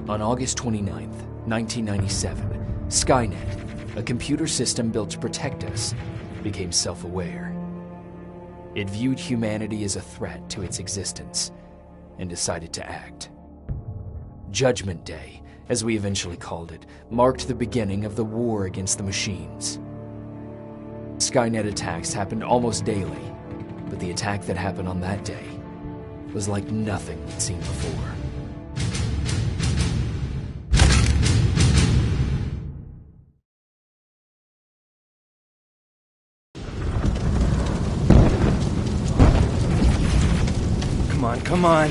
On August 29th, 1997, Skynet, a computer system built to protect us, became self-aware. It viewed humanity as a threat to its existence and decided to act. Judgment Day, as we eventually called it, marked the beginning of the war against the machines. Skynet attacks happened almost daily, but the attack that happened on that day was like nothing we'd seen before. Come on.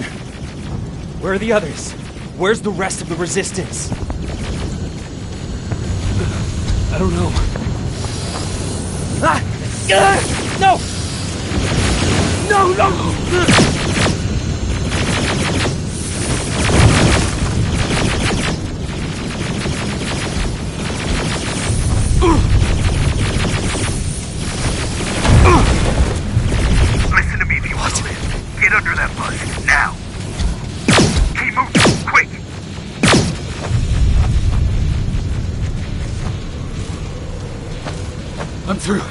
Where are the others? Where's the rest of the resistance? I don't know. Ah! No! No, no! Listen to me if you want to live. Get under that bus, now! Keep moving, quick! I'm through.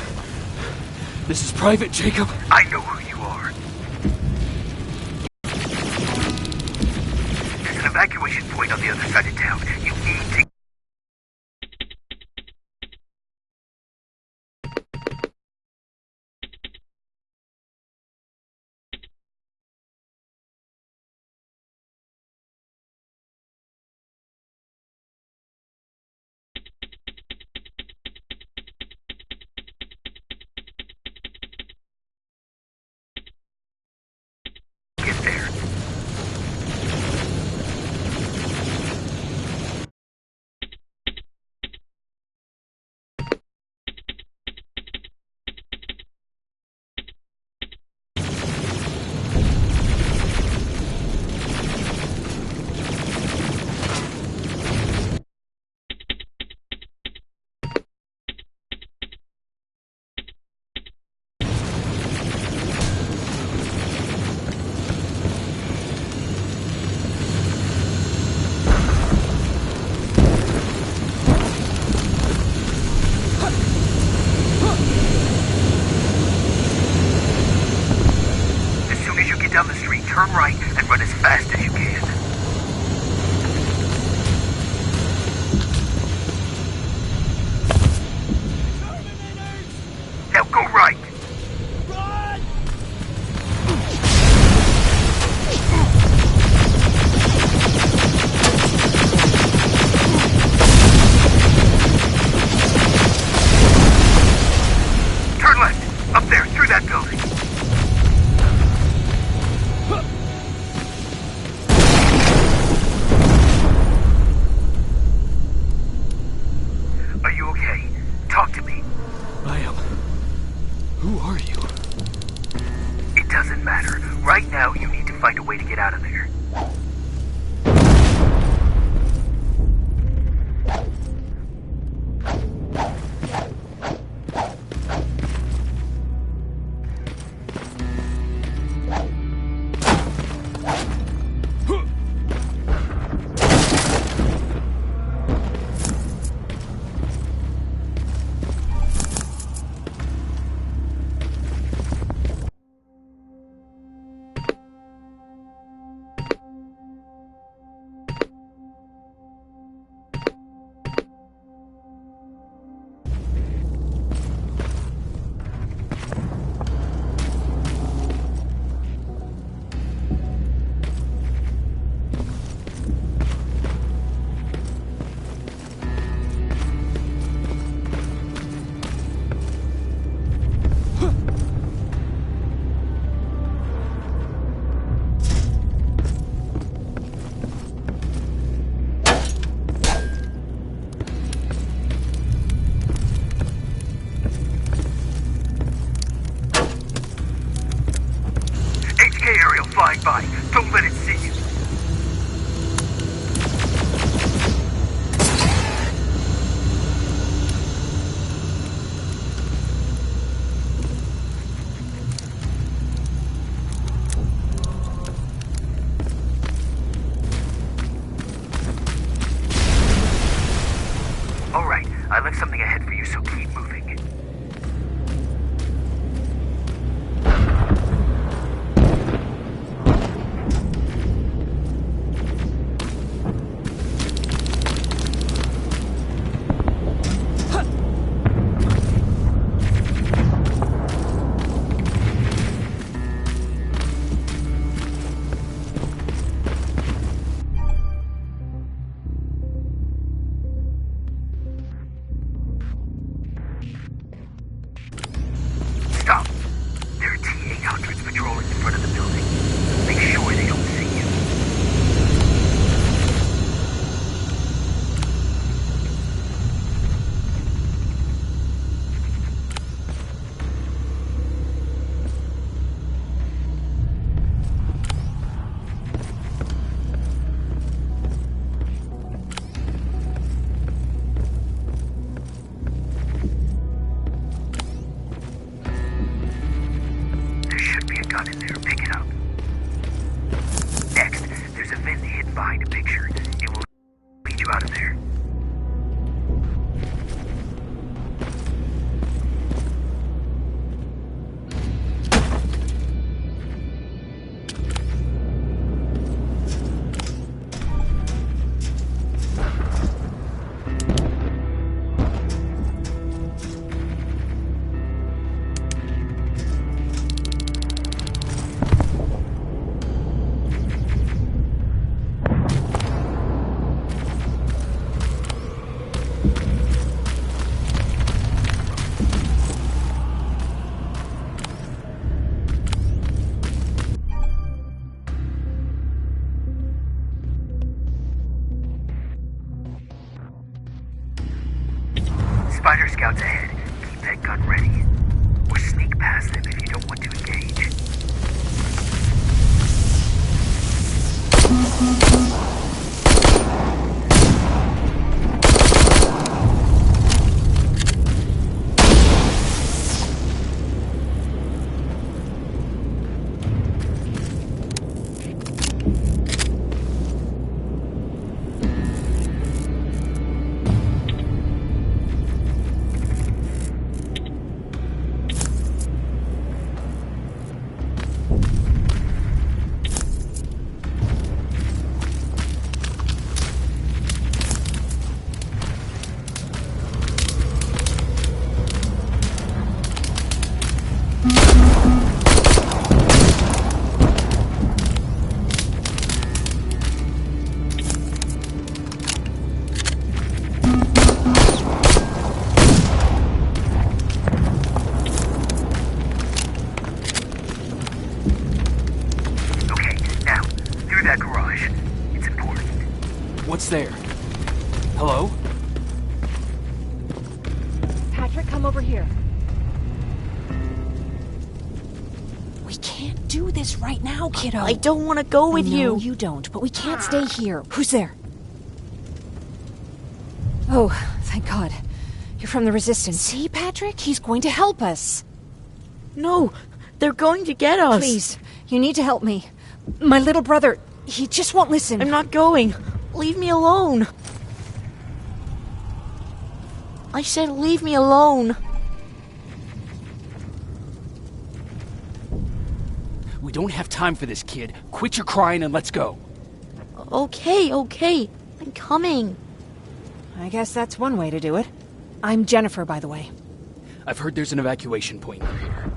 This is Private Jacob. I know who you are. There's an evacuation point on the other side of town. You need to... get there. As soon as you get down the street, turn right and run as fast as you can. Now go right. Turn left. Up there, through that building. Are you okay? Talk to me. I am. Who are you? It doesn't matter. Right now, you need to find a way to get out of there. Aerial flying by. Don't let it see you. shot in there. Pick it up. Next, there's a vent hidden behind a picture. It will lead you out of there. Spider scouts ahead. Keep that gun ready. Or sneak past them if you don't want to engage. What's there? Hello? Patrick, come over here. We can't do this right now, kiddo. I don't want to go with you. No, you don't, but we can't stay here. Who's there? Oh, thank God. You're from the Resistance. See, Patrick? He's going to help us. No, they're going to get us. Please, you need to help me. My little brother, he just won't listen. I'm not going. Leave me alone. I said leave me alone. We don't have time for this, kid. Quit your crying and let's go. Okay. I'm coming. I guess that's one way to do it. I'm Jennifer, by the way. I've heard there's an evacuation point near here.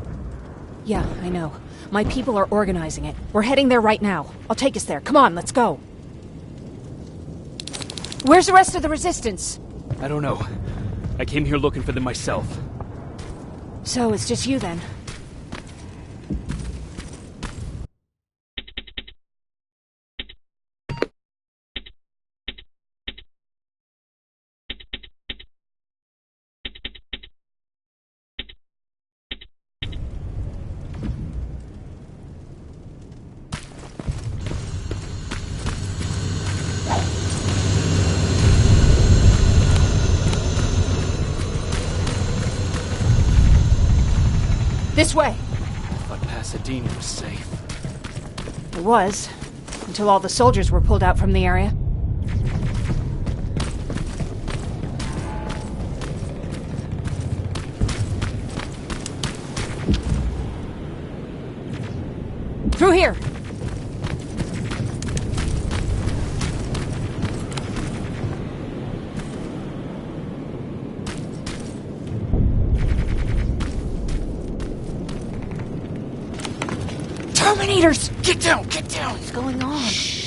Yeah, I know. My people are organizing it. We're heading there right now. I'll take us there. Come on, let's go. Where's the rest of the Resistance? I don't know. I came here looking for them myself. So it's just you then? This way! I thought Pasadena was safe. It was, until all the soldiers were pulled out from the area. Through here! Terminators! Get down! Get down! What's going on? Shh!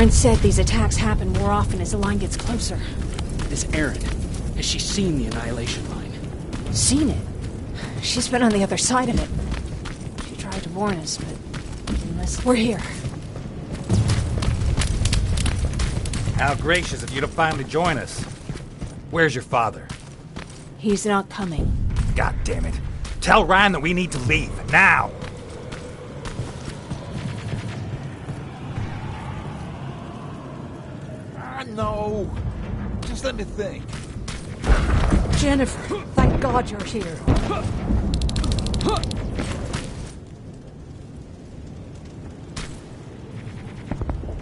Aaron said these attacks happen more often as the line gets closer. This Erin, has she seen the Annihilation line? Seen it? She's been on the other side of it. She tried to warn us, but didn't listen. We're here. How gracious of you to finally join us. Where's your father? He's not coming. God damn it. Tell Ryan that we need to leave, now! No. Just let me think. Jennifer, thank God you're here.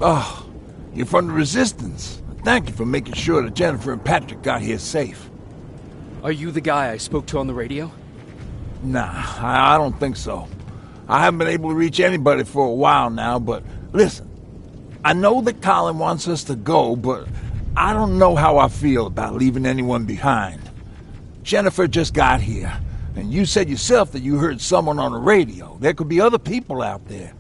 Oh, you're from the Resistance. Thank you for making sure that Jennifer and Patrick got here safe. Are you the guy I spoke to on the radio? Nah, I don't think so. I haven't been able to reach anybody for a while now, but listen. I know that Colin wants us to go, but I don't know how I feel about leaving anyone behind. Jennifer just got here, and you said yourself that you heard someone on the radio. There could be other people out there.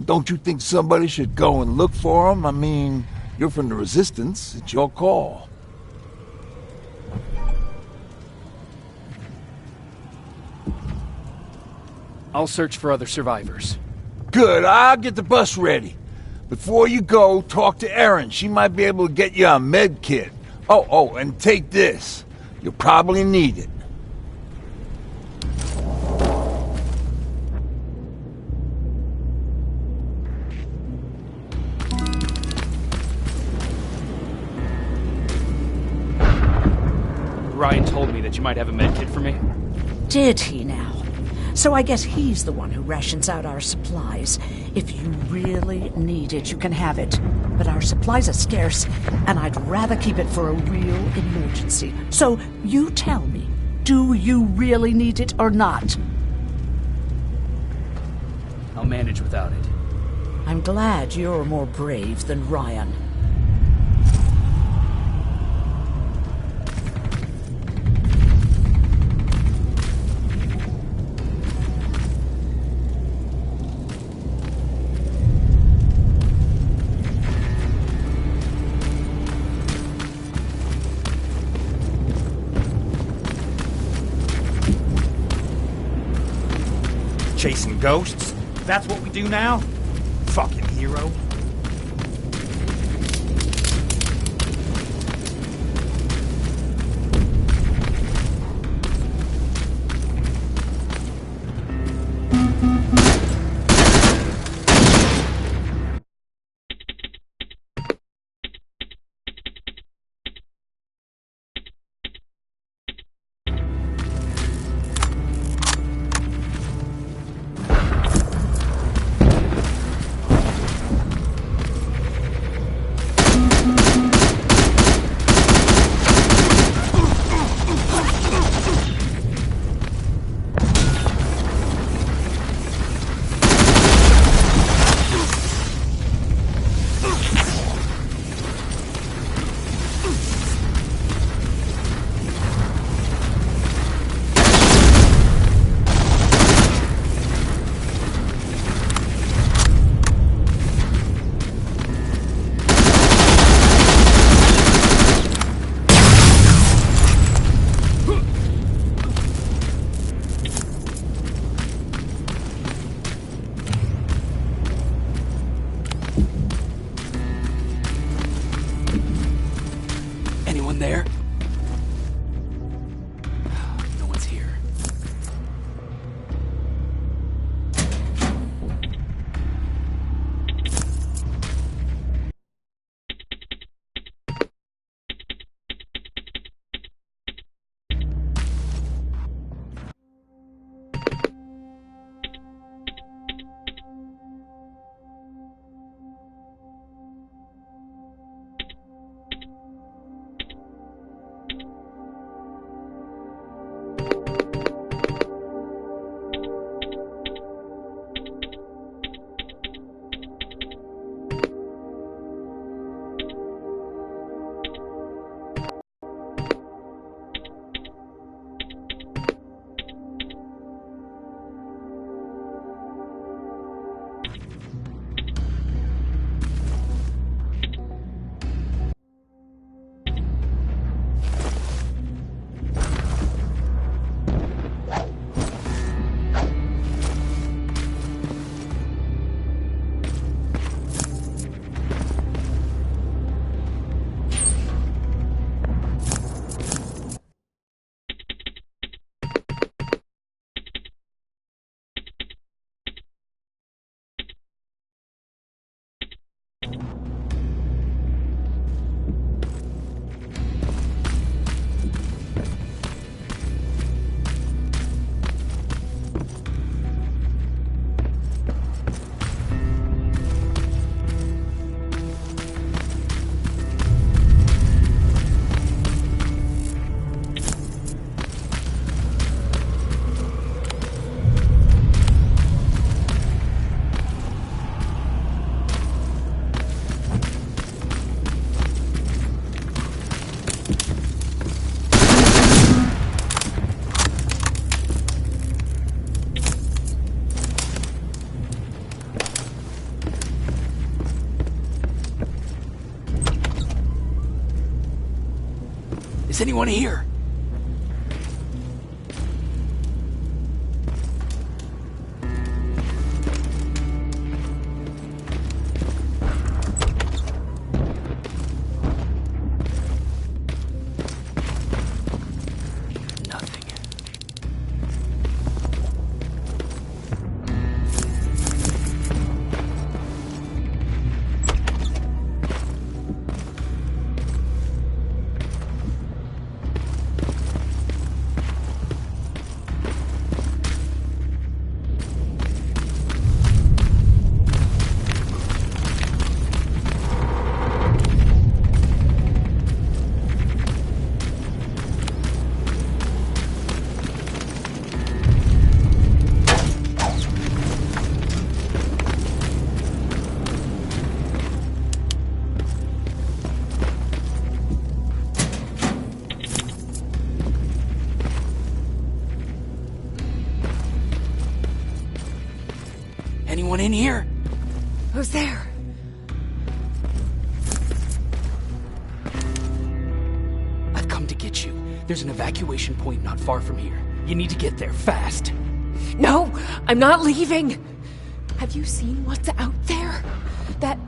Don't you think somebody should go and look for them? I mean, you're from the Resistance. It's your call. I'll search for other survivors. Good, I'll get the bus ready. Before you go, talk to Erin. She might be able to get you a med kit. Oh, and take this. You'll probably need it. Ryan told me that you might have a med kit for me. Did he now? So I guess he's the one who rations out our supplies. If you really need it, you can have it. But our supplies are scarce, and I'd rather keep it for a real emergency. So you tell me, do you really need it or not? I'll manage without it. I'm glad you're more brave than Ryan. Chasing ghosts? That's what we do now? Fucking hero. Is anyone here? Anyone in here? Who's there? I've come to get you. There's an evacuation point not far from here. You need to get there fast. No, I'm not leaving. Have you seen what's out there? That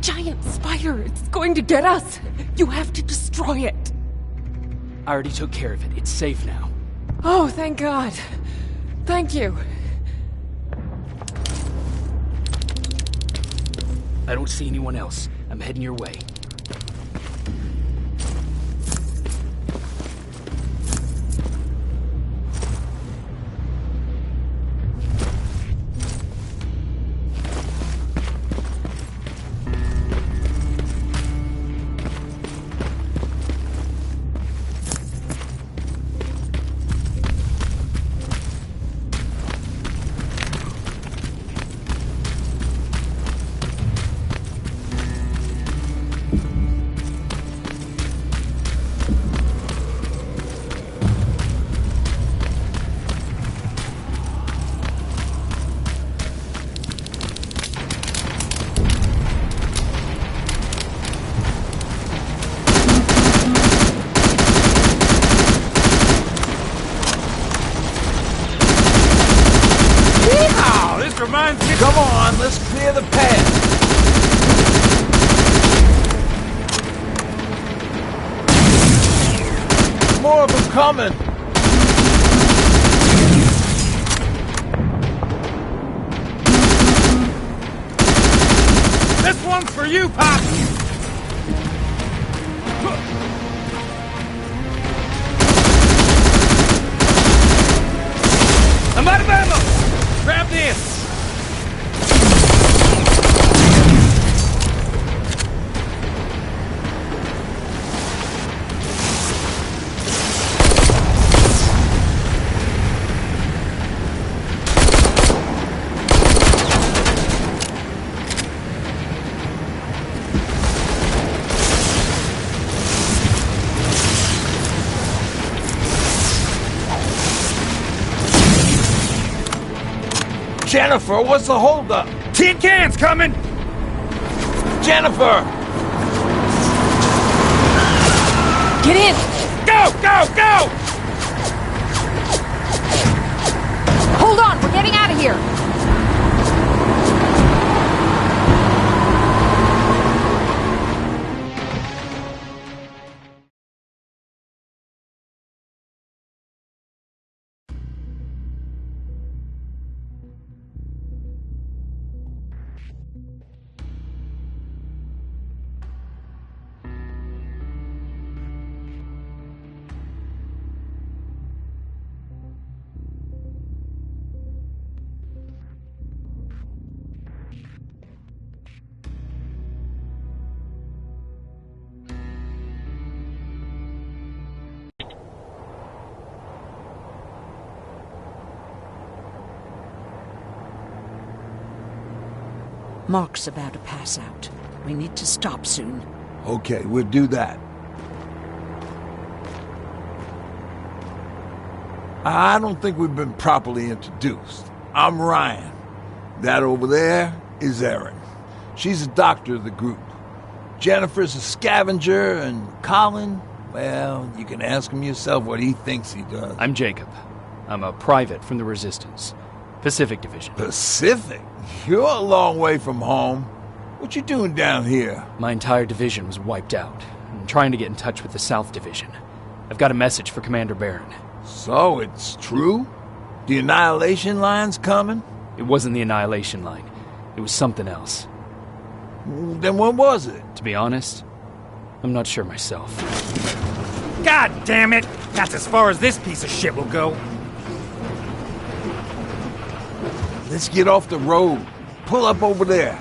giant spider. It's going to get us. You have to destroy it. I already took care of it. It's safe now. Oh, thank God. Thank you. I don't see anyone else. I'm heading your way. Come on, let's clear the path. More of them coming. This one's for you, Pop! I'm out of ammo! Grab this! Jennifer, what's the holdup? Tin cans coming! Jennifer! Get in! Go, go, go! Hold on, we're getting out of here! Mark's about to pass out. We need to stop soon. Okay, we'll do that. I don't think we've been properly introduced. I'm Ryan. That over there is Erin. She's the doctor of the group. Jennifer's a scavenger, and Colin, Well, you can ask him yourself what he thinks he does. I'm Jacob. I'm a private from the Resistance. Pacific Division. Pacific? You're a long way from home. What you doing down here? My entire division was wiped out. I'm trying to get in touch with the South Division. I've got a message for Commander Barron. So, it's true? The Annihilation Line's coming? It wasn't the Annihilation Line. It was something else. Then what was it? To be honest, I'm not sure myself. God damn it! That's as far as this piece of shit will go. Let's get off the road. Pull up over there.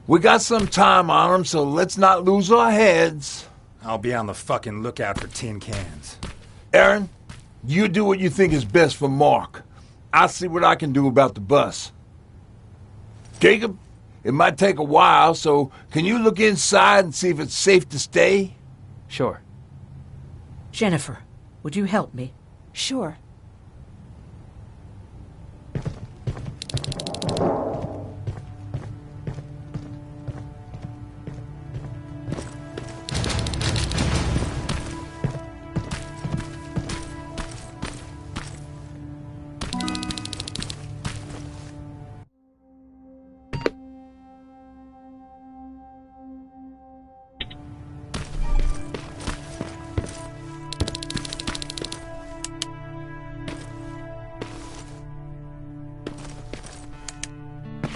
We got some time on them, so let's not lose our heads. I'll be on the fucking lookout for tin cans. Aaron, you do what you think is best for Mark. I'll see what I can do about the bus. Jacob, it might take a while, so can you look inside and see if it's safe to stay? Sure. Jennifer, would you help me? Sure.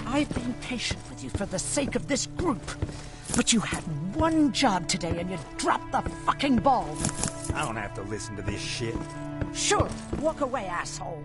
I've been patient with you for the sake of this group. But you had one job today and you dropped the fucking ball. I don't have to listen to this shit. Sure, walk away, asshole.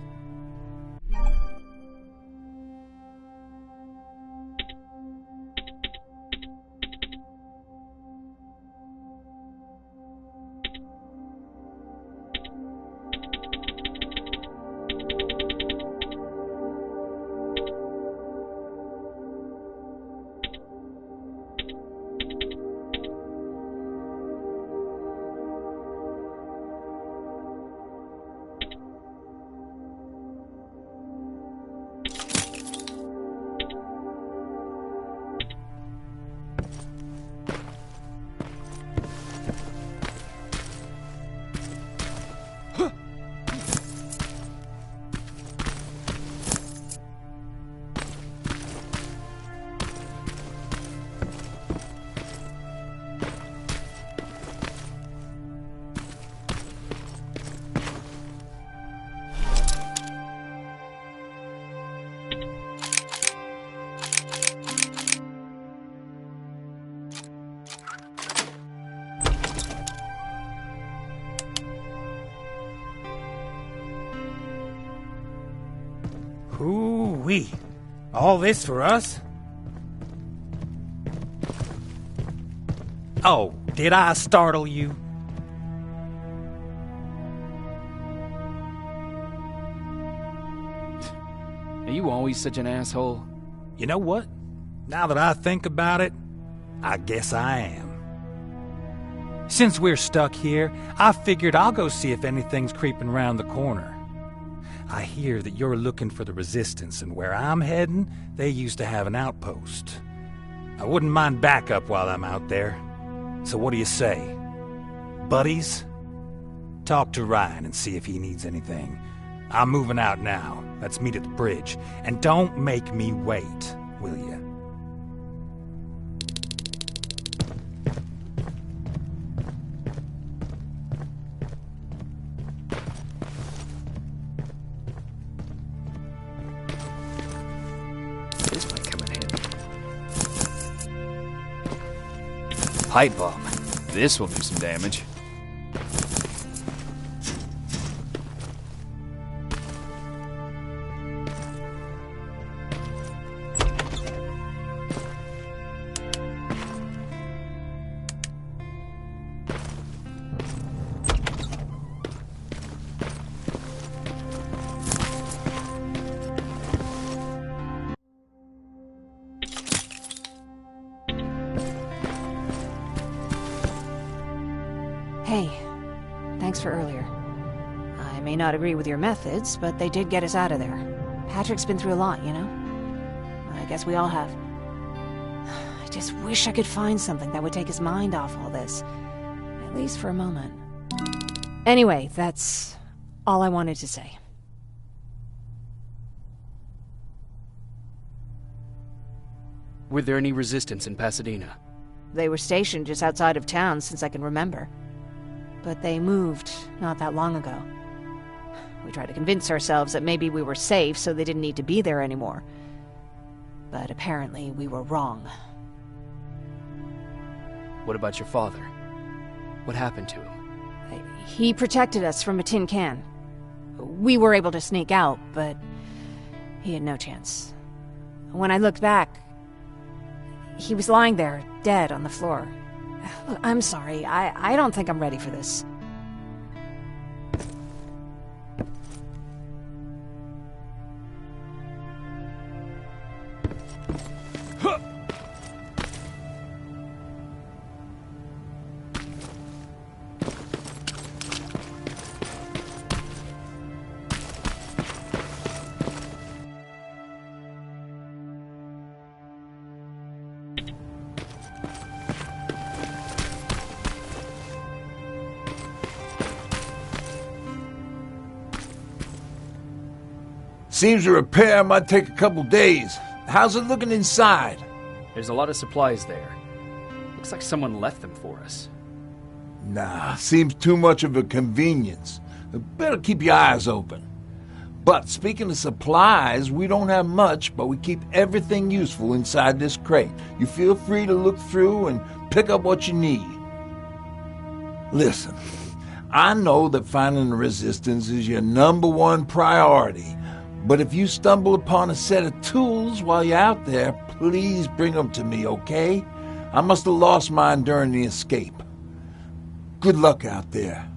Ooh-wee. All this for us? Oh, did I startle you? Are you always such an asshole? You know what? Now that I think about it, I guess I am. Since we're stuck here, I figured I'll go see if anything's creeping around the corner. I hear that you're looking for the Resistance, and where I'm heading, they used to have an outpost. I wouldn't mind backup while I'm out there. So what do you say? Buddies? Talk to Ryan and see if he needs anything. I'm moving out now. Let's meet at the bridge. And don't make me wait, will you? This might come in handy. Pipe bomb. This will do some damage. Hey, thanks for earlier. I may not agree with your methods, but they did get us out of there. Patrick's been through a lot, you know? I guess we all have. I just wish I could find something that would take his mind off all this. At least for a moment. Anyway, that's all I wanted to say. Were there any resistance in Pasadena? They were stationed just outside of town since I can remember. But they moved not that long ago. We tried to convince ourselves that maybe we were safe, so they didn't need to be there anymore. But apparently we were wrong. What about your father? What happened to him? He protected us from a tin can. We were able to sneak out, but he had no chance. When I looked back, he was lying there, dead on the floor. Look, I'm sorry. I don't think I'm ready for this. Seems the repair might take a couple days. How's it looking inside? There's a lot of supplies there. Looks like someone left them for us. Nah, seems too much of a convenience. Better keep your eyes open. But speaking of supplies, we don't have much, but we keep everything useful inside this crate. You feel free to look through and pick up what you need. Listen, I know that finding the resistance is your #1 priority, but if you stumble upon a set of tools while you're out there, please bring them to me, okay? I must have lost mine during the escape. Good luck out there.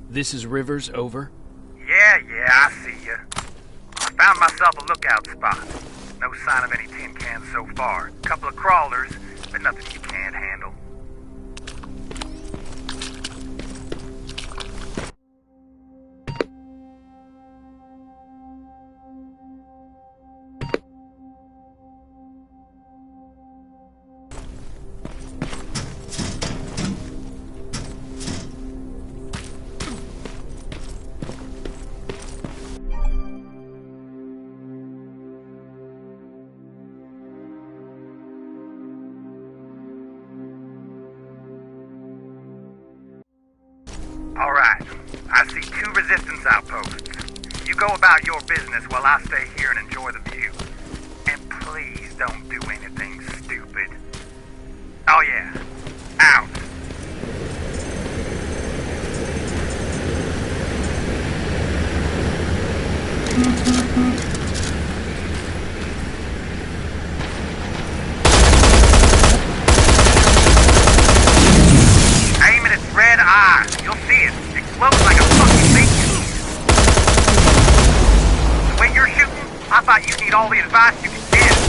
This is Rivers, over? Yeah, I see ya. I found myself a lookout spot. No sign of any tin cans so far. Couple of crawlers, but nothing you can't handle. Alright, I see 2 resistance outposts. You go about your business while I stay here and enjoy the view. And please don't do anything stupid. Oh yeah, out. Aim at its red eye. You'll see it. Explodes like a fucking big cheese. The way you're shooting, I thought you'd need all the advice you could get.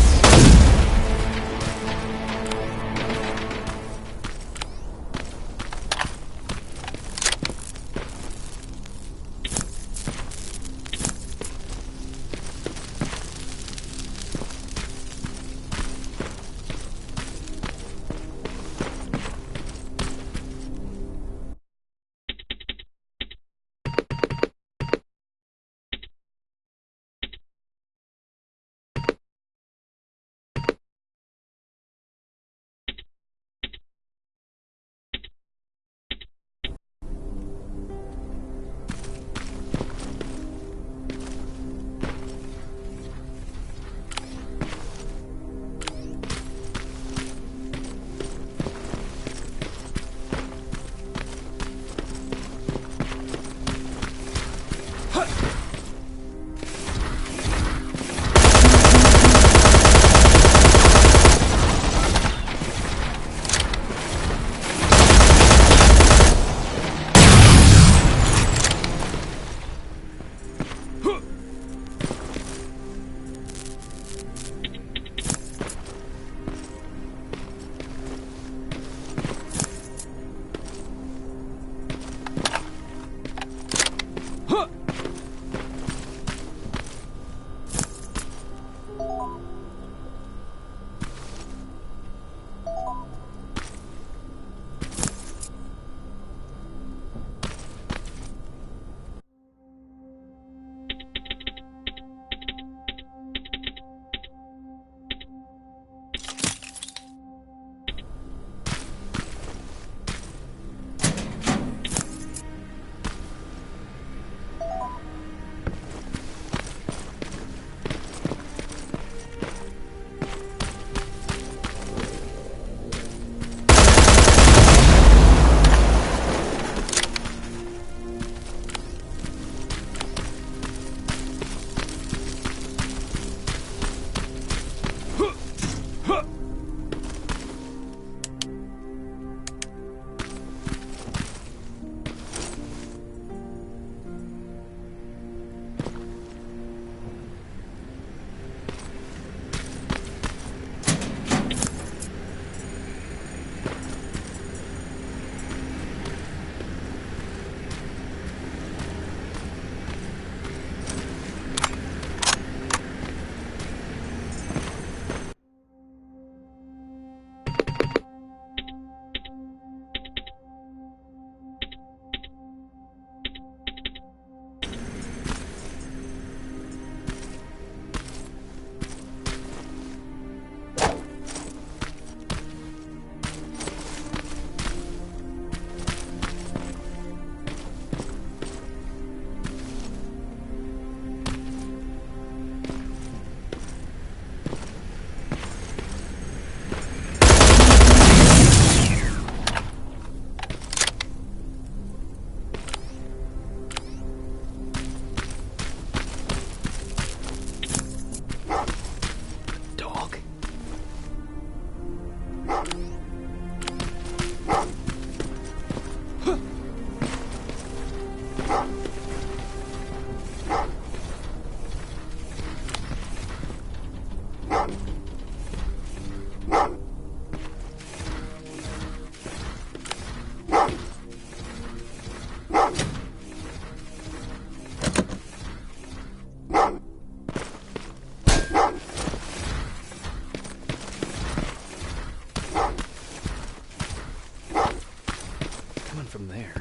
From there.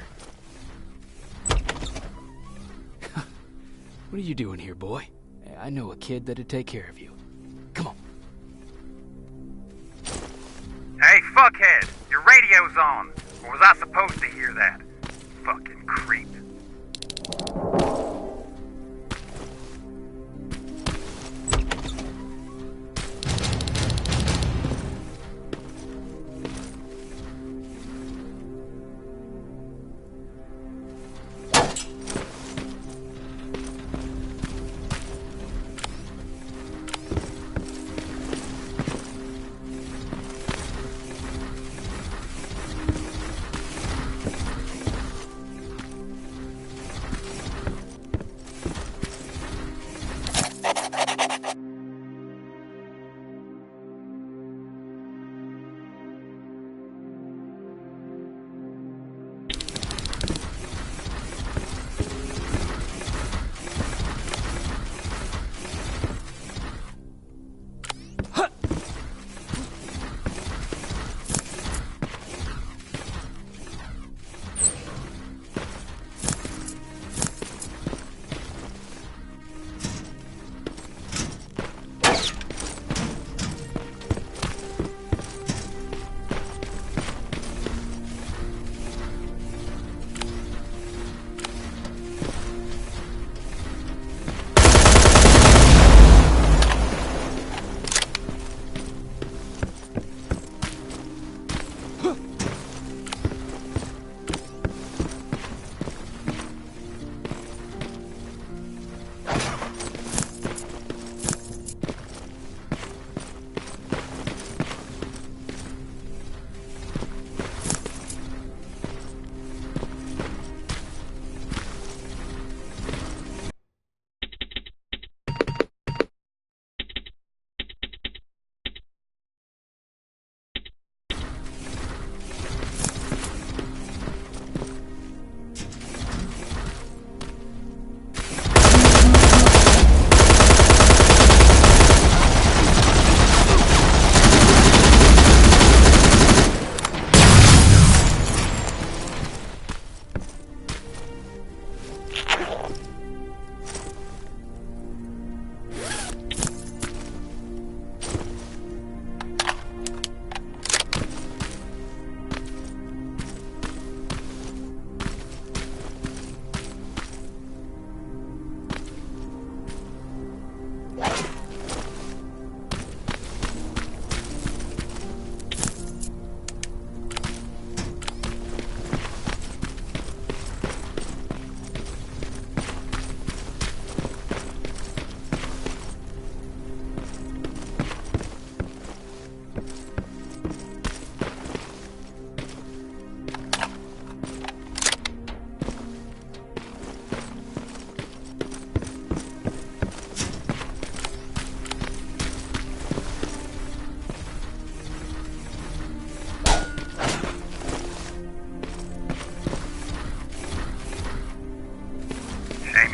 What are you doing here, boy? I know a kid that'd take care of you. Come on. Hey, fuckhead! Your radio's on! Or was I supposed to hear that? Fucking creep.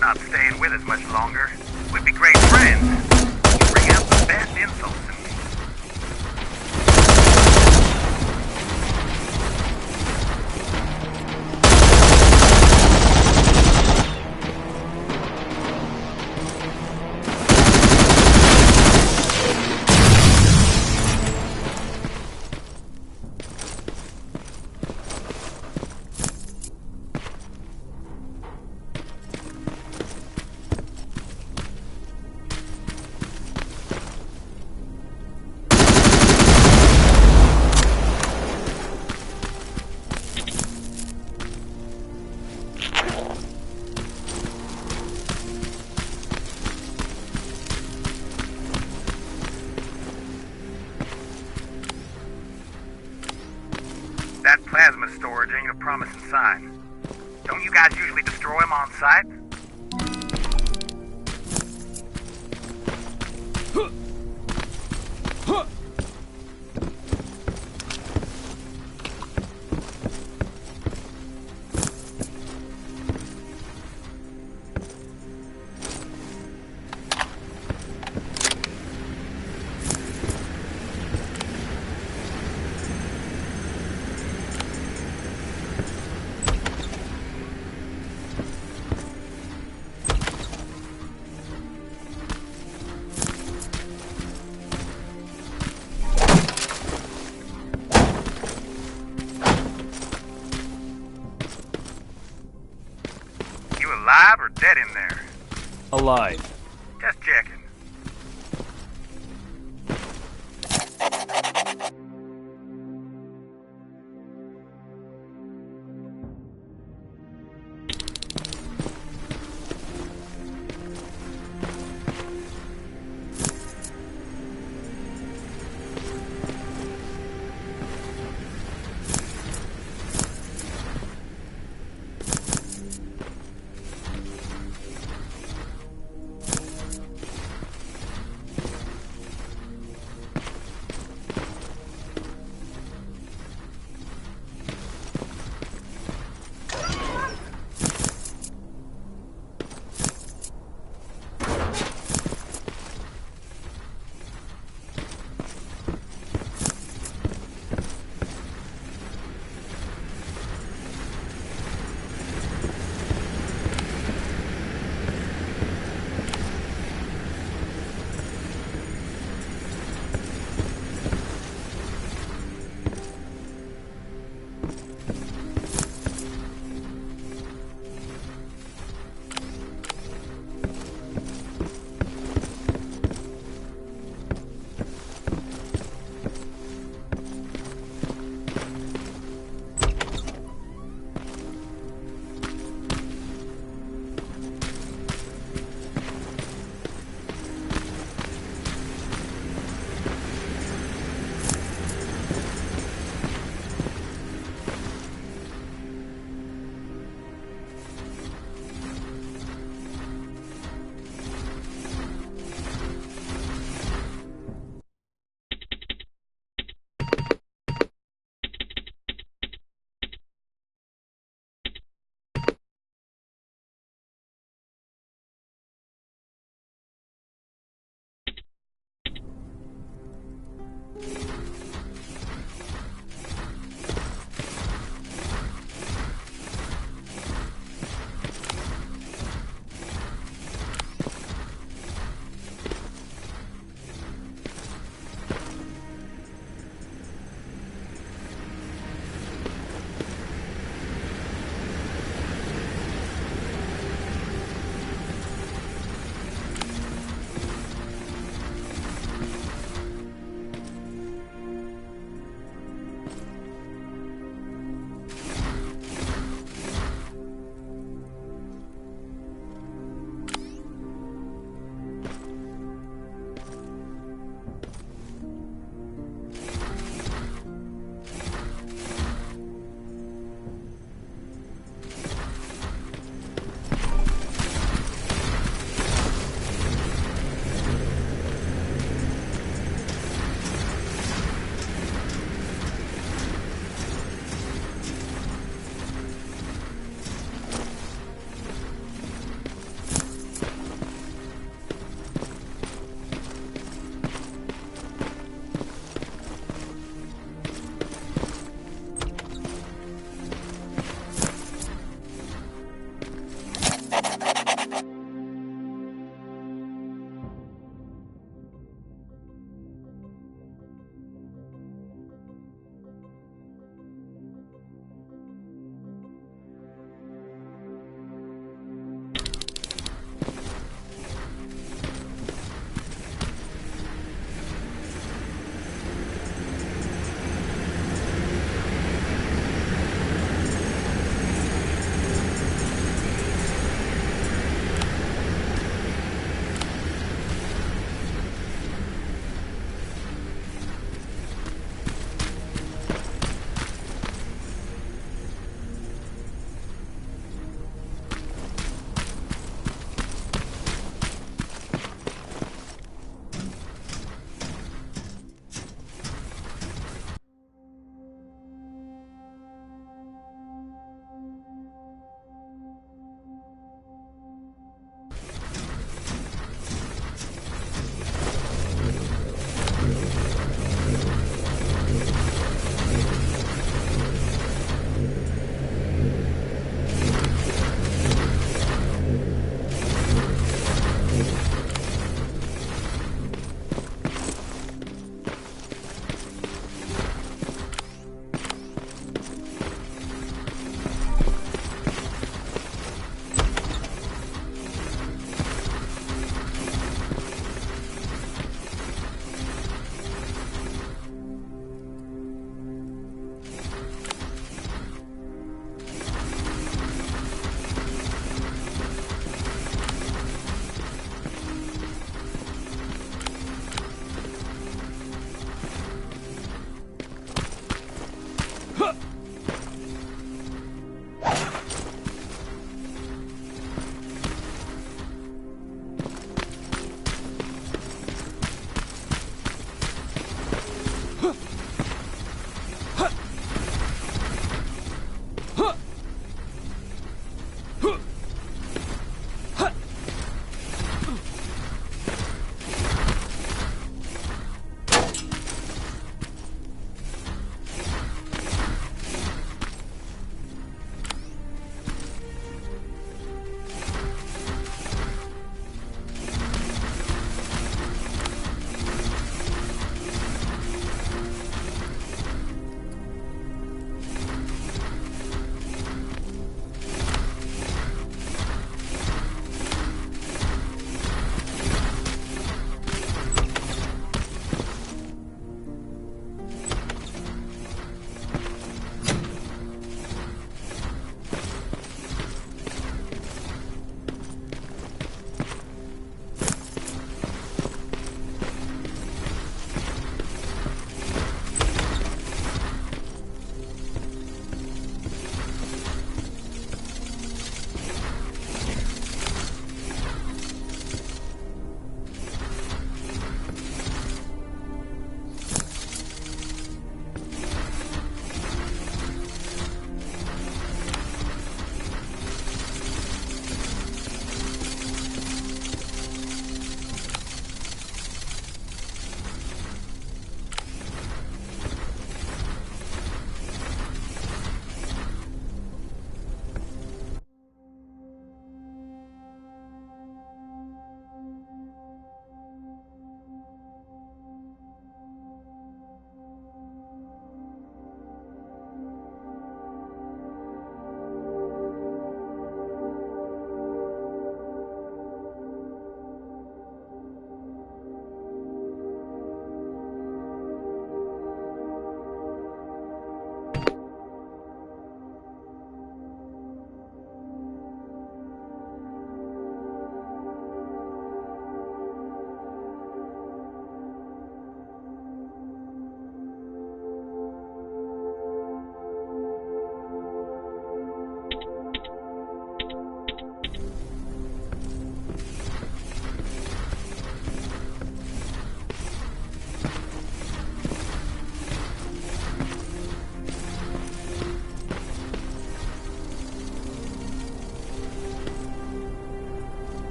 you're not staying with us much longer. We'd be great friends. You bring out the best insults in me. That plasma storage ain't a promising sign. Don't you guys usually destroy them on sight? Alive or dead in there? Alive. Just checking.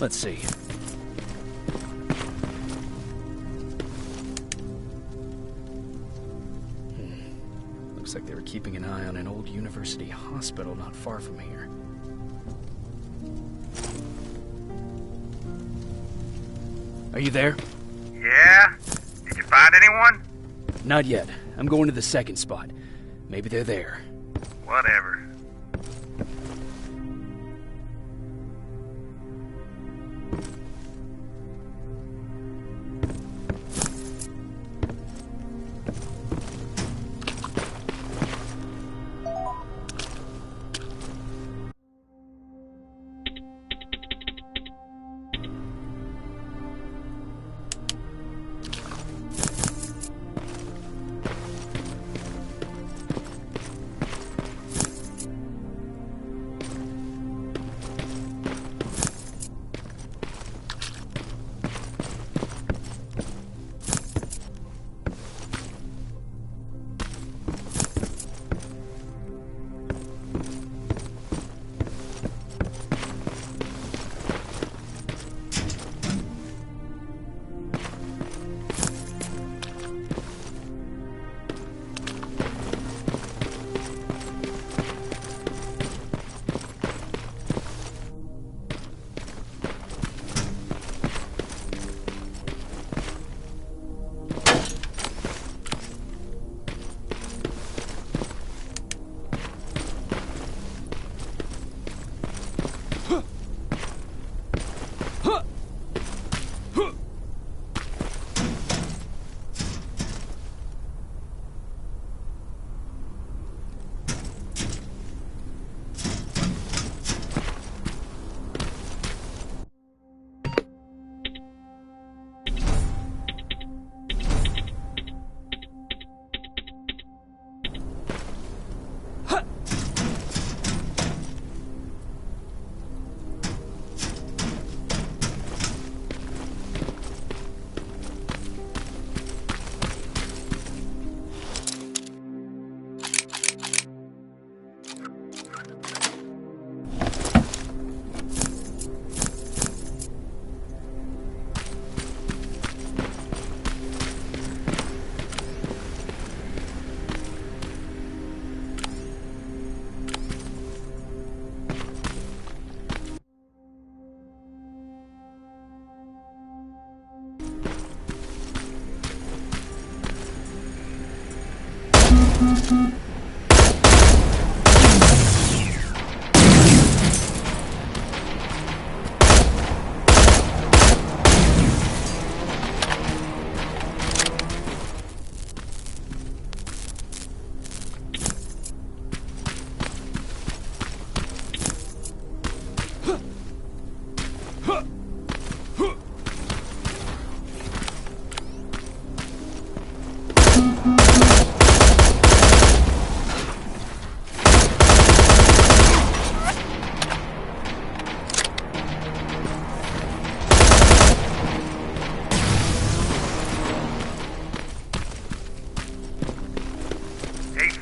Let's see. Looks like they were keeping an eye on an old university hospital not far from here. Are you there? Yeah? Did you find anyone? Not yet. I'm going to the second spot. Maybe they're there. Whatever.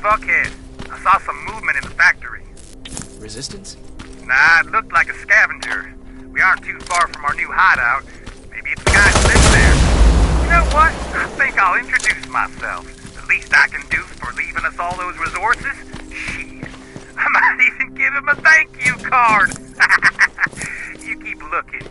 Fuckhead. I saw some movement in the factory. Resistance? Nah, it looked like a scavenger. We aren't too far from our new hideout. Maybe what? I think I'll introduce myself. The least I can do for leaving us all those resources? Shit. I might even give him a thank you card. You keep looking.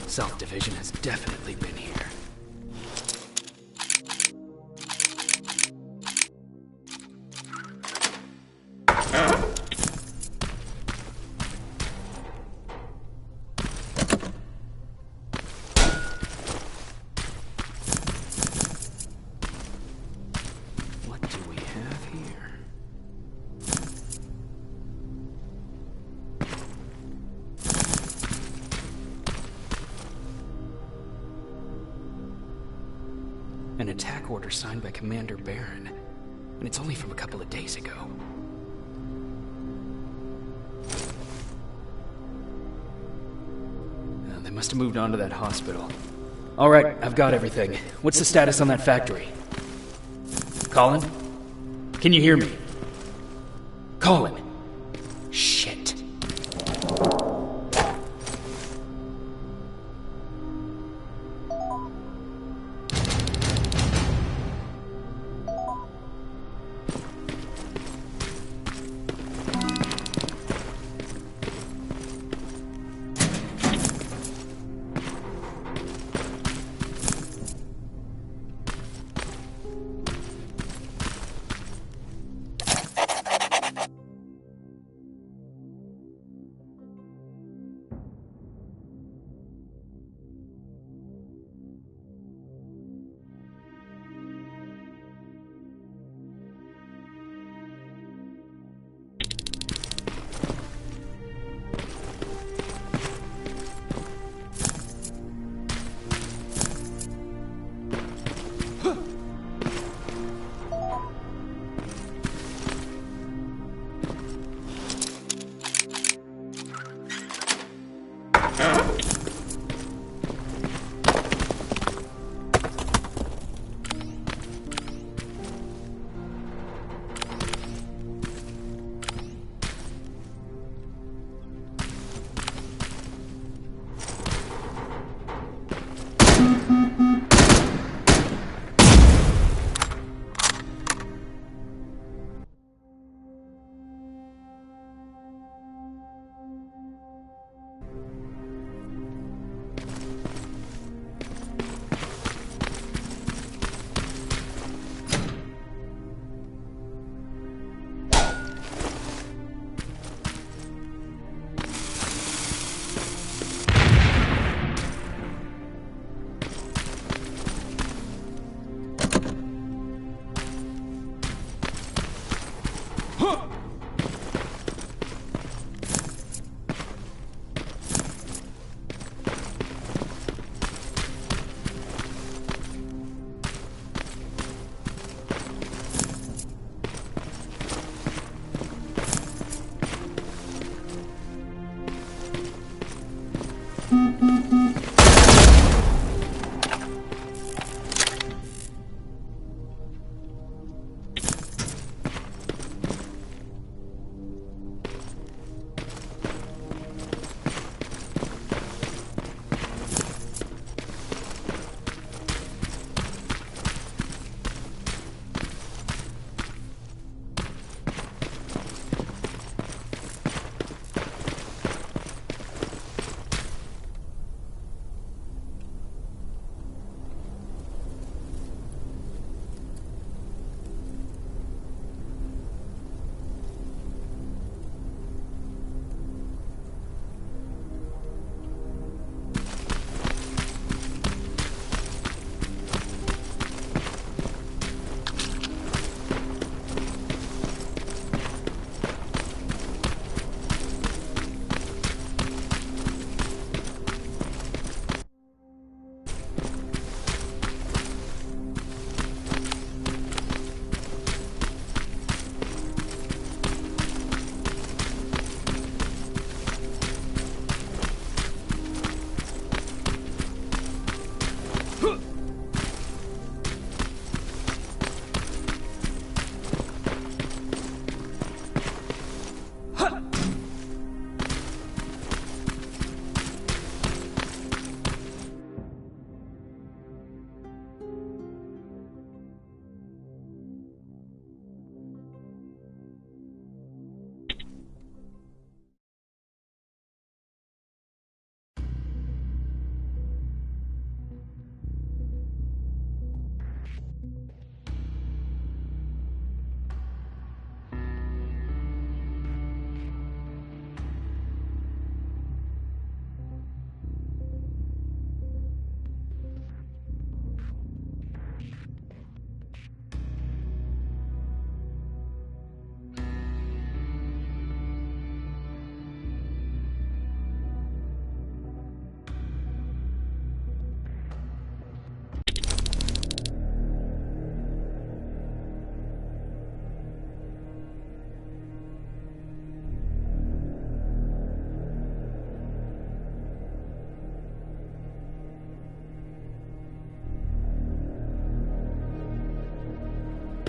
South Division has definitely been here. What do we have here? An attack order signed by Commander Barron, and it's only from a couple of days ago. They must have moved on to that hospital. All right, I've got everything. What's the status on that factory? Colin? Can you hear me? Colin! Shit.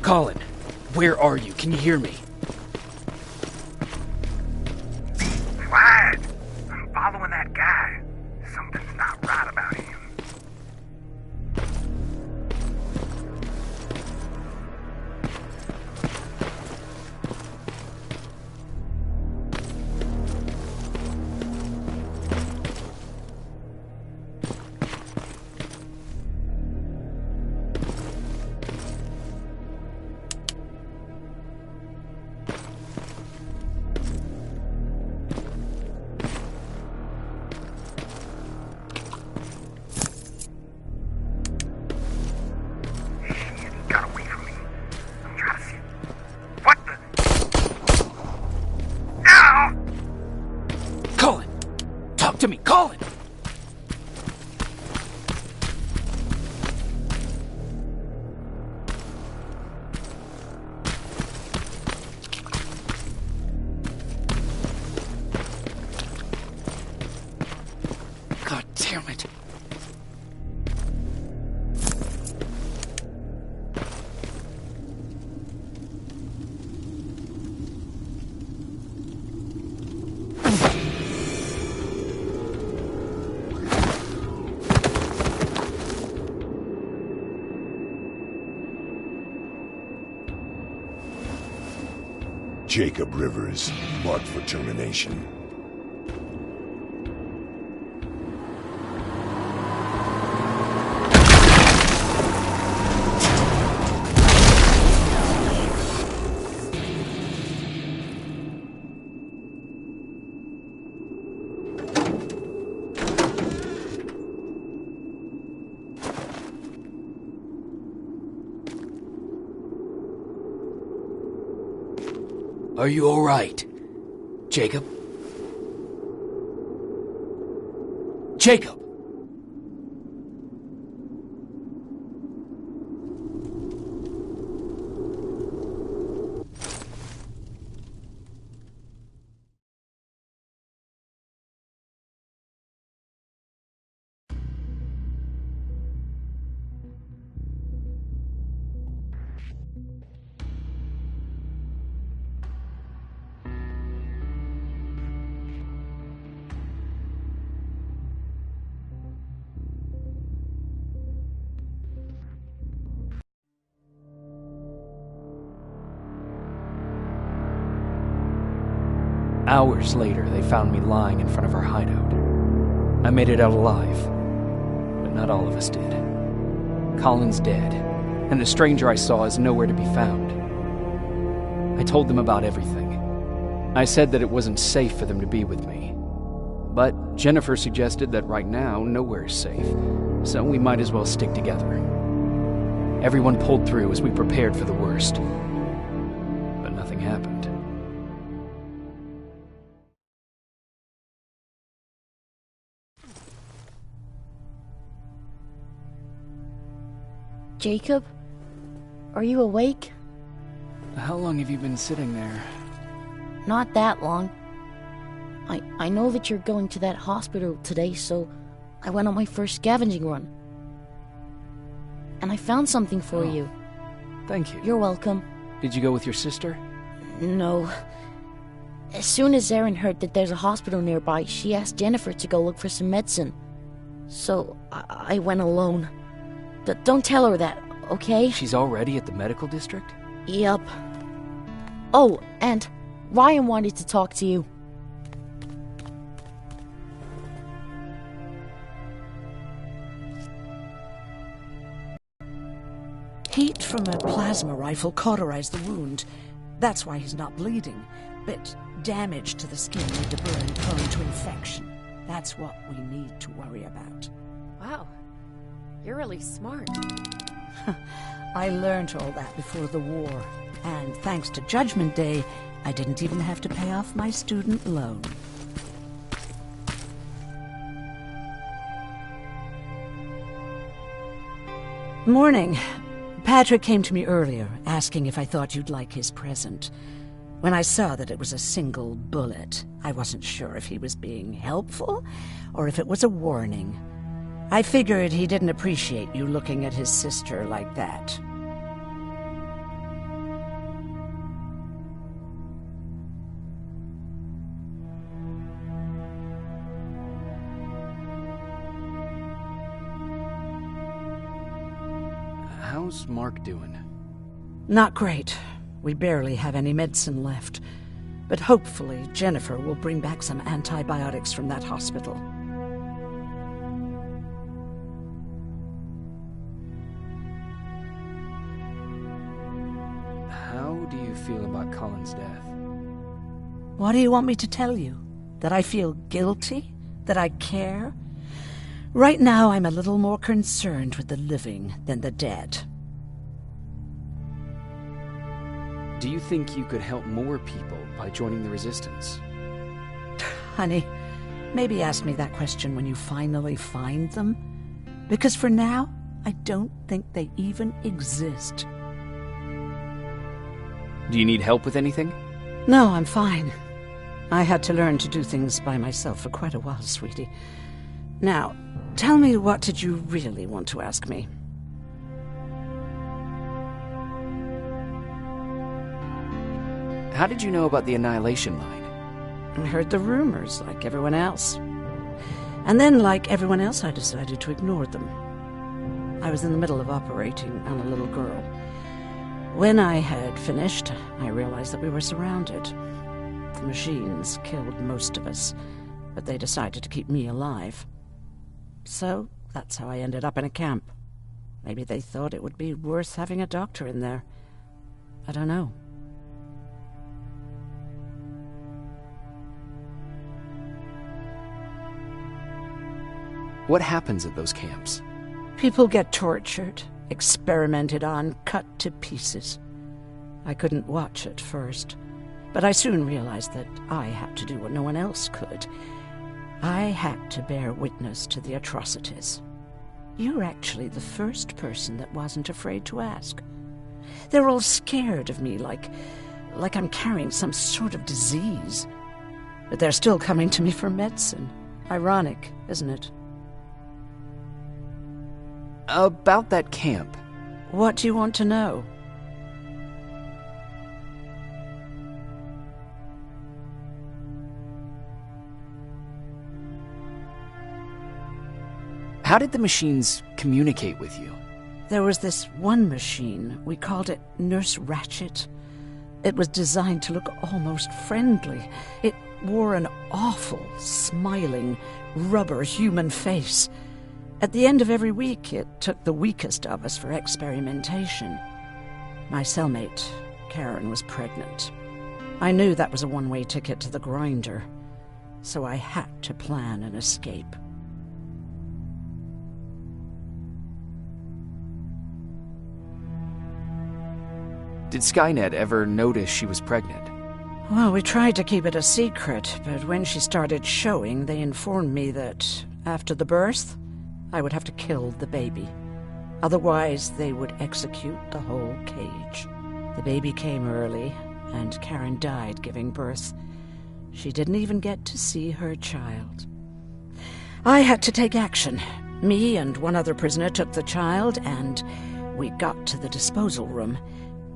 Colin, where are you? Can you hear me? Quiet! I'm following that guy. Something's not right about him. To me, Colin! God damn it. Jacob Rivers, marked for termination. Are you all right, Jacob? Jacob! Hours later, they found me lying in front of our hideout. I made it out alive, but not all of us did. Colin's dead, and the stranger I saw is nowhere to be found. I told them about everything. I said that it wasn't safe for them to be with me. But Jennifer suggested that right now, nowhere is safe, so we might as well stick together. Everyone pulled through as we prepared for the worst. But nothing happened. Jacob? Are you awake? How long have you been sitting there? Not that long. I know that you're going to that hospital today, so I went on my first scavenging run. And I found something for you. Thank you. You're welcome. Did you go with your sister? No. As soon as Erin heard that there's a hospital nearby, she asked Jennifer to go look for some medicine. So I went alone. Don't tell her that, okay? She's already at the medical district? Yup. Oh, and Ryan wanted to talk to you. Heat from a plasma rifle cauterized the wound. That's why he's not bleeding. But damage to the skin made the burn prone to infection. That's what we need to worry about. Wow. You're really smart. I learned all that before the war. And thanks to Judgment Day, I didn't even have to pay off my student loan. Morning. Patrick came to me earlier, asking if I thought you'd like his present. When I saw that it was a single bullet, I wasn't sure if he was being helpful or if it was a warning. I figured he didn't appreciate you looking at his sister like that. How's Mark doing? Not great. We barely have any medicine left. But hopefully Jennifer will bring back some antibiotics from that hospital. How do you feel about Colin's death? What do you want me to tell you? That I feel guilty? That I care? Right now, I'm a little more concerned with the living than the dead. Do you think you could help more people by joining the Resistance? Honey, maybe ask me that question when you finally find them. Because for now, I don't think they even exist. Do you need help with anything? No, I'm fine. I had to learn to do things by myself for quite a while, sweetie. Now, tell me, what did you really want to ask me? How did you know about the Annihilation Line? I heard the rumors, like everyone else. And then, like everyone else, I decided to ignore them. I was in the middle of operating on a little girl. When I had finished, I realized that we were surrounded. The machines killed most of us, but they decided to keep me alive. So, that's how I ended up in a camp. Maybe they thought it would be worth having a doctor in there. I don't know. What happens at those camps? People get tortured, experimented on, cut to pieces. I couldn't watch at first, but I soon realized that I had to do what no one else could. I had to bear witness to the atrocities. You're actually the first person that wasn't afraid to ask. They're all scared of me, like I'm carrying some sort of disease. But they're still coming to me for medicine. Ironic, isn't it? About that camp. What do you want to know? How did the machines communicate with you? There was this one machine. We called it Nurse Ratchet. It was designed to look almost friendly. It wore an awful, smiling, rubber human face. At the end of every week, it took the weakest of us for experimentation. My cellmate, Karen, was pregnant. I knew that was a one-way ticket to the grinder, so I had to plan an escape. Did Skynet ever notice she was pregnant? Well, we tried to keep it a secret, but when she started showing, they informed me that after the birth, I would have to kill the baby. Otherwise, they would execute the whole cage. The baby came early, and Karen died giving birth. She didn't even get to see her child. I had to take action. Me and one other prisoner took the child, and we got to the disposal room,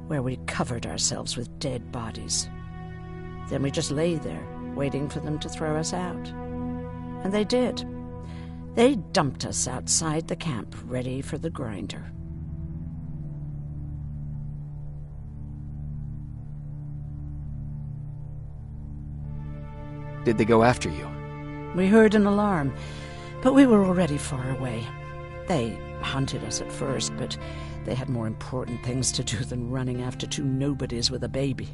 where we covered ourselves with dead bodies. Then we just lay there, waiting for them to throw us out. And they did. They dumped us outside the camp, ready for the grinder. Did they go after you? We heard an alarm, but we were already far away. They hunted us at first, but they had more important things to do than running after two nobodies with a baby.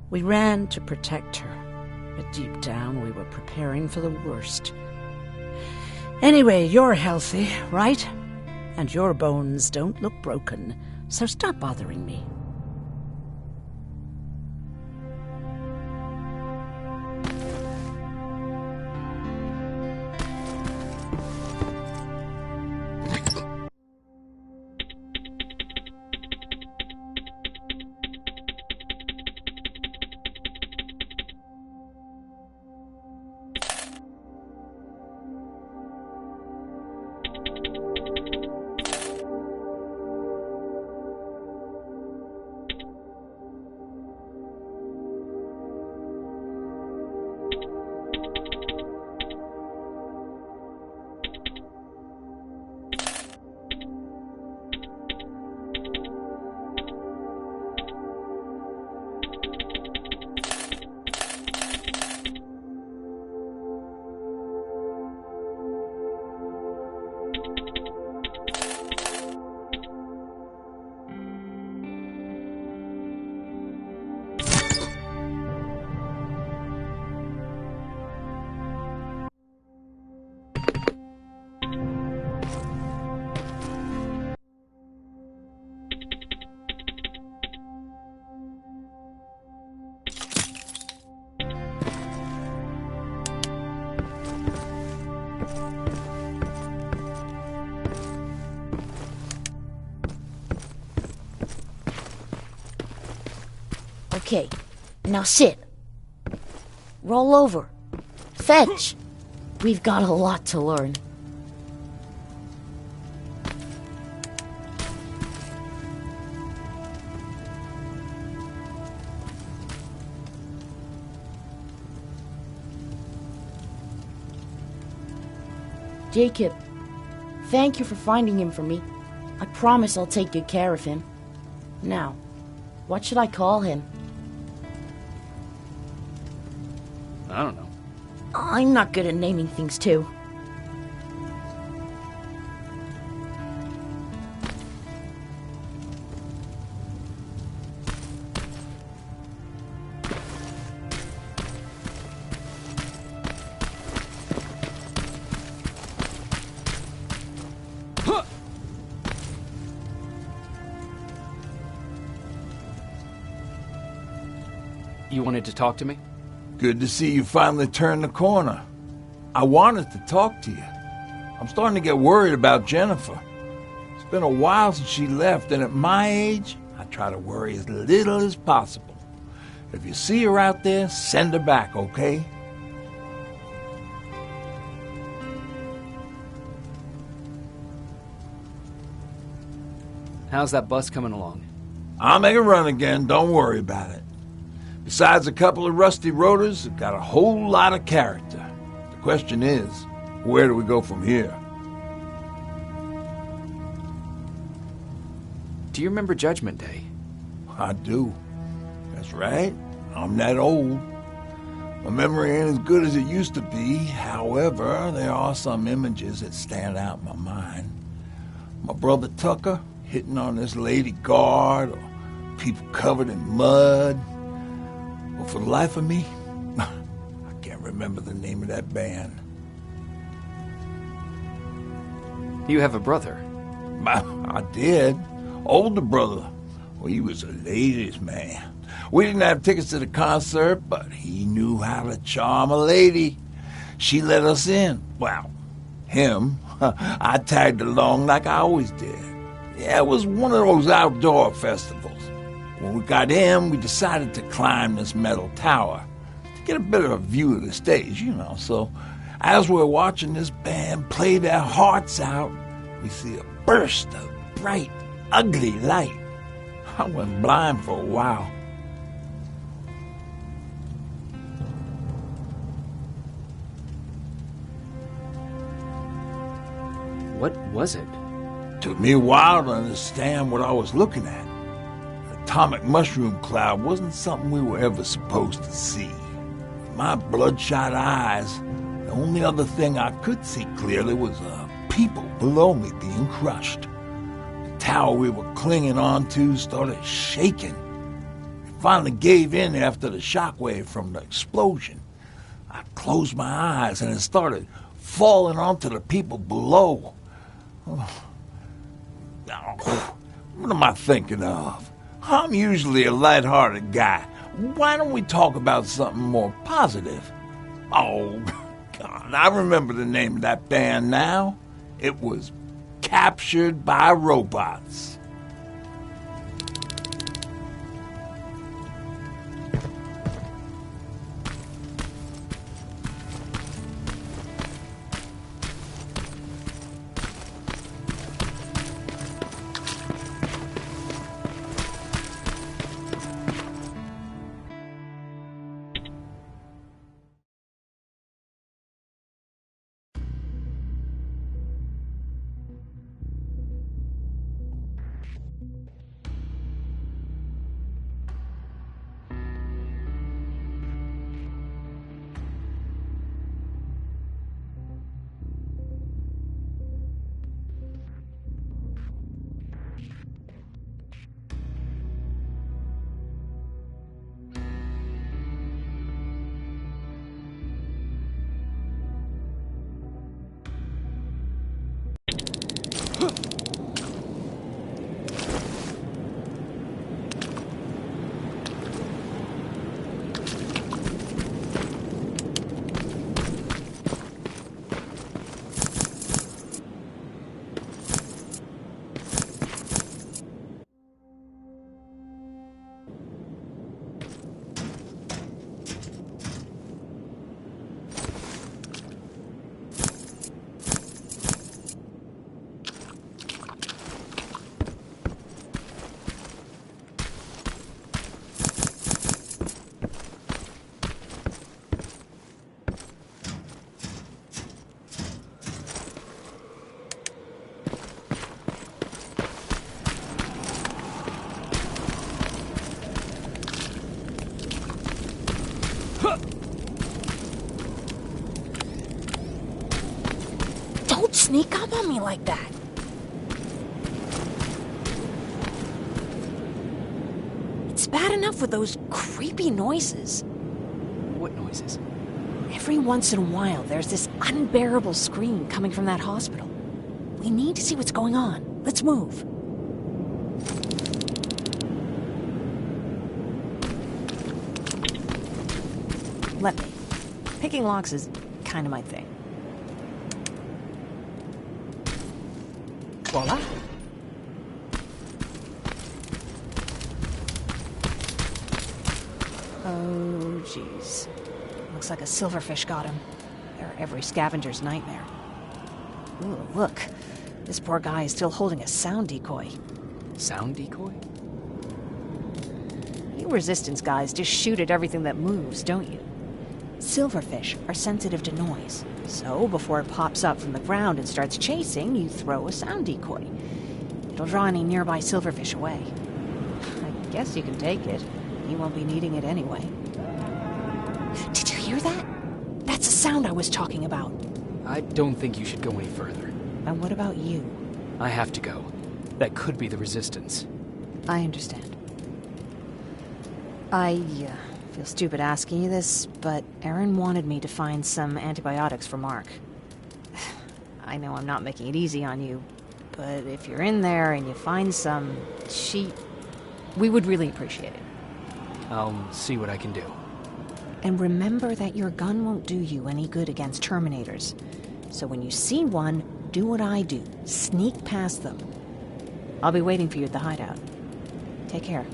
We ran to protect her, but deep down we were preparing for the worst. Anyway, you're healthy, right? And your bones don't look broken, so stop bothering me. Okay, now sit. Roll over. Fetch. We've got a lot to learn. Jacob, thank you for finding him for me. I promise I'll take good care of him. Now, what should I call him? I don't know. I'm not good at naming things, too. You wanted to talk to me? Good to see you finally turned the corner. I wanted to talk to you. I'm starting to get worried about Jennifer. It's been a while since she left, and at my age, I try to worry as little as possible. If you see her out there, send her back, okay? How's that bus coming along? I'll make a run again, don't worry about it. Besides a couple of rusty rotors, it got a whole lot of character. The question is, where do we go from here? Do you remember Judgment Day? I do. That's right. I'm that old. My memory ain't as good as it used to be. However, there are some images that stand out in my mind. My brother Tucker hitting on this lady guard, or people covered in mud. But for the life of me, I can't remember the name of that band. You have a brother? I did. Older brother. Well, he was a ladies' man. We didn't have tickets to the concert, but he knew how to charm a lady. She let us in. Well, him. I tagged along like I always did. Yeah, it was one of those outdoor festivals. When we got in, we decided to climb this metal tower to get a bit of a view of the stage, you know. So as we're watching this band play their hearts out, we see a burst of bright, ugly light. I went blind for a while. What was it? Took me a while to understand what I was looking at. The atomic mushroom cloud wasn't something we were ever supposed to see. With my bloodshot eyes, the only other thing I could see clearly was people below me being crushed. The tower we were clinging onto started shaking. It finally gave in after the shockwave from the explosion. I closed my eyes and it started falling onto the people below. What am I thinking of? I'm usually a lighthearted guy. Why don't we talk about something more positive? Oh, God, I remember the name of that band now. It was Captured by Robots. up on me like that? It's bad enough with those creepy noises. What noises? Every once in a while, there's this unbearable scream coming from that hospital. We need to see what's going on. Let's move. Let me. Picking locks is kind of my thing. Voila. Oh, jeez. Looks like a silverfish got him. They're every scavenger's nightmare. Ooh, look. This poor guy is still holding a sound decoy. Sound decoy? You resistance guys just shoot at everything that moves, don't you? Silverfish are sensitive to noise. So, before it pops up from the ground and starts chasing, you throw a sound decoy. It'll draw any nearby silverfish away. I guess you can take it. You won't be needing it anyway. Did you hear that? That's the sound I was talking about. I don't think you should go any further. And what about you? I have to go. That could be the resistance. I understand. I feel stupid asking you this, but Erin wanted me to find some antibiotics for Mark. I know I'm not making it easy on you, but if you're in there and you find some, we would really appreciate it. I'll see what I can do. And remember that your gun won't do you any good against Terminators. So when you see one, do what I do. Sneak past them. I'll be waiting for you at the hideout. Take care.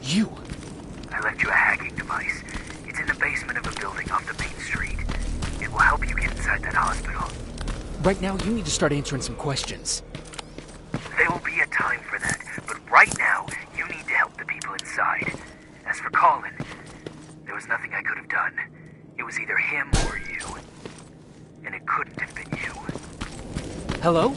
You! I left you a hacking device. It's in the basement of a building off the main street. It will help you get inside that hospital. Right now, you need to start answering some questions. There will be a time for that, but right now, you need to help the people inside. As for Colin, there was nothing I could have done. It was either him or you. And it couldn't have been you. Hello?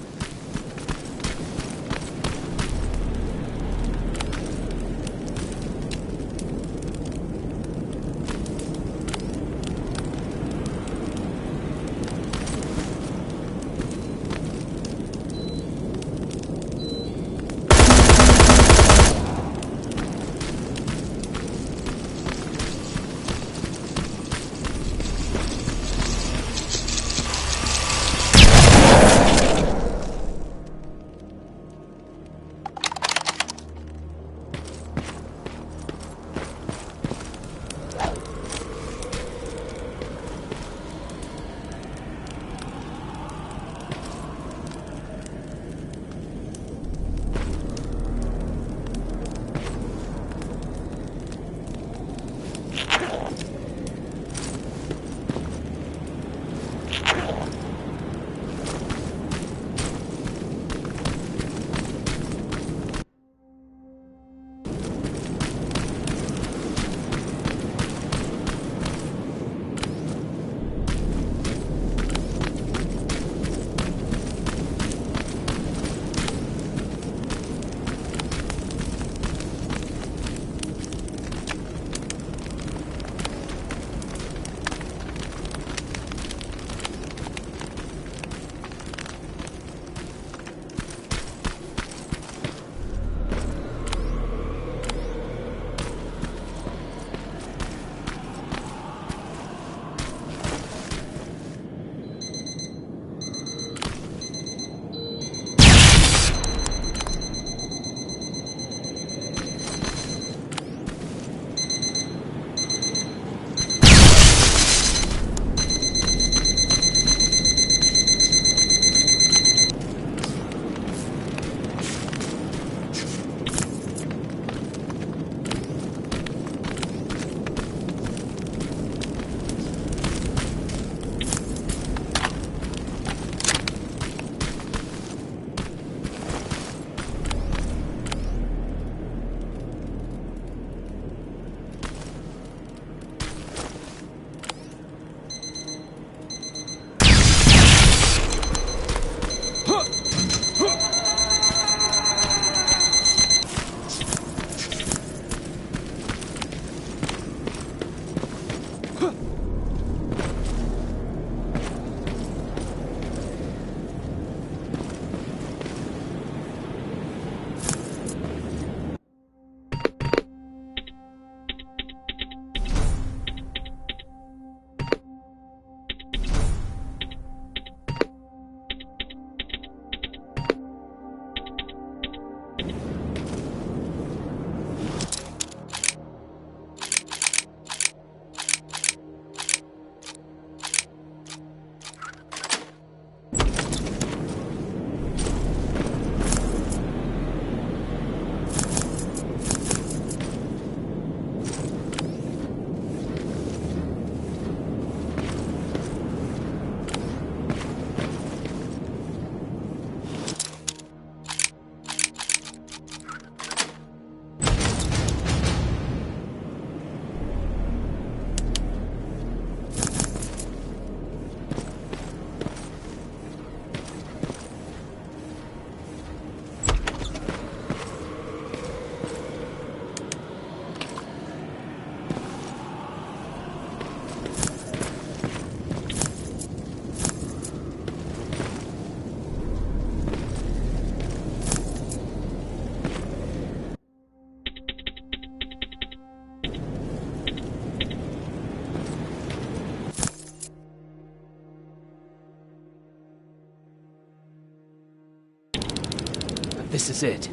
This is it.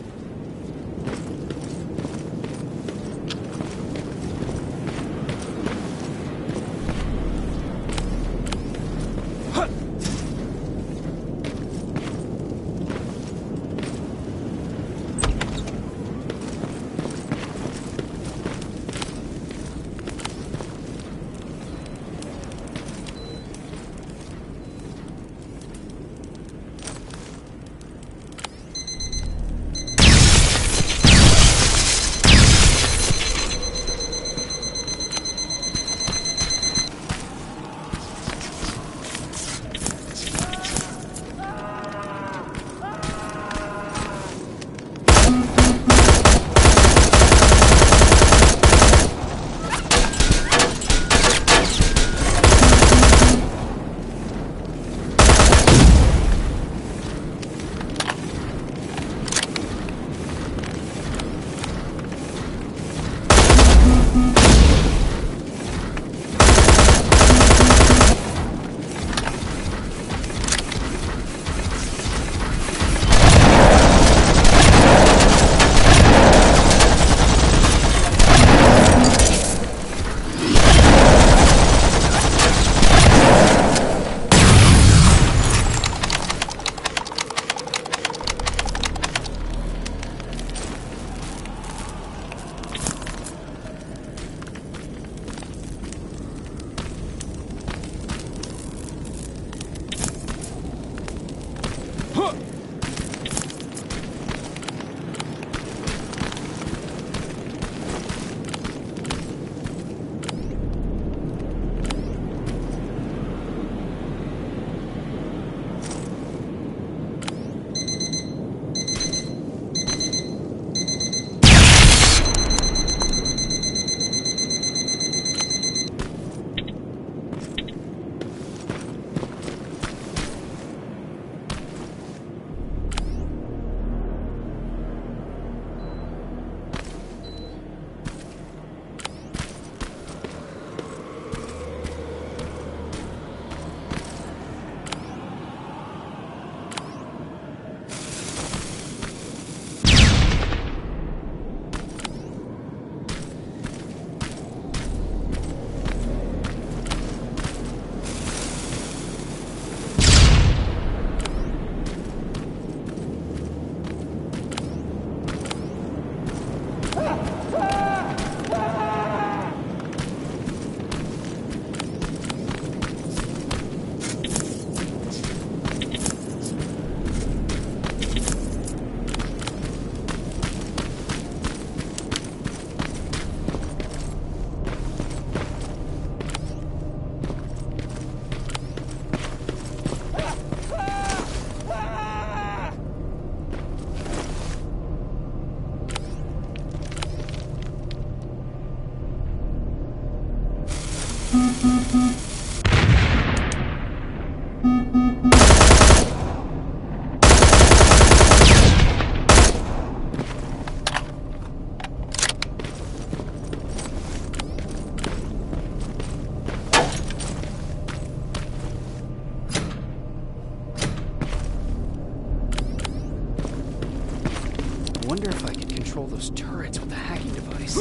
Wonder if I could control those turrets with the hacking device.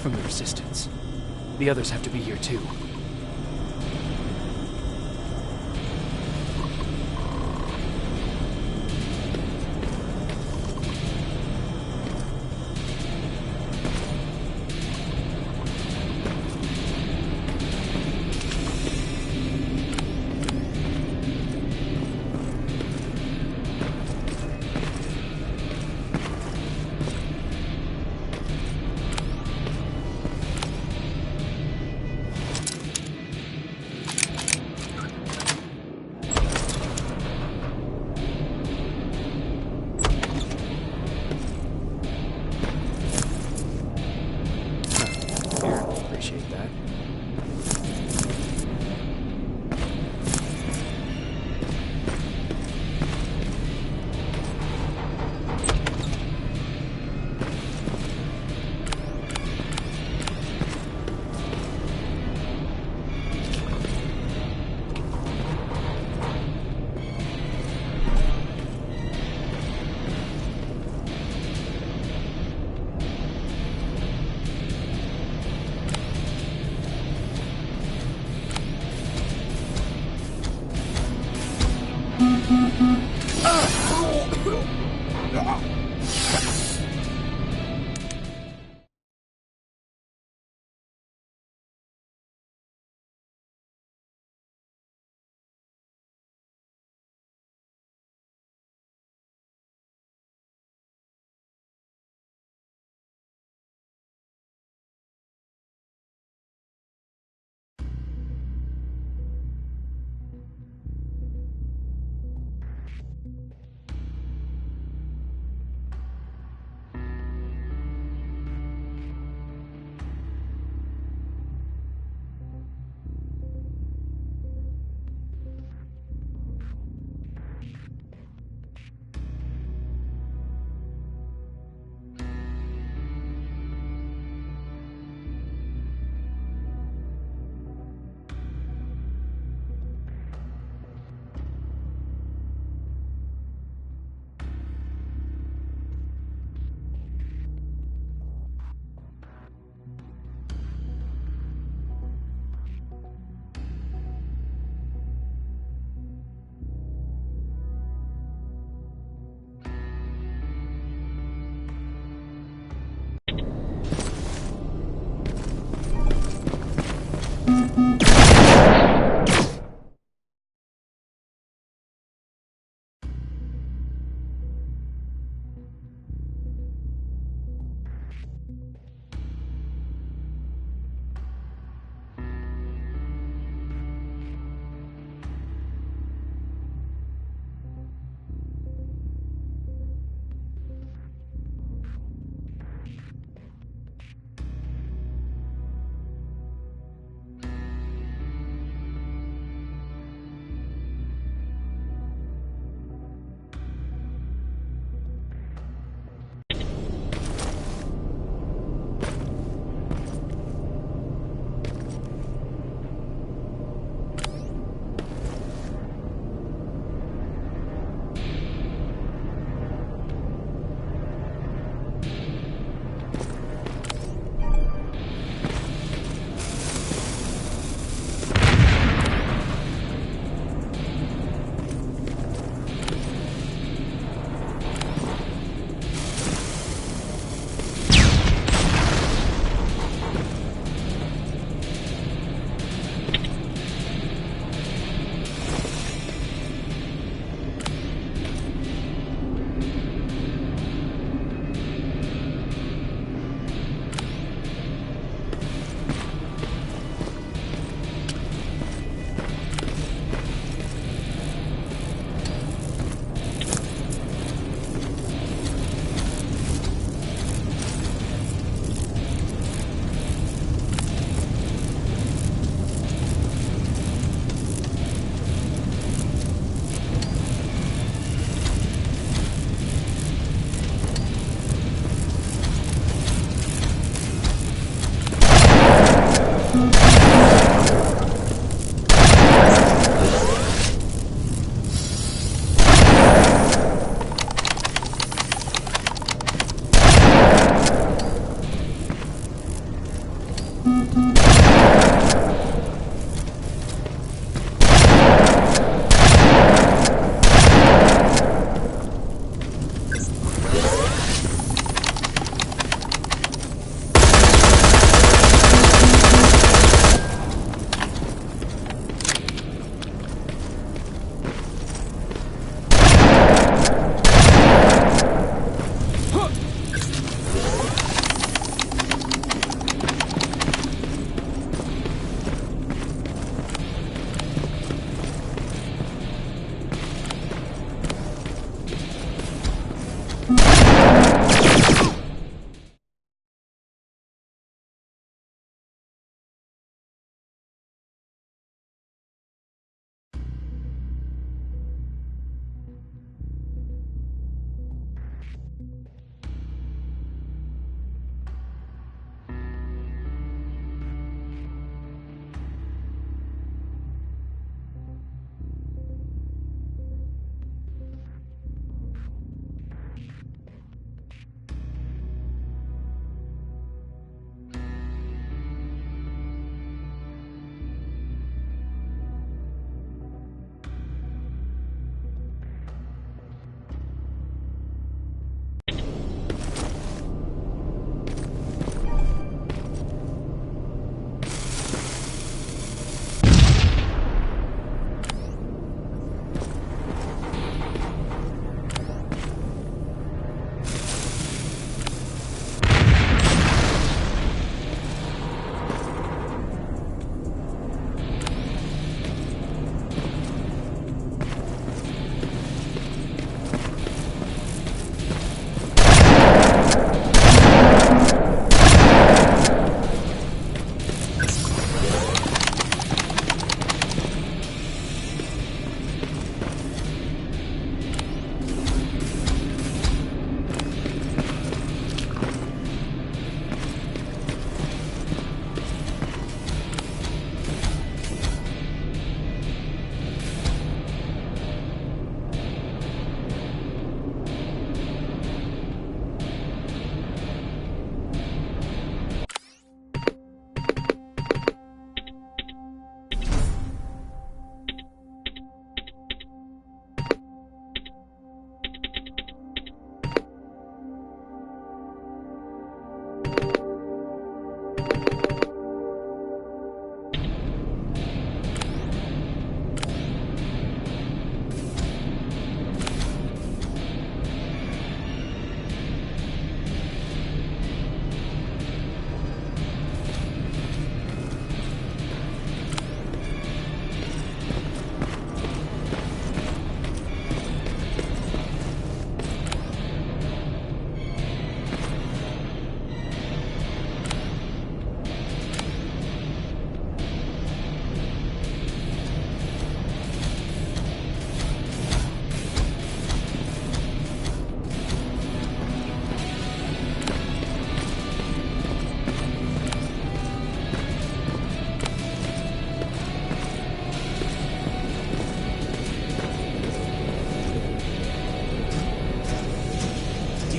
From the Resistance. The others have to be here too.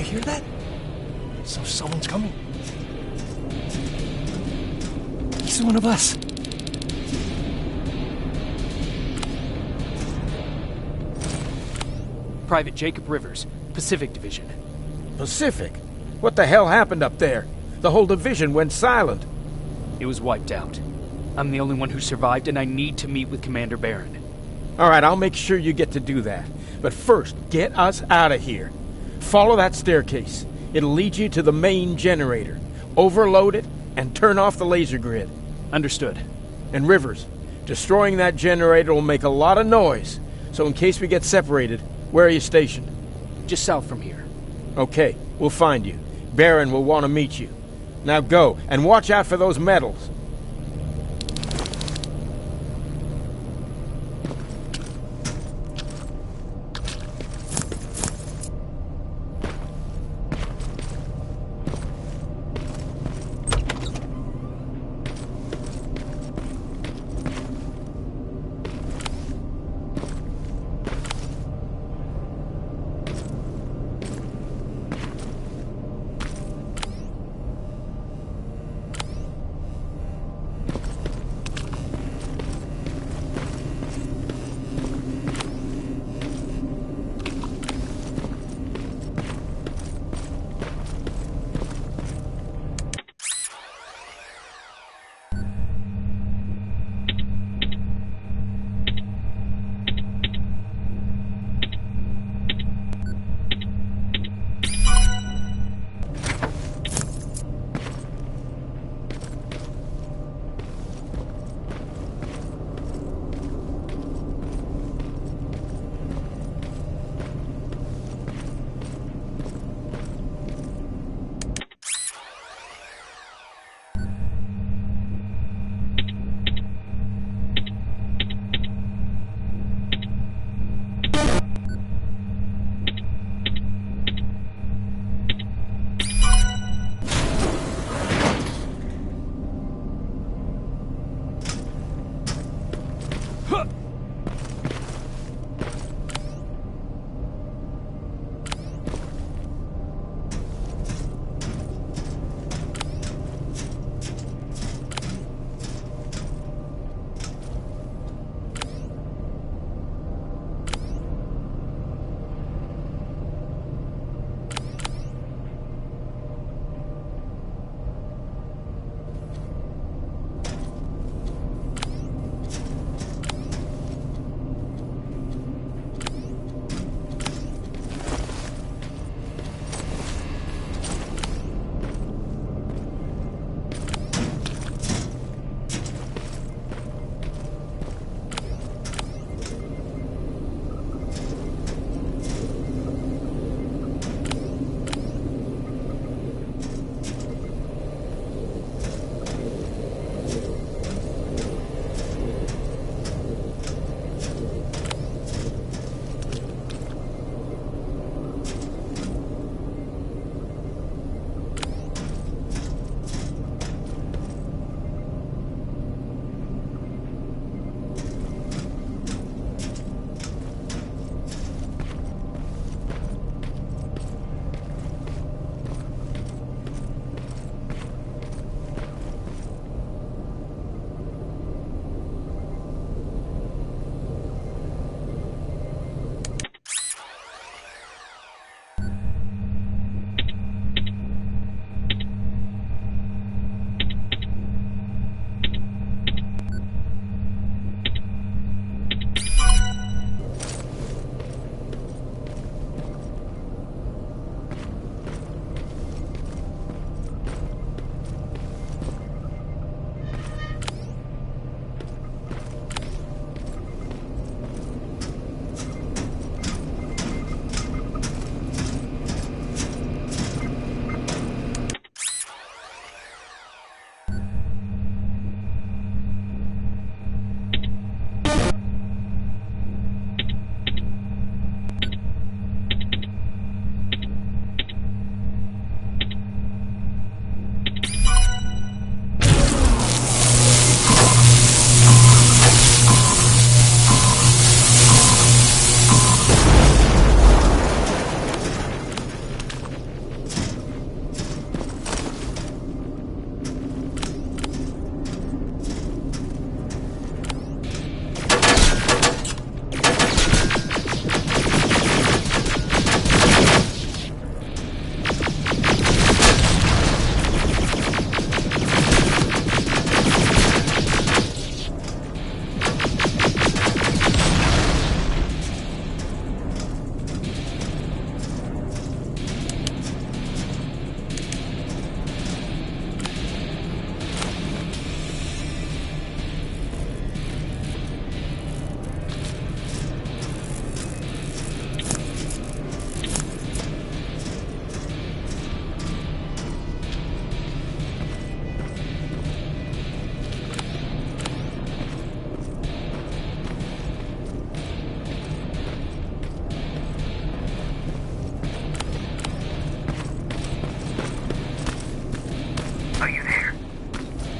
hear that? So someone's coming. It's one of us. Private Jacob Rivers, Pacific Division. Pacific? What the hell happened up there? The whole division went silent. It was wiped out. I'm the only one who survived, and I need to meet with Commander Barron. All right, I'll make sure you get to do that. But first, get us out of here. Follow that staircase. It'll lead you to the main generator. Overload it and turn off the laser grid. Understood. And Rivers, destroying that generator will make a lot of noise. So in case we get separated, where are you stationed? Just south from here. Okay, we'll find you. Barron will want to meet you. Now go, and watch out for those medals.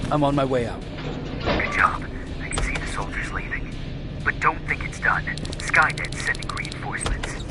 I'm on my way out. Good job. I can see the soldiers leaving. But don't think it's done. Skynet's sending reinforcements.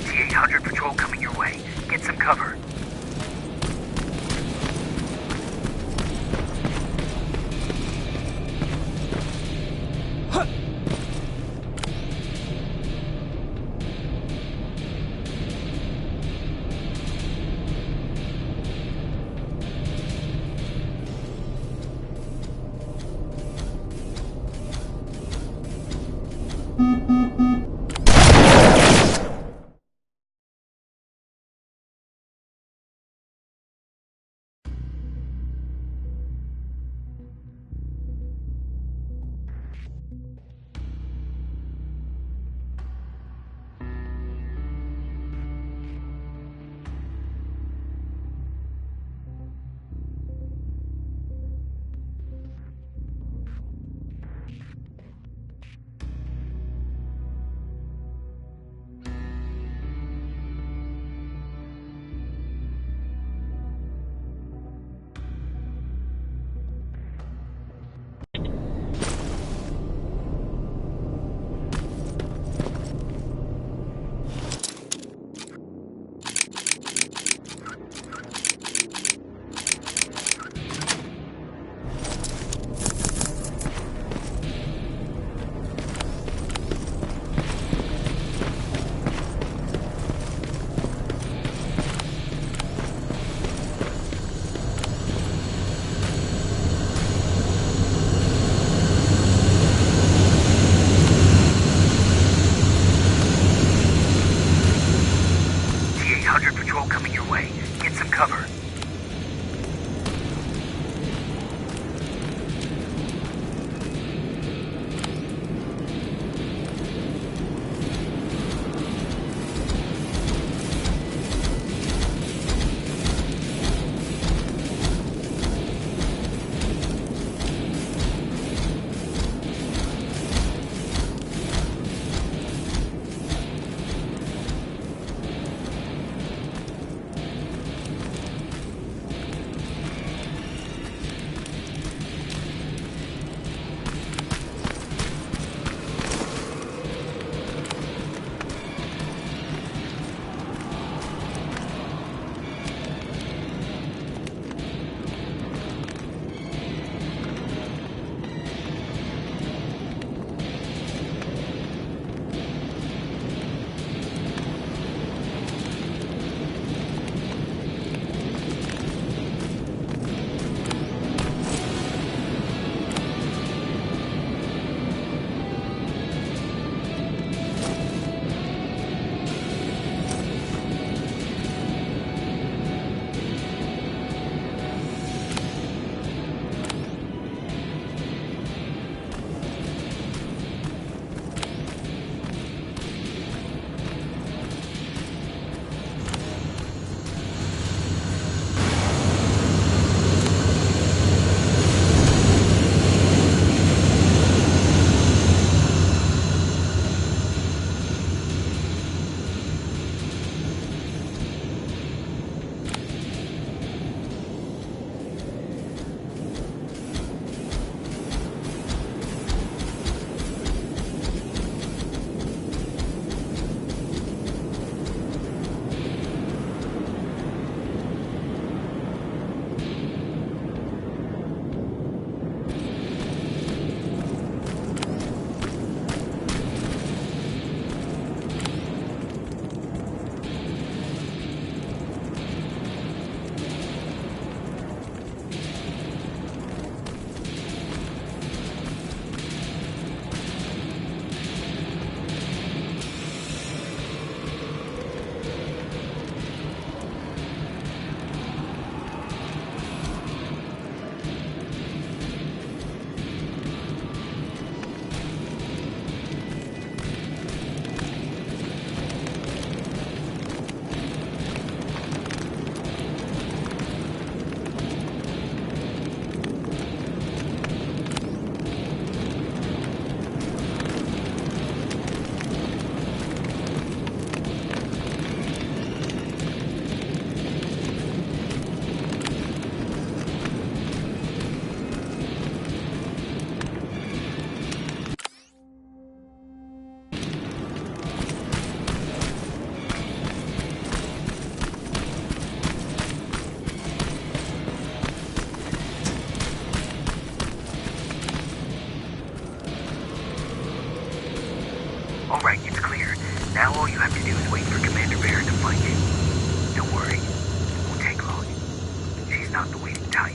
T-800 patrol coming your way. Get some cover. Alright, it's clear. Now all you have to do is wait for Commander Barron to find you. Don't worry. It won't take long. She's not the waiting type.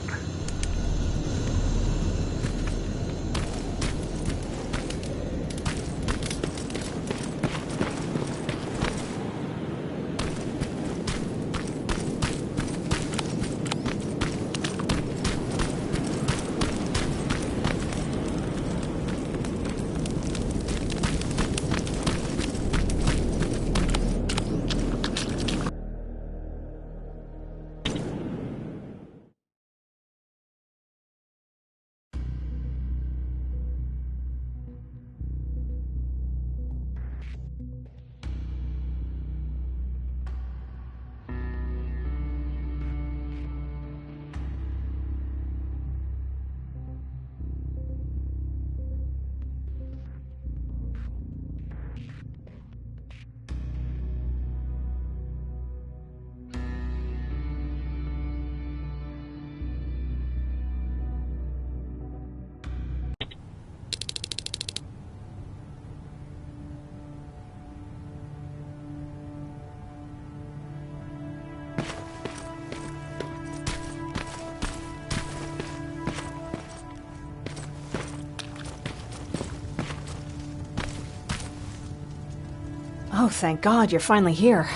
Oh, thank God, you're finally here.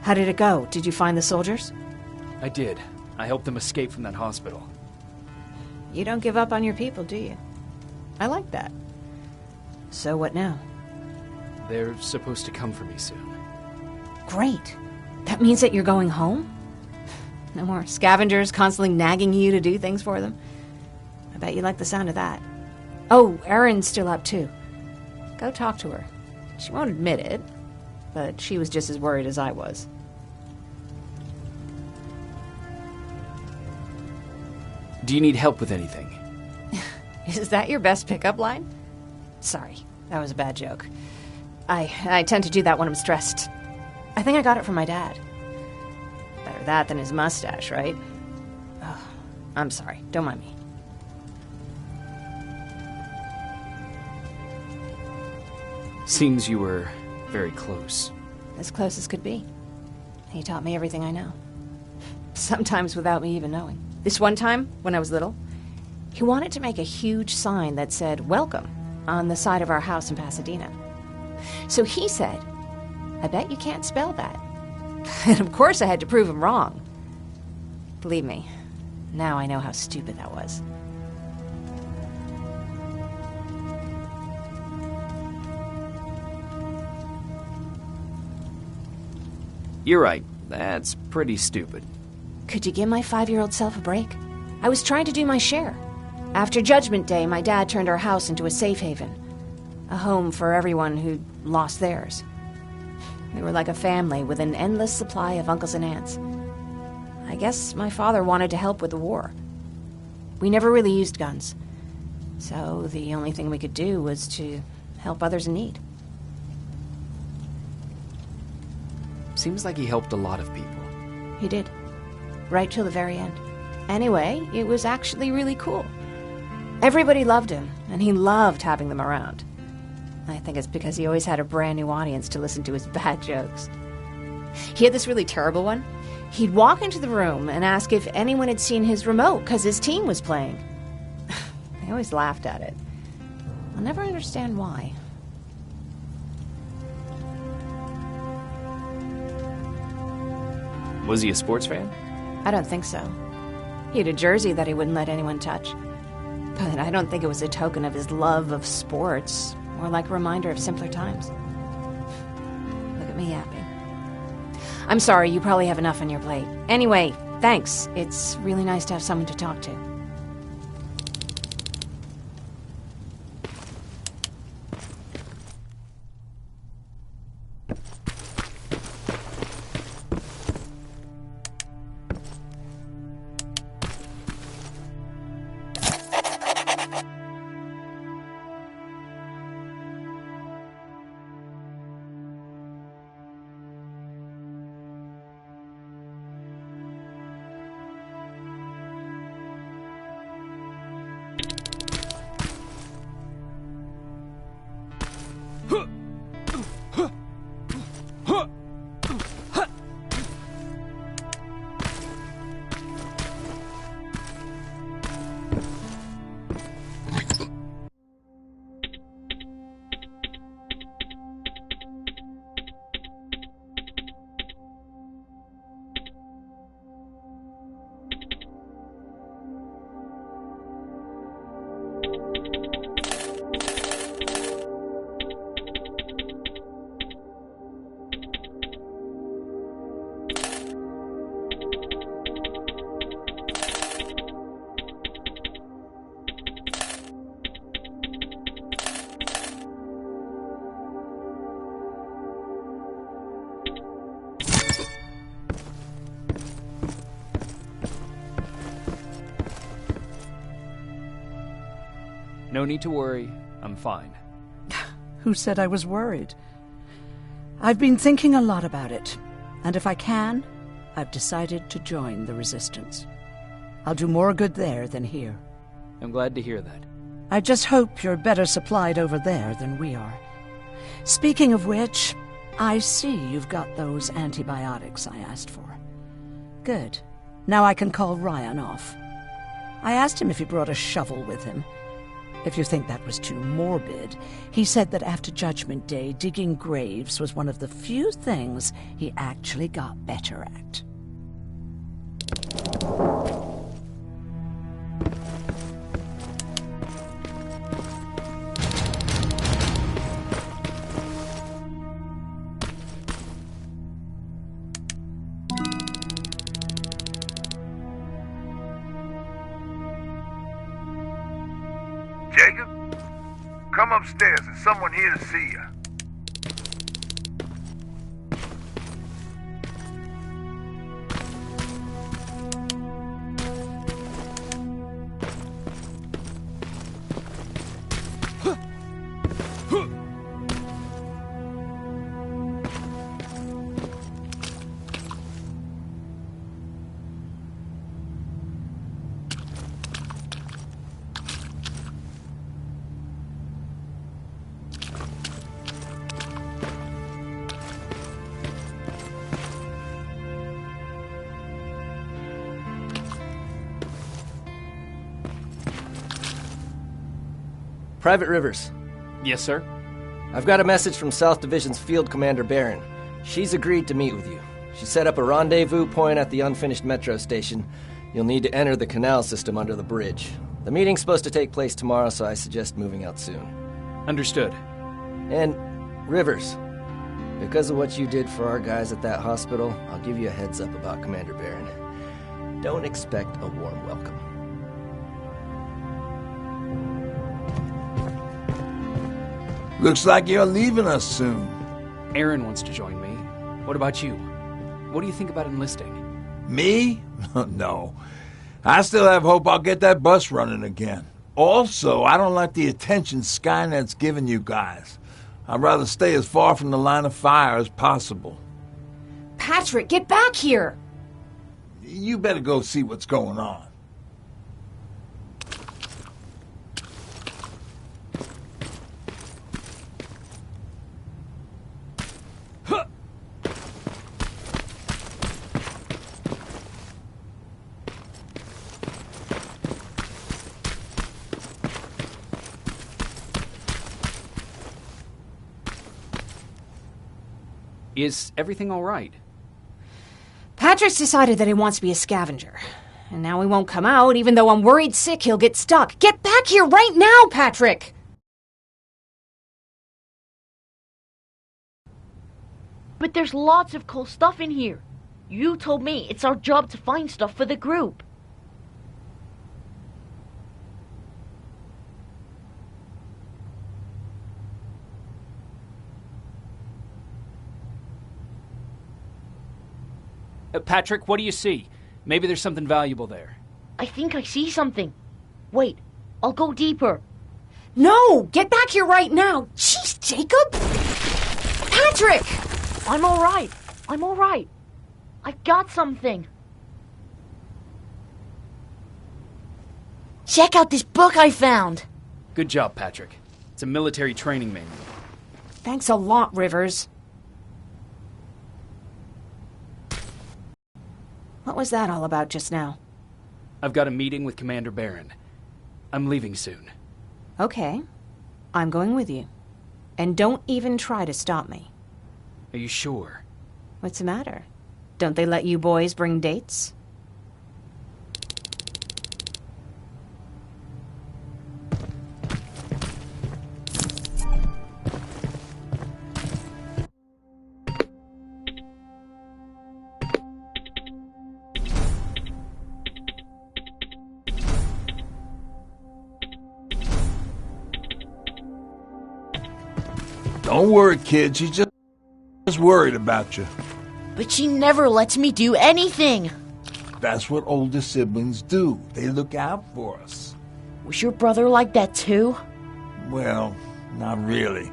How did it go? Did you find the soldiers? I did. I helped them escape from that hospital. You don't give up on your people, do you? I like that. So what now? They're supposed to come for me soon. Great. That means that you're going home? No more scavengers constantly nagging you to do things for them? I bet you like the sound of that. Oh, Erin's still up too. Go talk to her. She won't admit it, but she was just as worried as I was. Do you need help with anything? Is that your best pickup line? Sorry, that was a bad joke. I tend to do that when I'm stressed. I think I got it from my dad. Better that than his mustache, right? Oh, I'm sorry. Don't mind me. Seems you were very close. As close as could be. He taught me everything I know. Sometimes without me even knowing. This one time, when I was little, he wanted to make a huge sign that said, "Welcome," on the side of our house in Pasadena. So he said, "I bet you can't spell that." And of course I had to prove him wrong. Believe me, now I know how stupid that was. You're right. That's pretty stupid. Could you give my 5-year-old self a break? I was trying to do my share. After Judgment Day, my dad turned our house into a safe haven. A home for everyone who'd lost theirs. We were like a family with an endless supply of uncles and aunts. I guess my father wanted to help with the war. We never really used guns. So the only thing we could do was to help others in need. Seems like he helped a lot of people. He did. Right till the very end. Anyway, it was actually really cool. Everybody loved him, and he loved having them around. I think it's because he always had a brand new audience to listen to his bad jokes. He had this really terrible one. He'd walk into the room and ask if anyone had seen his remote because his team was playing. I always laughed at it. I'll never understand why. Was he a sports fan? I don't think so. He had a jersey that he wouldn't let anyone touch. But I don't think it was a token of his love of sports, or like a reminder of simpler times. Look at me yapping. I'm sorry, you probably have enough on your plate. Anyway, thanks. It's really nice to have someone to talk to. No need to worry. I'm fine. Who said I was worried? I've been thinking a lot about it, and if I can, I've decided to join the Resistance. I'll do more good there than here. I'm glad to hear that. I just hope you're better supplied over there than we are. Speaking of which, I see you've got those antibiotics I asked for. Good. Now I can call Ryan off. I asked him if he brought a shovel with him. If you think that was too morbid, he said that after Judgment Day, digging graves was one of the few things he actually got better at. Jacob, come upstairs. There's someone here to see you. Private Rivers. Yes, sir? I've got a message from South Division's Field Commander Barron. She's agreed to meet with you. She set up a rendezvous point at the unfinished metro station. You'll need to enter the canal system under the bridge. The meeting's supposed to take place tomorrow, so I suggest moving out soon. Understood. And, Rivers, because of what you did for our guys at that hospital, I'll give you a heads up about Commander Barron. Don't expect a warm welcome. Looks like you're leaving us soon. Aaron wants to join me. What about you? What do you think about enlisting? Me? No. I still have hope I'll get that bus running again. Also, I don't like the attention Skynet's giving you guys. I'd rather stay as far from the line of fire as possible. Patrick, get back here! You better go see what's going on. Is everything all right? Patrick's decided that he wants to be a scavenger. And now he won't come out, even though I'm worried sick he'll get stuck. Get back here right now, Patrick! But there's lots of cool stuff in here. You told me it's our job to find stuff for the group. Patrick, what do you see? Maybe there's something valuable there. I think I see something. Wait, I'll go deeper. No! Get back here right now! Jeez, Jacob! Patrick! I'm alright. I'm alright. I got something. Check out this book I found. Good job, Patrick. It's a military training manual. Thanks a lot, Rivers. What was that all about just now? I've got a meeting with Commander Barron. I'm leaving soon. Okay. I'm going with you. And don't even try to stop me. Are you sure? What's the matter? Don't they let you boys bring dates? Don't worry, kid. She's just worried about you. But she never lets me do anything. That's what older siblings do. They look out for us. Was your brother like that too? Well, not really.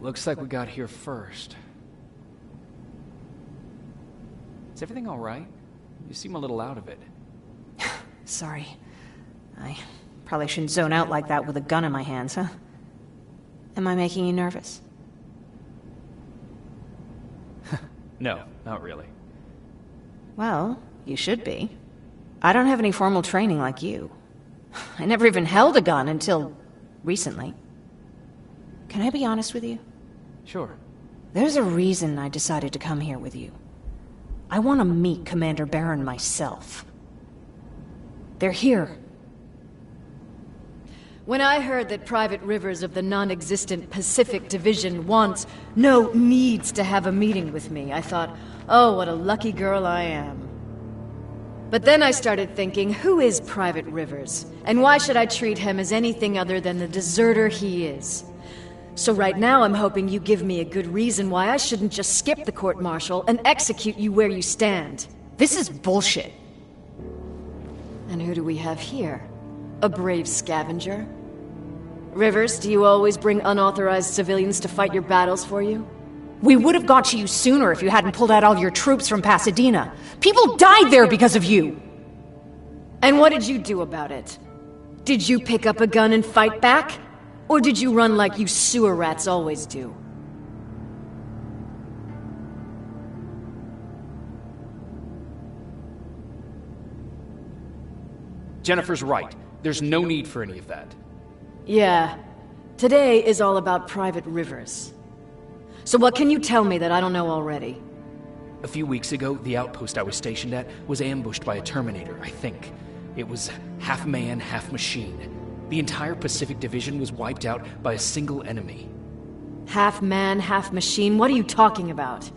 Looks like we got here first. Is everything all right? You seem a little out of it. Sorry. I probably shouldn't zone out like that with a gun in my hands, huh? Am I making you nervous? No, not really. Well, you should be. I don't have any formal training like you. I never even held a gun until recently. Can I be honest with you? Sure. There's a reason I decided to come here with you. I want to meet Commander Barron myself. They're here. When I heard that Private Rivers of the non-existent Pacific Division needs to have a meeting with me, I thought, oh, what a lucky girl I am. But then I started thinking, who is Private Rivers? And why should I treat him as anything other than the deserter he is? So right now I'm hoping you give me a good reason why I shouldn't just skip the court-martial and execute you where you stand. This is bullshit. And who do we have here? A brave scavenger? Rivers, do you always bring unauthorized civilians to fight your battles for you? We would have got to you sooner if you hadn't pulled out all your troops from Pasadena. People died there because of you! And what did you do about it? Did you pick up a gun and fight back? Or did you run like you sewer rats always do? Jennifer's right. There's no need for any of that. Yeah. Today is all about Private Rivers. So what can you tell me that I don't know already? A few weeks ago, the outpost I was stationed at was ambushed by a Terminator, I think. It was half man, half machine. The entire Pacific Division was wiped out by a single enemy. Half man, half machine? What are you talking about?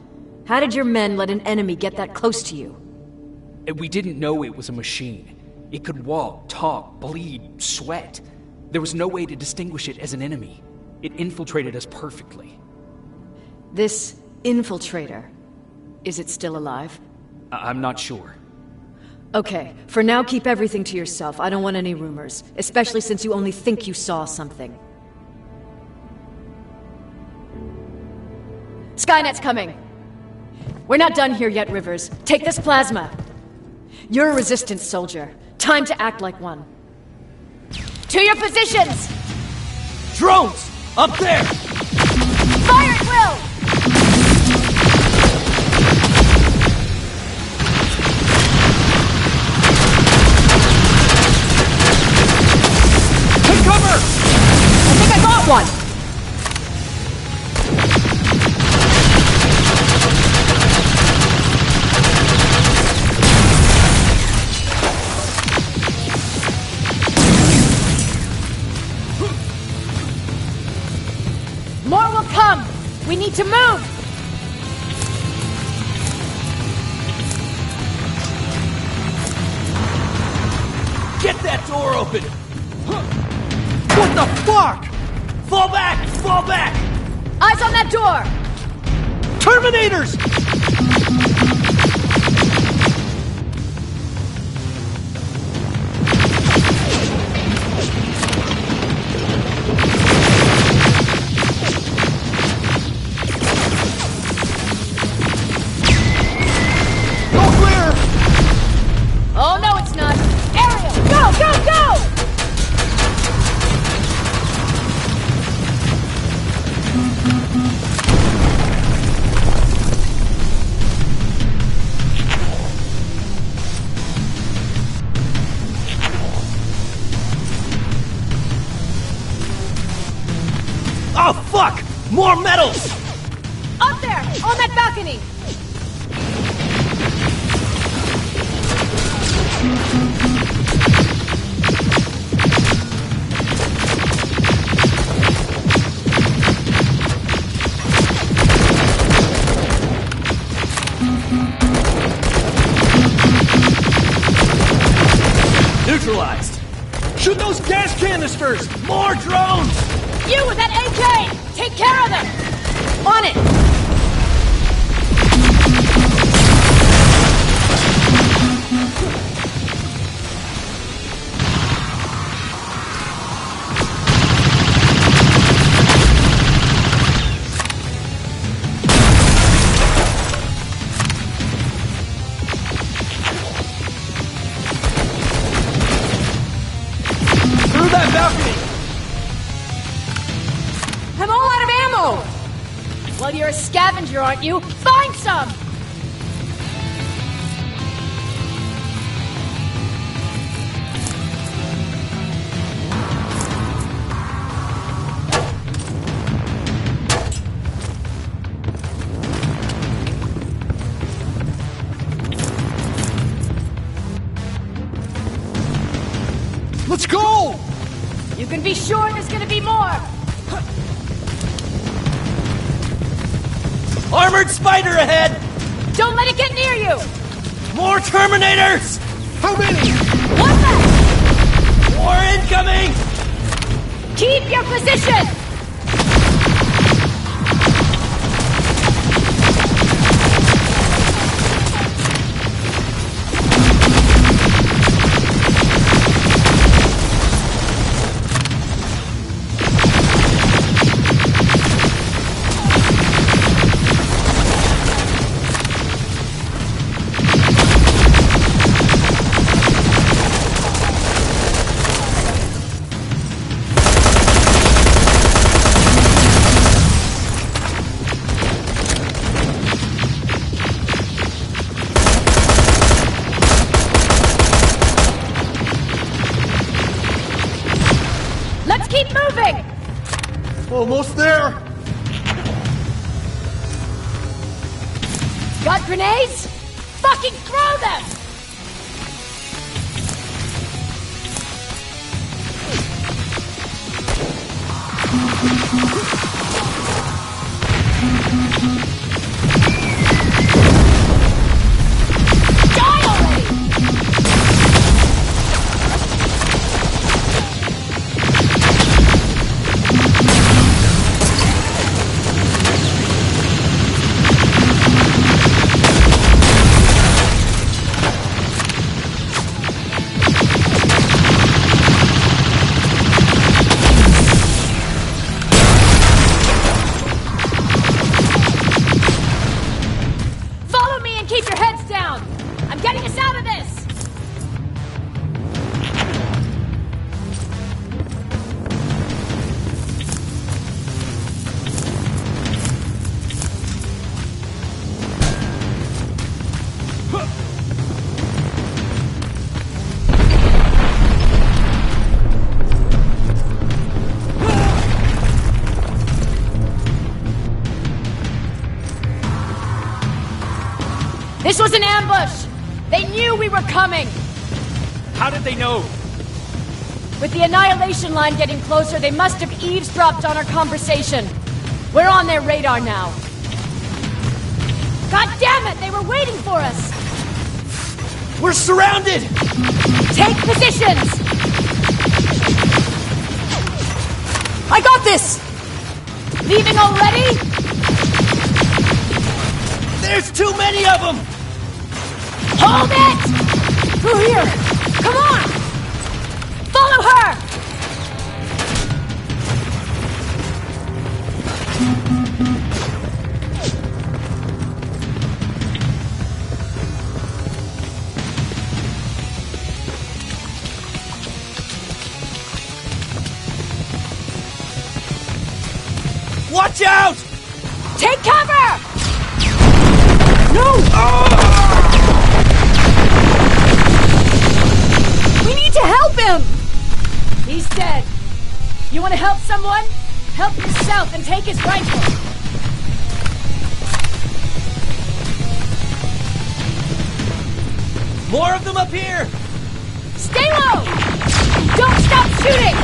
How did your men let an enemy get that close to you? We didn't know it was a machine. It could walk, talk, bleed, sweat. There was no way to distinguish it as an enemy. It infiltrated us perfectly. This infiltrator, is it still alive? I'm not sure. Okay, for now keep everything to yourself. I don't want any rumors, especially since you only think you saw something. Skynet's coming! We're not done here yet, Rivers. Take this plasma. You're a resistance soldier. Time to act like one. To your positions! Drones! Up there! Fire at will! Take cover! I think I got one! More will come! We need to move! Get that door open! What the fuck? Fall back! Fall back! Eyes on that door! Terminators! More metals! Up there! On that balcony! Neutralized! Shoot those gas canisters! More drones! You with that AK! Take care of them! On it! Through that balcony! I'm all out of ammo! Well, you're a scavenger, aren't you? Find some! Let's go! You can be sure there's gonna be more! Armored spider ahead! Don't let it get near you! More Terminators! How many? One left! More incoming! Keep your position! Keep moving! Almost there! Got grenades? Fucking throw them! Die already! Keep your heads down! I'm getting us out of this! This was an ambush! They knew we were coming! How did they know? With the annihilation line getting closer, they must have eavesdropped on our conversation. We're on their radar now. God damn it! They were waiting for us! We're surrounded! Take positions! I got this! Leaving already? There's too many of them! Hold it! Through here! Come on! Follow her! Watch out! Take cover! No! We need to help him! He's dead. You want to help someone? Help yourself and take his rifle! More of them up here! Stay low! Don't stop shooting!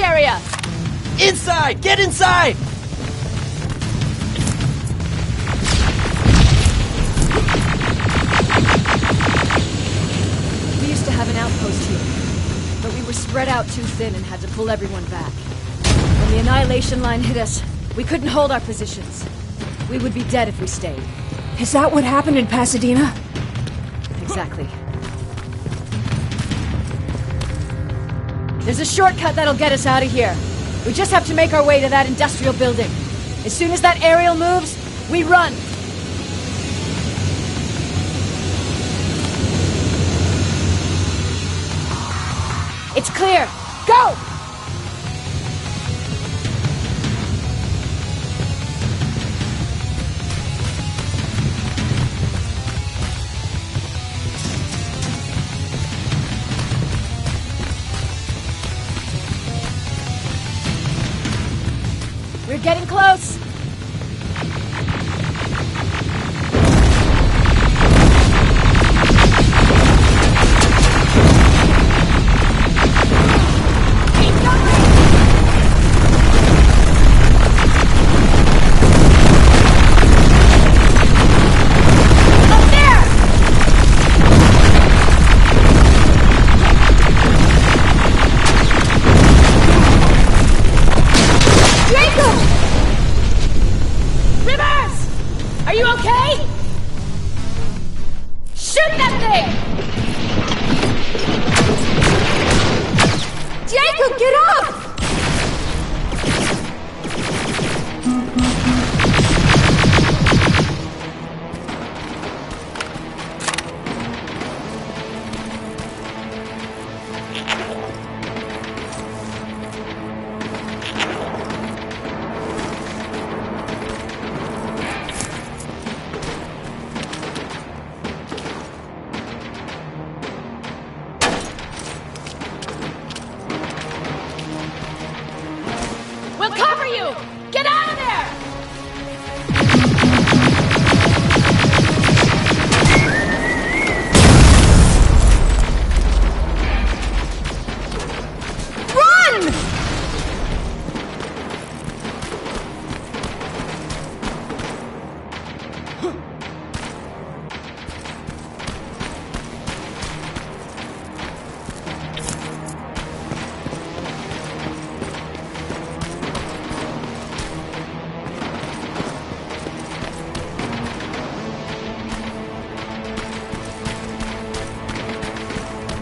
Area! Inside! Get inside! We used to have an outpost here, but we were spread out too thin and had to pull everyone back. When the Annihilation Line hit us, we couldn't hold our positions. We would be dead if we stayed. Is that what happened in Pasadena? Exactly. There's a shortcut that'll get us out of here. We just have to make our way to that industrial building. As soon as that aerial moves, we run. It's clear. Go! We're getting close! Are you okay? Shoot that thing! Jacob, get up! We'll cover you! Get out of there! Run!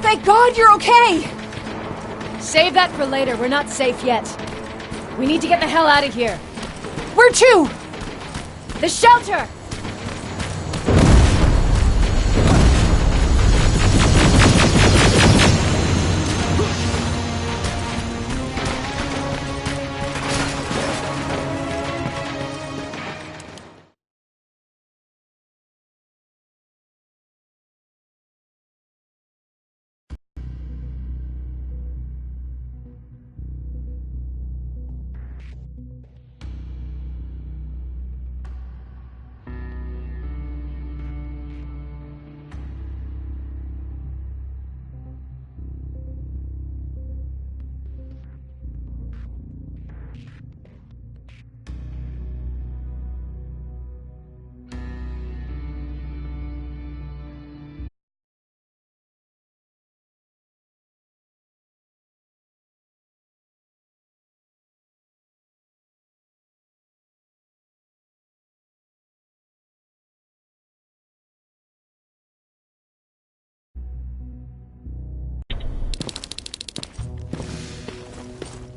Thank God you're okay! Save that for later. We're not safe yet. We need to get the hell out of here. Where to? The shelter!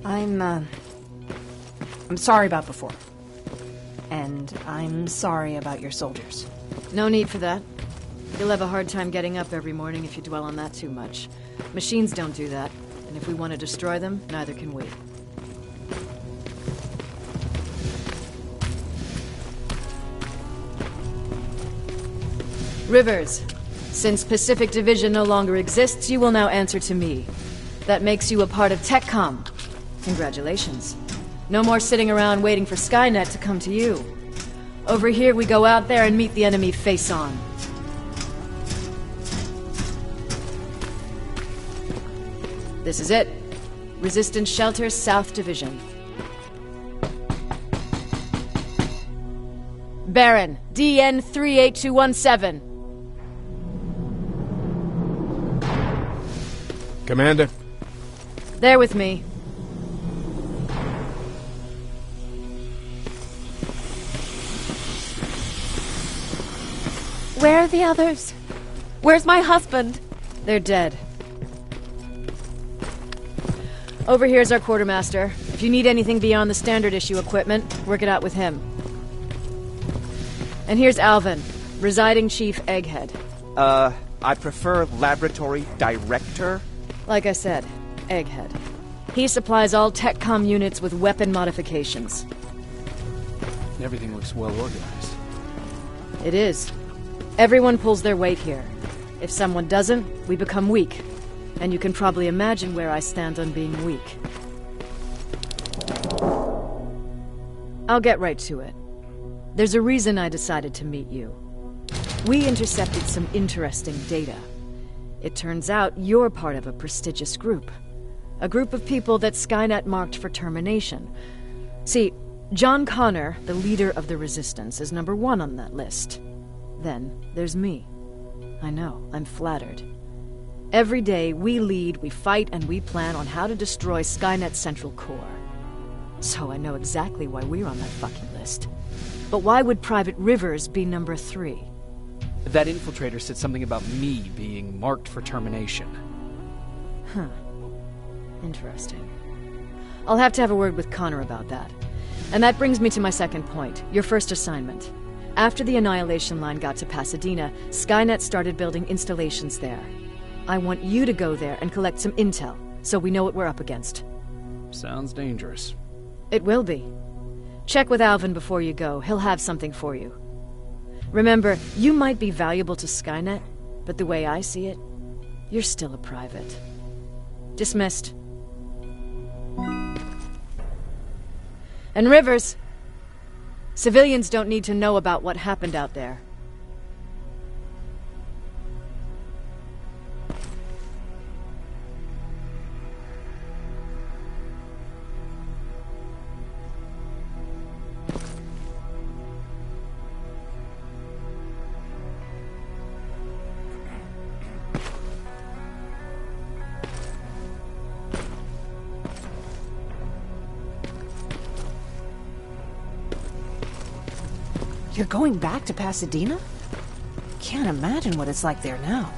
I'm sorry about before. And I'm sorry about your soldiers. No need for that. You'll have a hard time getting up every morning if you dwell on that too much. Machines don't do that, and if we want to destroy them, neither can we. Rivers, since Pacific Division no longer exists, you will now answer to me. That makes you a part of TechCom. Congratulations. No more sitting around waiting for Skynet to come to you. Over here, we go out there and meet the enemy face on. This is it. Resistance Shelter, South Division. Baron, DN 38217. Commander? There with me. Where are the others? Where's my husband? They're dead. Over here's our quartermaster. If you need anything beyond the standard issue equipment, work it out with him. And here's Alvin, residing chief Egghead. I prefer laboratory director. Like I said, Egghead. He supplies all TechCom units with weapon modifications. Everything looks well organized. It is. Everyone pulls their weight here. If someone doesn't, we become weak. And you can probably imagine where I stand on being weak. I'll get right to it. There's a reason I decided to meet you. We intercepted some interesting data. It turns out you're part of a prestigious group. A group of people that Skynet marked for termination. See, John Connor, the leader of the Resistance, is #1 on that list. Then there's me. I know, I'm flattered. Every day, we lead, we fight, and we plan on how to destroy Skynet's central core. So I know exactly why we're on that fucking list. But why would Private Rivers be #3? That infiltrator said something about me being marked for termination. Huh. Interesting. I'll have to have a word with Connor about that. And that brings me to my second point, your first assignment. After the Annihilation Line got to Pasadena, Skynet started building installations there. I want you to go there and collect some intel, so we know what we're up against. Sounds dangerous. It will be. Check with Alvin before you go. He'll have something for you. Remember, you might be valuable to Skynet, but the way I see it, you're still a private. Dismissed. And Rivers, civilians don't need to know about what happened out there. You're going back to Pasadena? Can't imagine what it's like there now.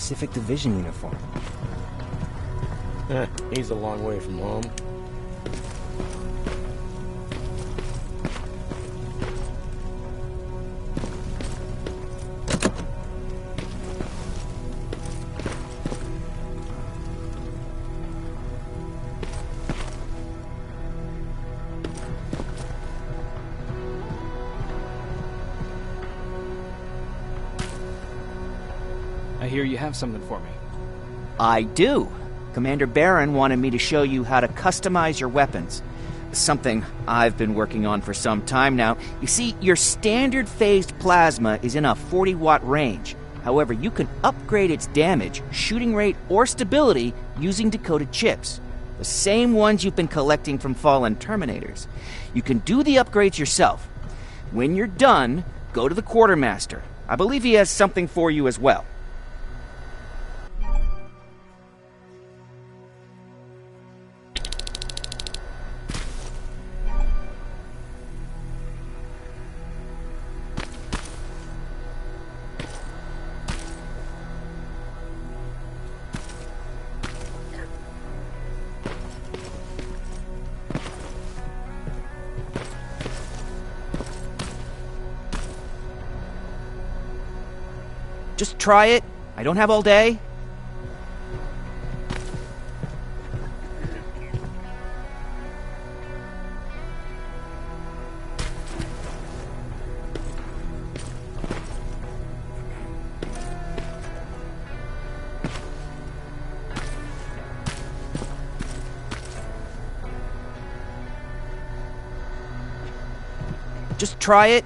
Pacific Division uniform. He's a long way from home. I hear you have something for me. I do. Commander Barron wanted me to show you how to customize your weapons. Something I've been working on for some time now. You see, your standard phased plasma is in a 40-watt range. However, you can upgrade its damage, shooting rate, or stability using decoded chips. The same ones you've been collecting from fallen Terminators. You can do the upgrades yourself. When you're done, go to the Quartermaster. I believe he has something for you as well. Just try it. I don't have all day. Just try it.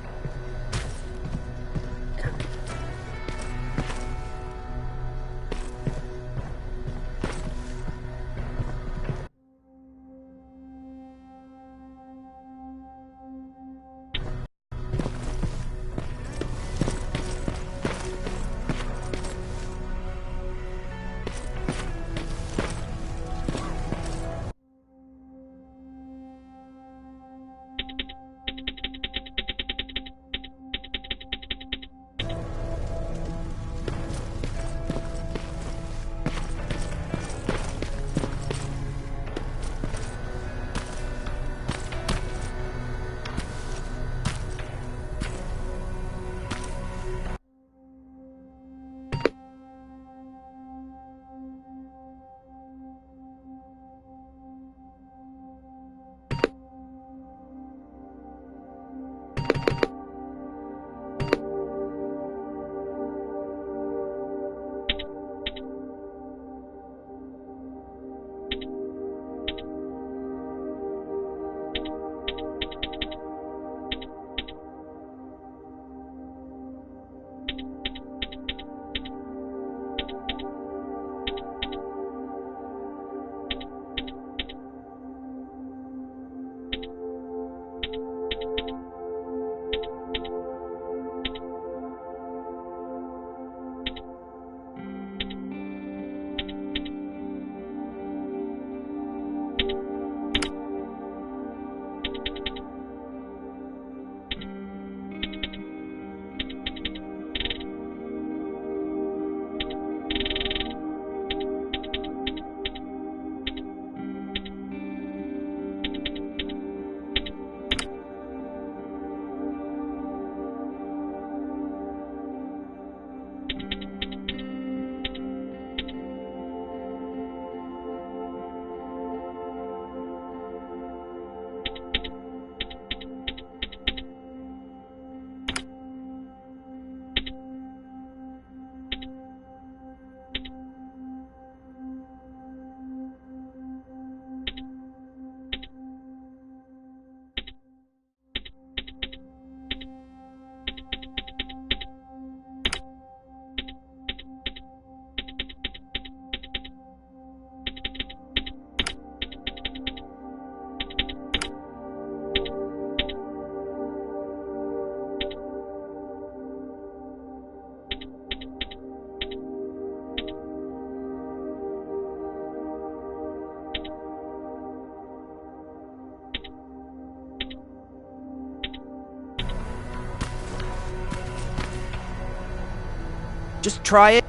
Just try it.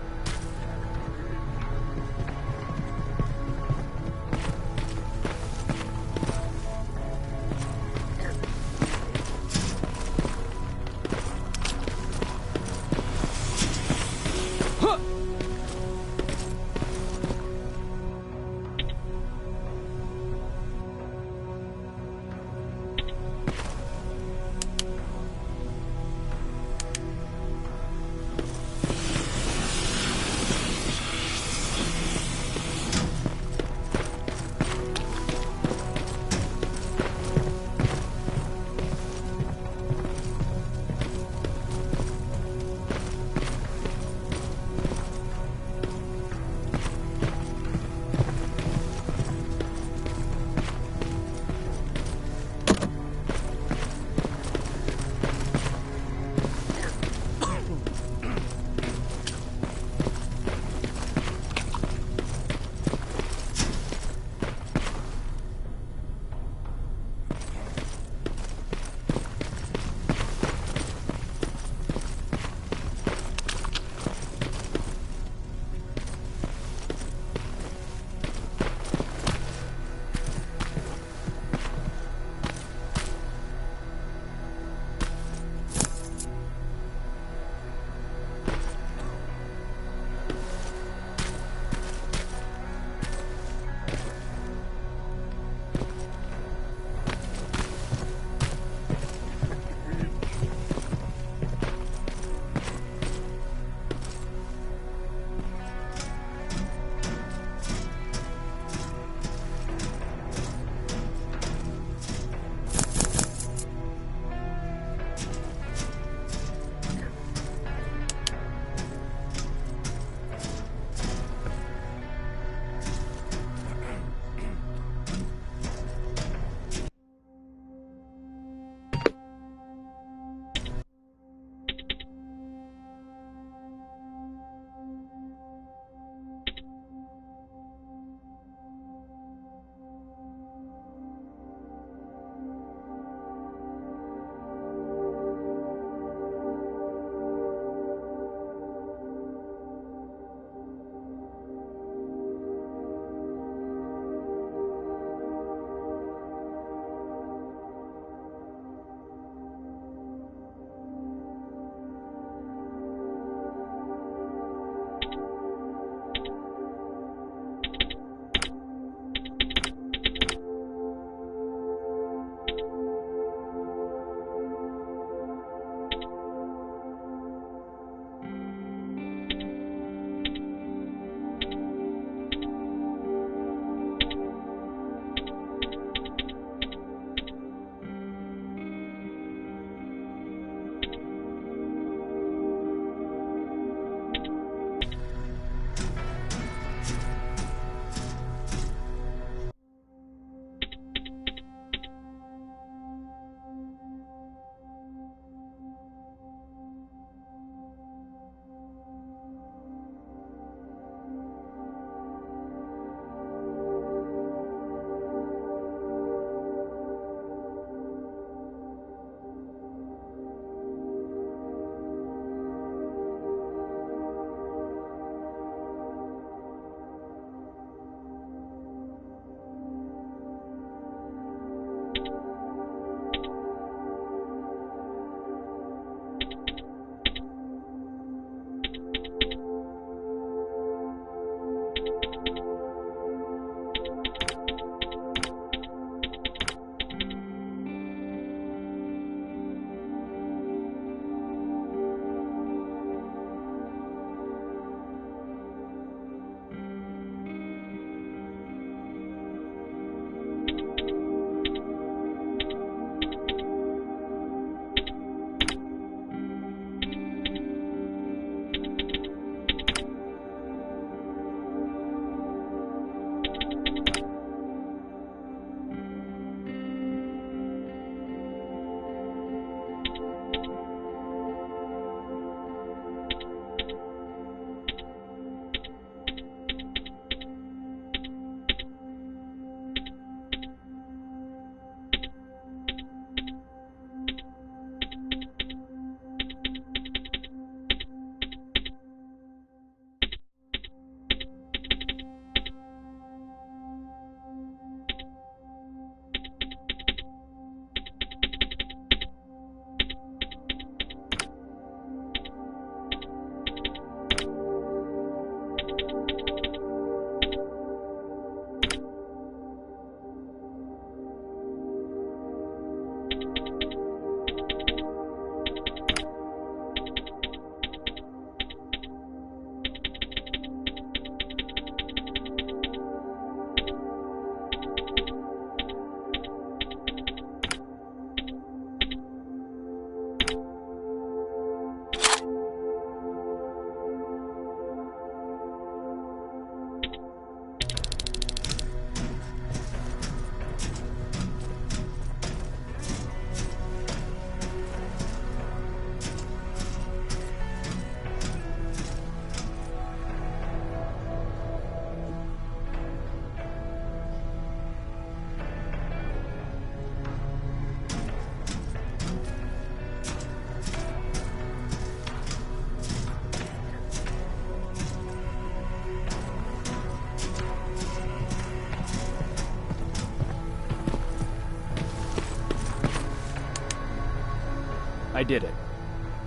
I did it.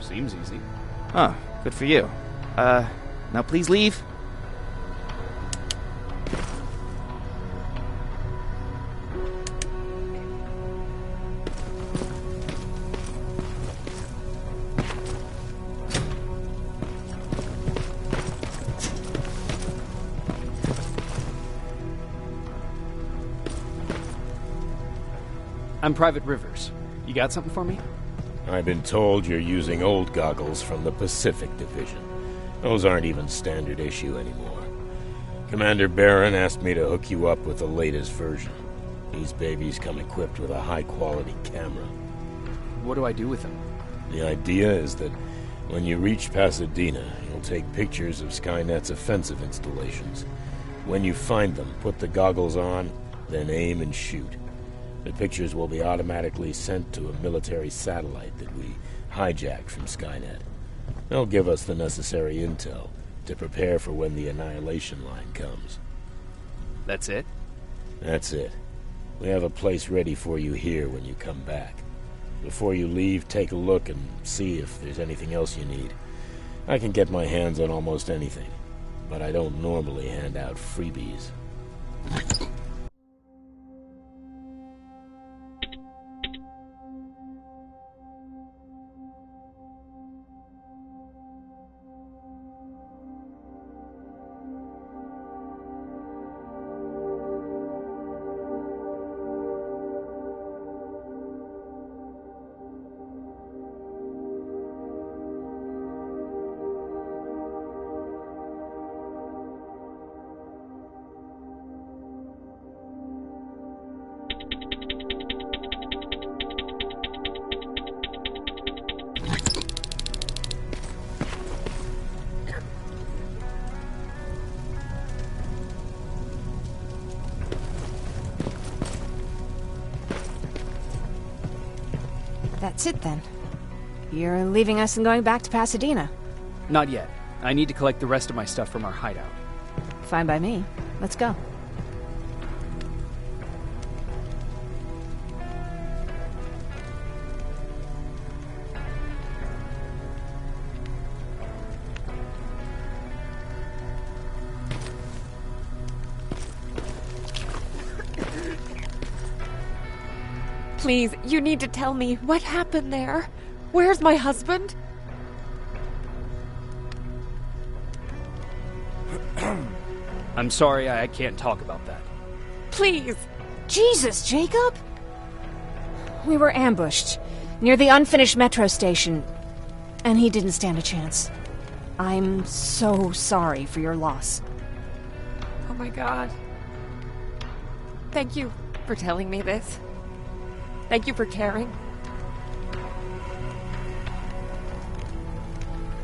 Seems easy. Oh, good for you. Now please leave. I'm Private Rivers. You got something for me? I've been told you're using old goggles from the Pacific Division. Those aren't even standard issue anymore. Commander Barron asked me to hook you up with the latest version. These babies come equipped with a high-quality camera. What do I do with them? The idea is that when you reach Pasadena, you'll take pictures of Skynet's offensive installations. When you find them, put the goggles on, then aim and shoot. The pictures will be automatically sent to a military satellite that we hijacked from Skynet. They'll give us the necessary intel to prepare for when the annihilation line comes. That's it? That's it. We have a place ready for you here when you come back. Before you leave, take a look and see if there's anything else you need. I can get my hands on almost anything, but I don't normally hand out freebies. That's it then. You're leaving us and going back to Pasadena. Not yet. I need to collect the rest of my stuff from our hideout. Fine by me. Let's go. Please, you need to tell me what happened there. Where's my husband? I'm sorry, I can't talk about that. Please. Jesus, Jacob! We were ambushed near the unfinished metro station, and he didn't stand a chance. I'm so sorry for your loss. Oh my God. Thank you for telling me this. Thank you for caring.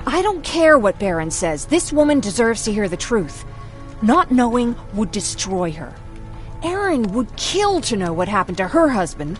I don't care what Barron says. This woman deserves to hear the truth. Not knowing would destroy her. Erin would kill to know what happened to her husband.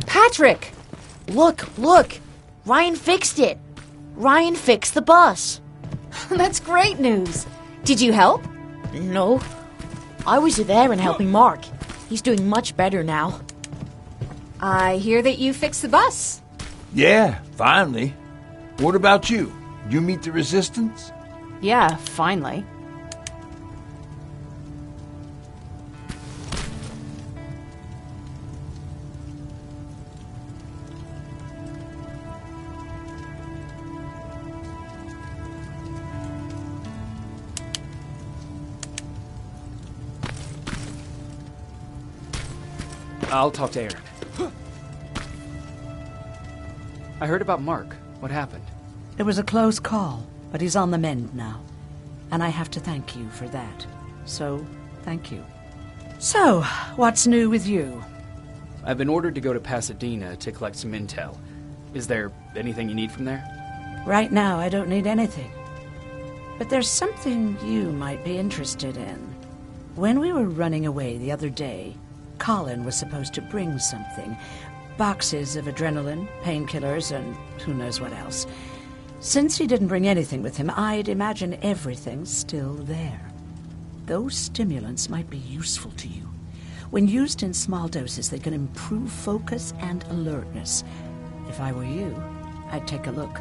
Patrick! Look! Ryan fixed it. Ryan fixed the bus. That's great news. Did you help? No. I was there and helping Mark. He's doing much better now. I hear that you fixed the bus. Yeah, finally. What about you? You meet the Resistance? Yeah, finally. I'll talk to Aaron. I heard about Mark. What happened? It was a close call, but he's on the mend now. And I have to thank you for that. So, thank you. So, what's new with you? I've been ordered to go to Pasadena to collect some intel. Is there anything you need from there? Right now, I don't need anything. But there's something you might be interested in. When we were running away the other day, Colin was supposed to bring something. Boxes of adrenaline, painkillers, and who knows what else. Since he didn't bring anything with him, I'd imagine everything's still there. Those stimulants might be useful to you. When used in small doses, they can improve focus and alertness. If I were you, I'd take a look.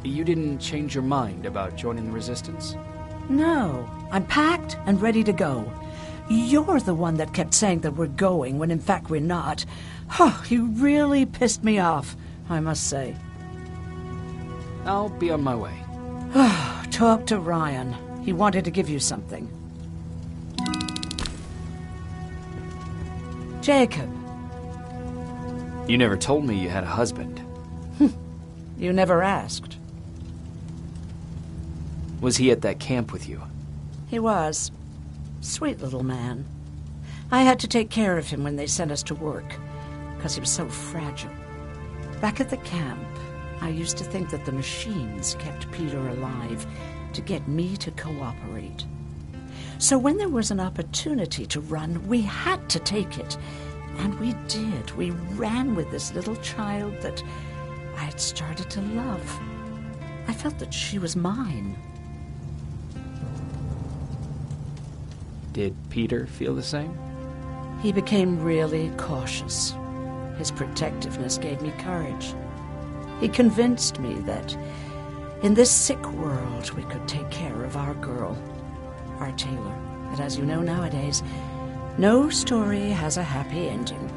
You didn't change your mind about joining the Resistance? No, I'm packed and ready to go. You're the one that kept saying that we're going when in fact we're not. Oh, you really pissed me off, I must say. I'll be on my way. Talk to Ryan. He wanted to give you something. Jacob. You never told me you had a husband. You never asked. Was he at that camp with you? He was. Sweet little man. I had to take care of him when they sent us to work, because he was so fragile. Back at the camp, I used to think that the machines kept Peter alive to get me to cooperate. So when there was an opportunity to run, we had to take it. And we did. We ran with this little child that I had started to love. I felt that she was mine. Did Peter feel the same? He became really cautious. His protectiveness gave me courage. He convinced me that in this sick world we could take care of our girl, our Taylor. But as you know nowadays, no story has a happy ending.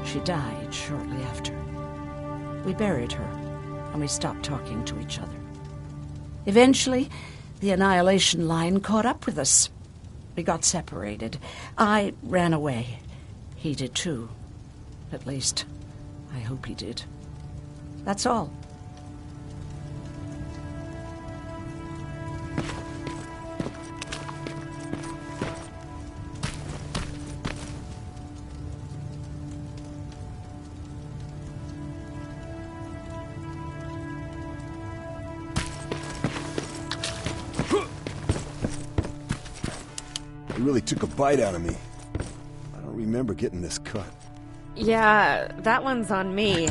She died shortly after. We buried her, and we stopped talking to each other. Eventually, the Annihilation Line caught up with us. We got separated. I ran away. He did too. At least, I hope he did. That's all. He really took a bite out of me. I don't remember getting this cut. Yeah, that one's on me.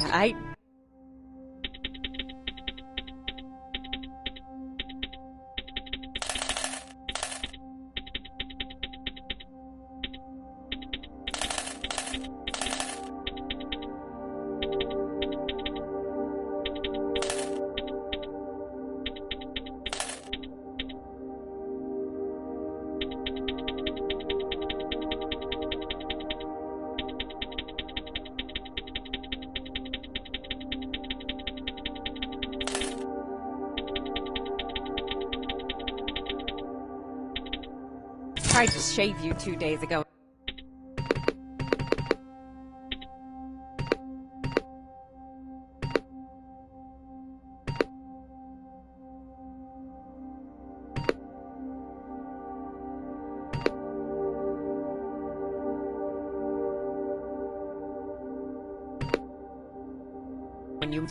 Tried to shave you 2 days ago. When you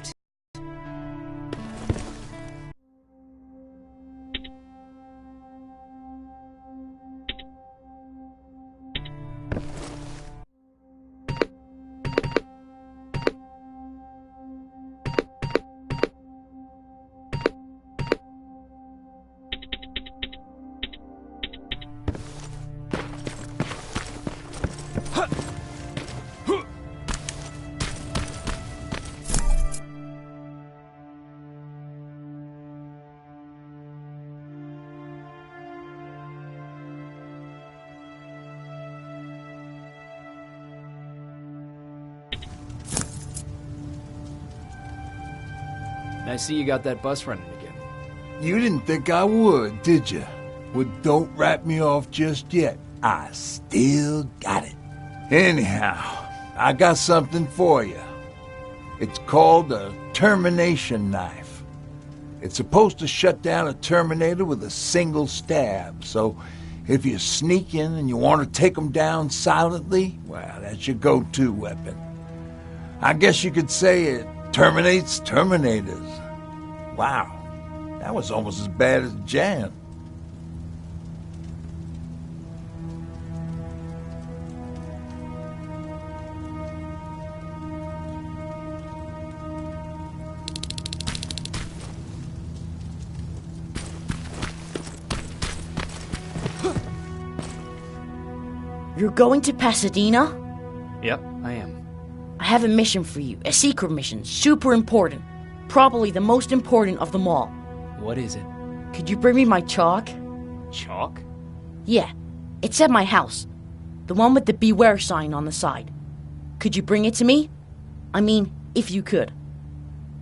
I see you got that bus running again. You didn't think I would, did you? Well, don't wrap me off just yet. I still got it. Anyhow, I got something for you. It's called a termination knife. It's supposed to shut down a Terminator with a single stab, so if you sneak in and you want to take them down silently, well, that's your go-to weapon. I guess you could say it terminates Terminators. Wow, that was almost as bad as Jan. You're going to Pasadena? Yep, I am. I have a mission for you. A secret mission. Super important. Probably the most important of them all. What is it? Could you bring me my chalk? Chalk? Yeah. It's at my house. The one with the beware sign on the side. Could you bring it to me? I mean, if you could.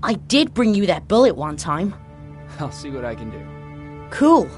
I did bring you that bullet one time. I'll see what I can do. Cool.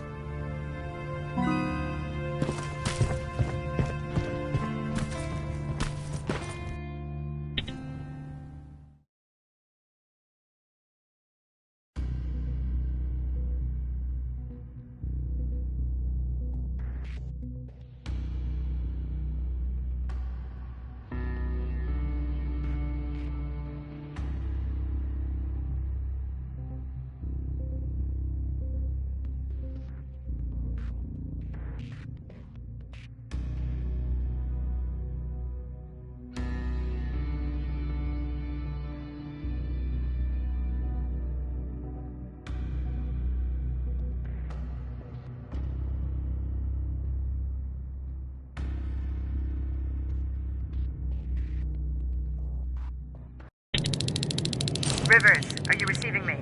Rivers, are you receiving me?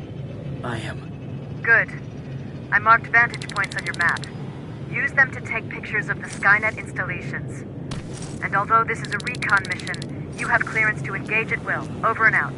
I am. Good. I marked vantage points on your map. Use them to take pictures of the Skynet installations. And although this is a recon mission, you have clearance to engage at will. Over and out.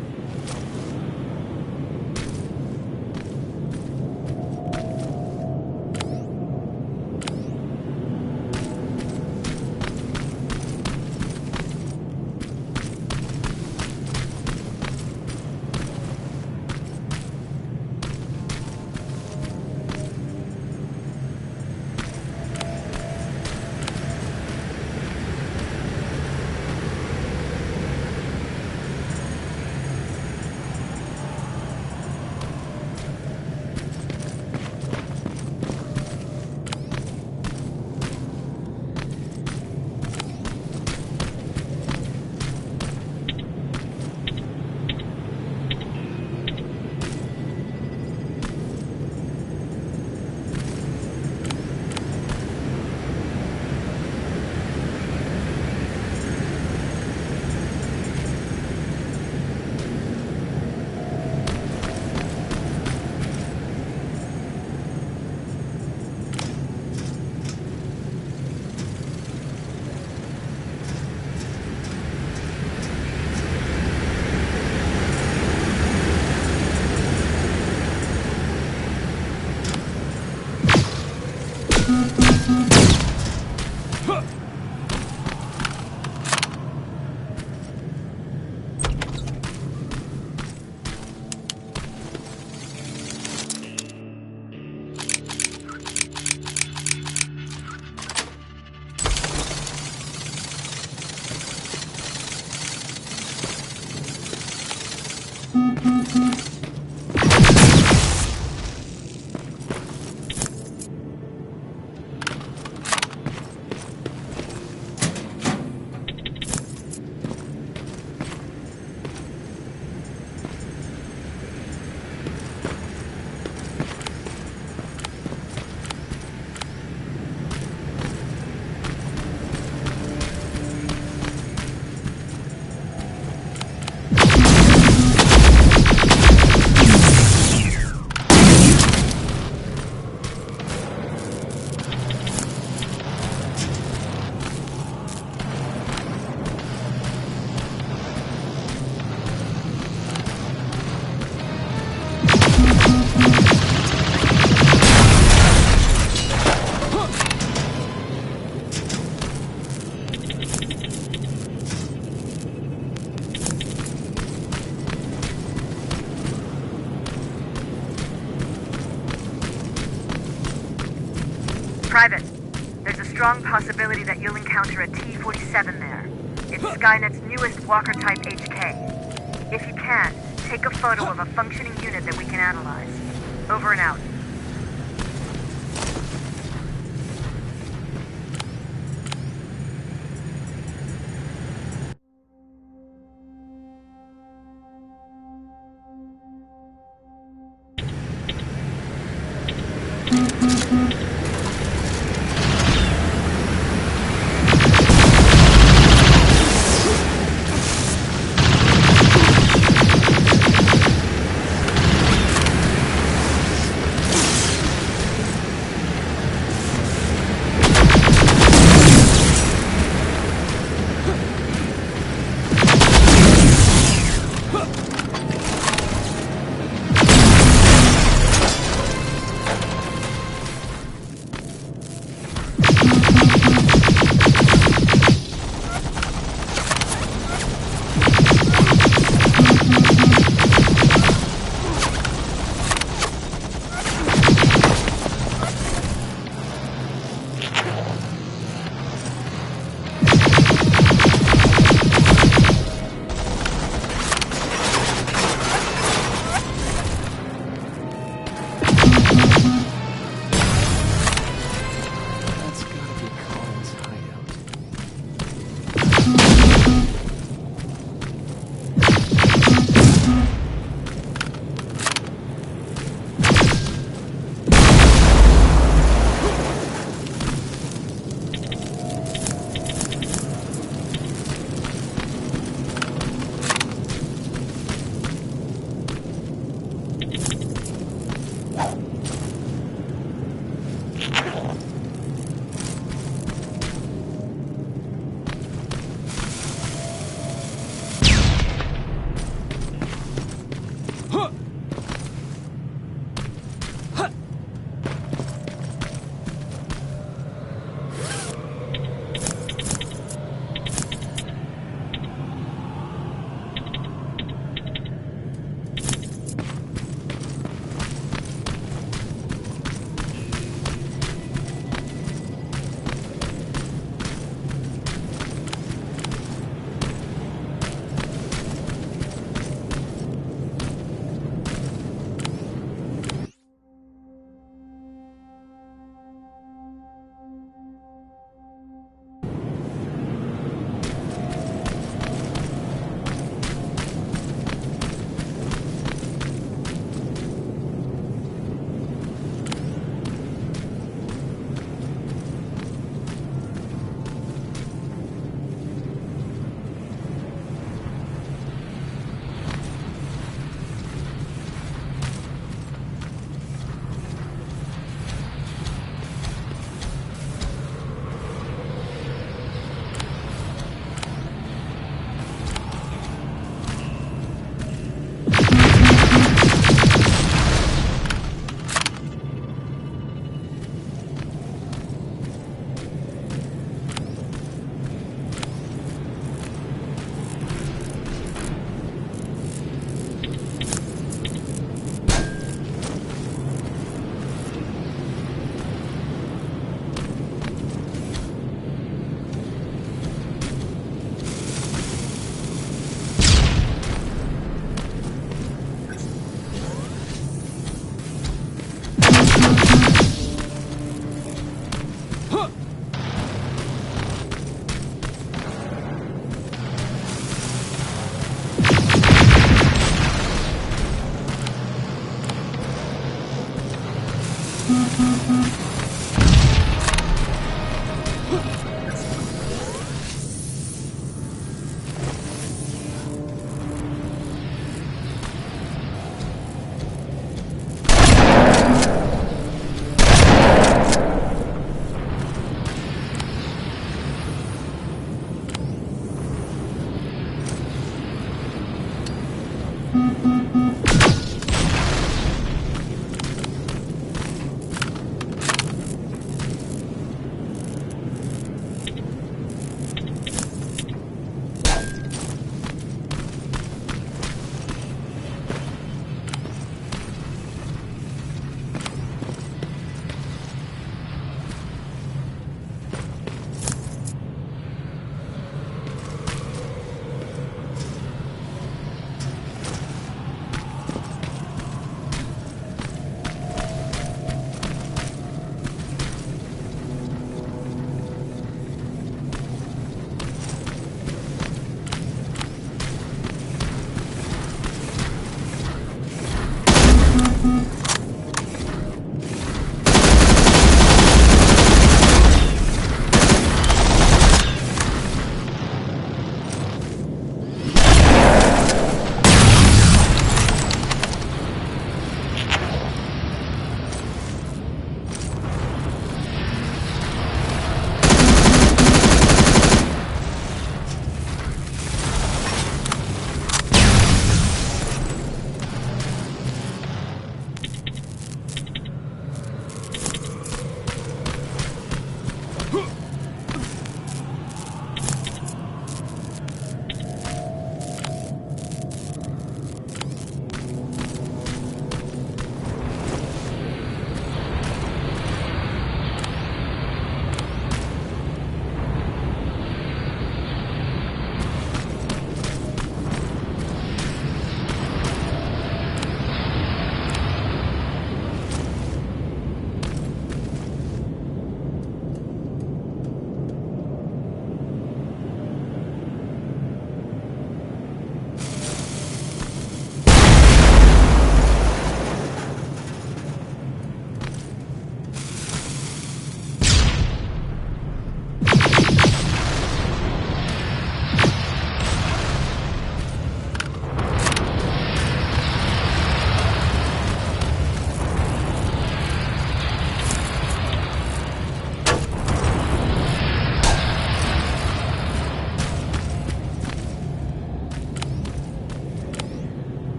Private, there's a strong possibility that you'll encounter a T-47 there. It's Skynet's newest Walker-type HK. If you can, take a photo of a functioning unit that we can analyze. Over and out.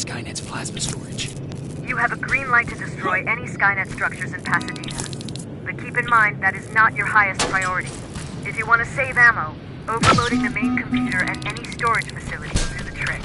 Skynet's plasma storage. You have a green light to destroy any Skynet structures in Pasadena. But keep in mind, that is not your highest priority. If you want to save ammo, overloading the main computer and any storage facility will do the trick.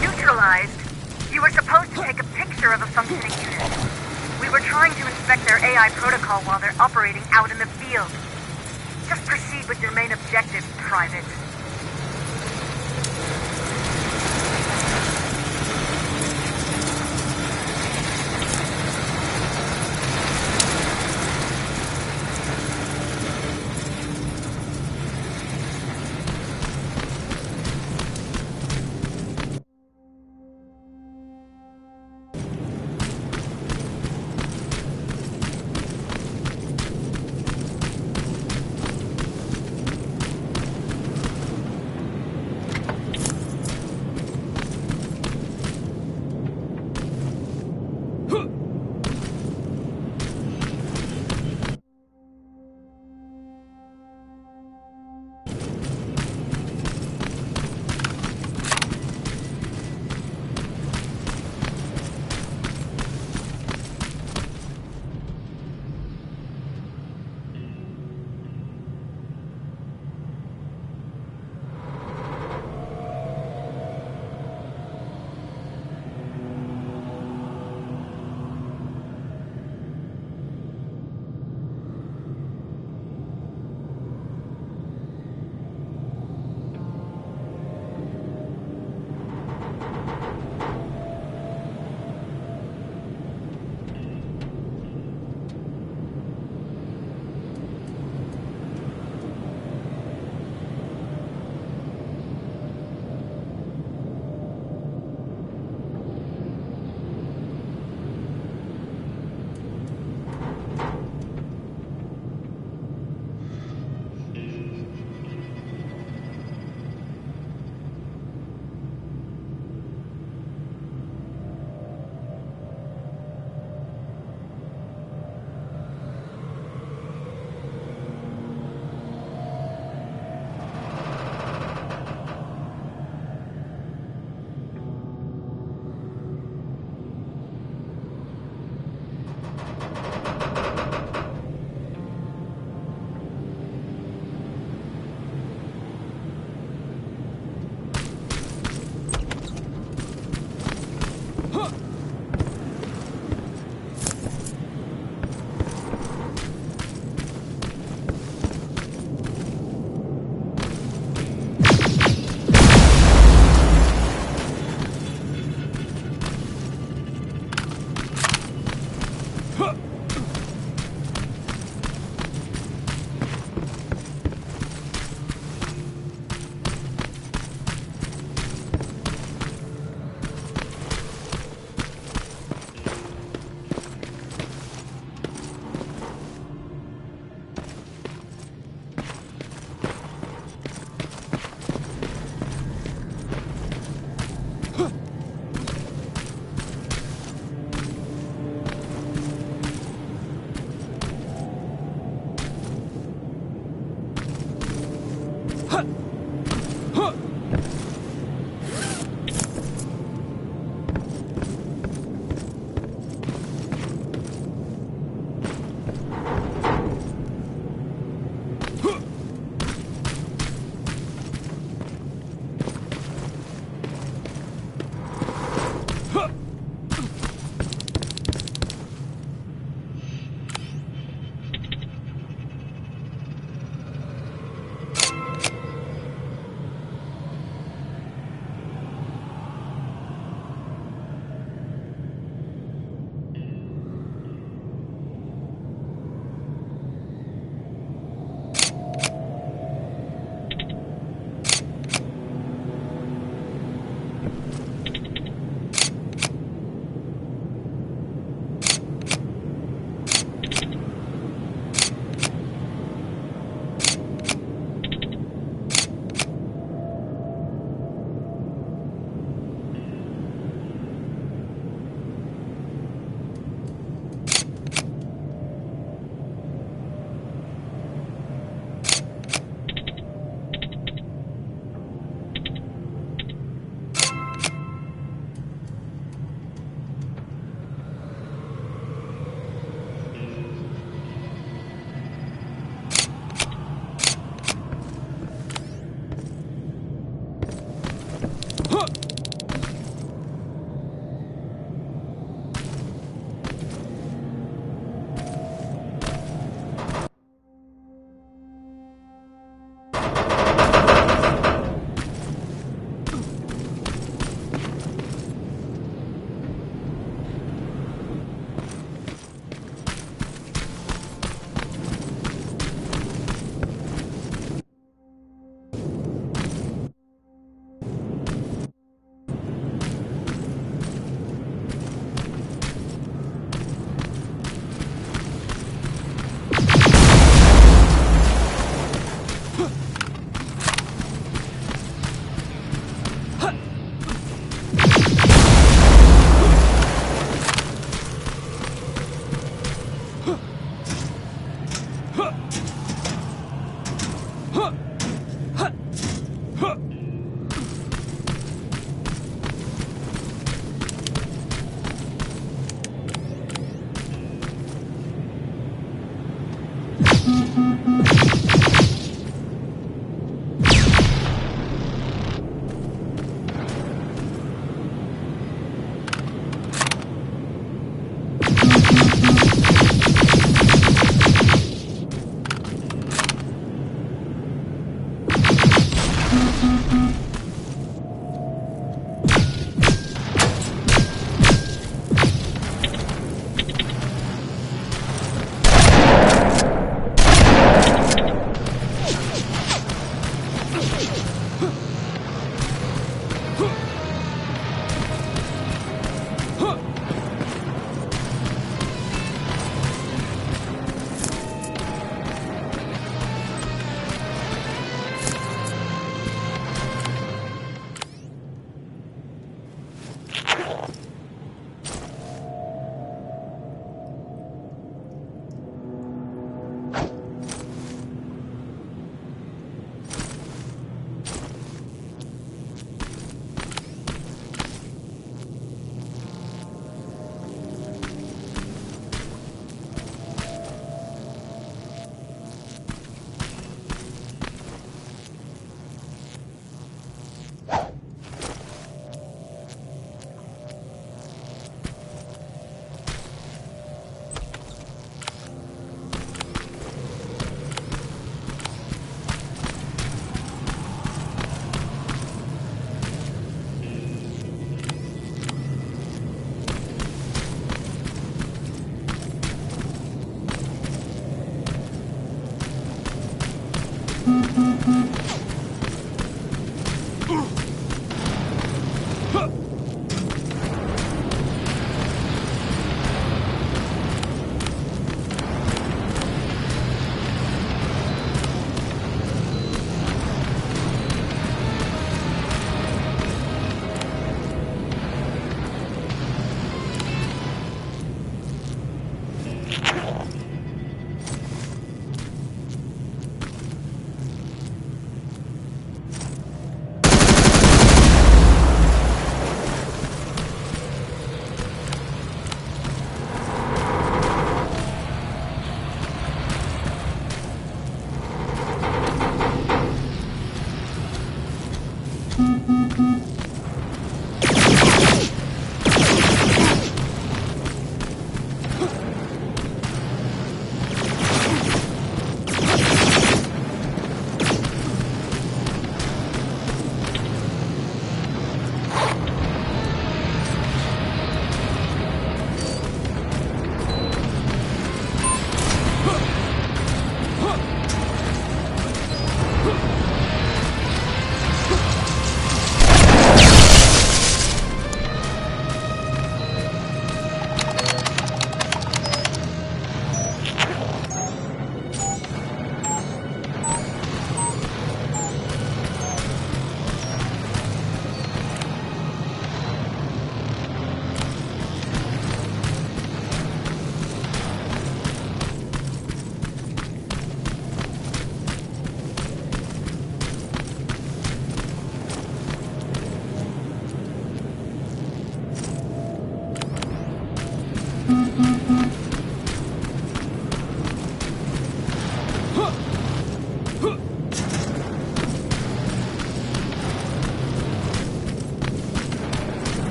Neutralized? You were supposed to take a picture of a functioning unit. We were trying to inspect their AI protocol while they're operating out in the field. Just proceed with your main objective, Private.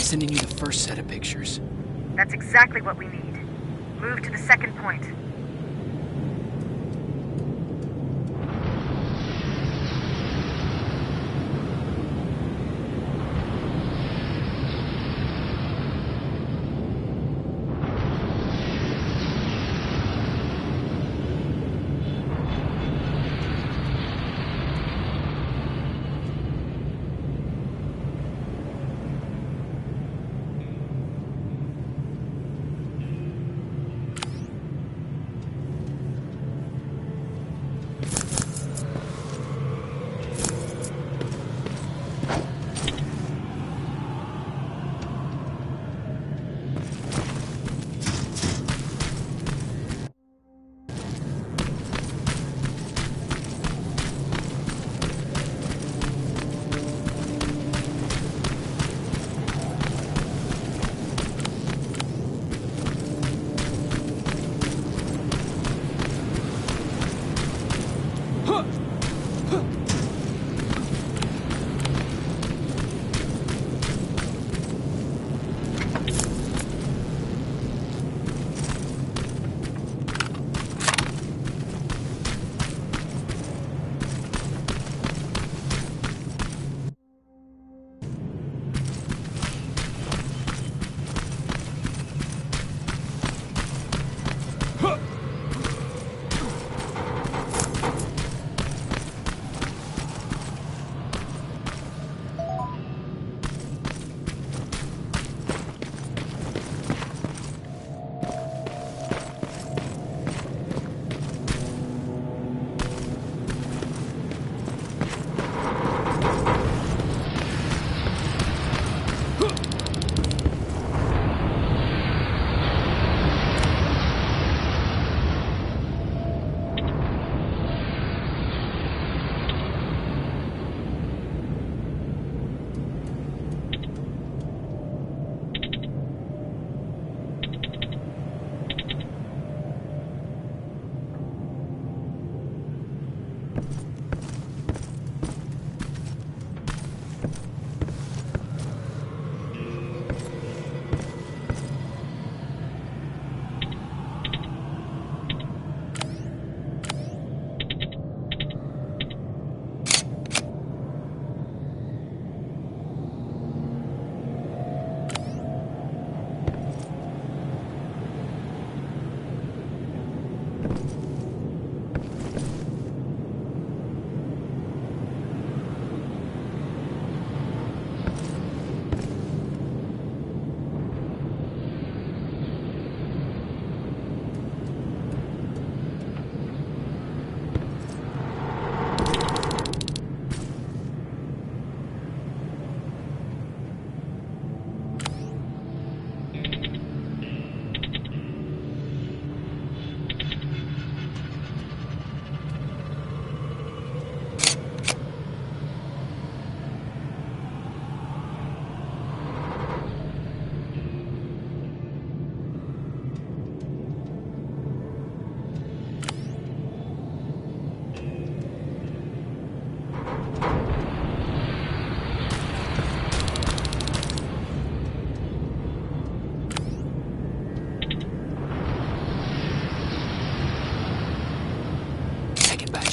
sending you the first set of pictures. That's exactly what we need. Move to the second point.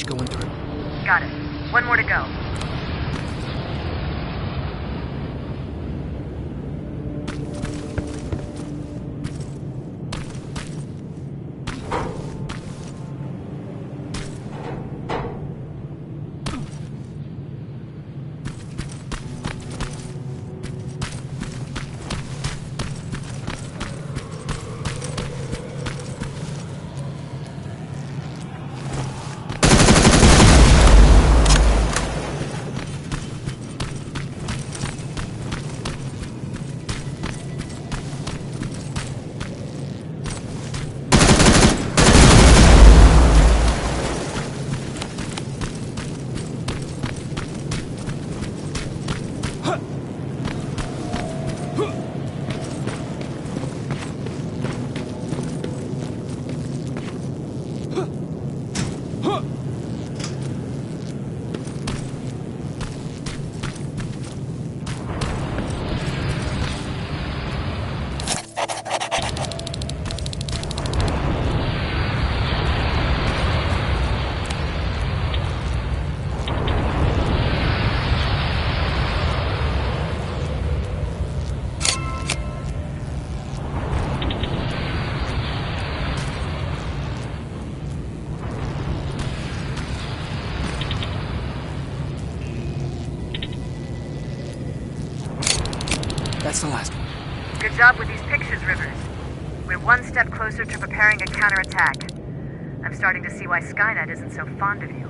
Going through. Got it. One more to go. That's the last one. Good job with these pictures, Rivers. We're one step closer to preparing a counterattack. I'm starting to see why Skynet isn't so fond of you.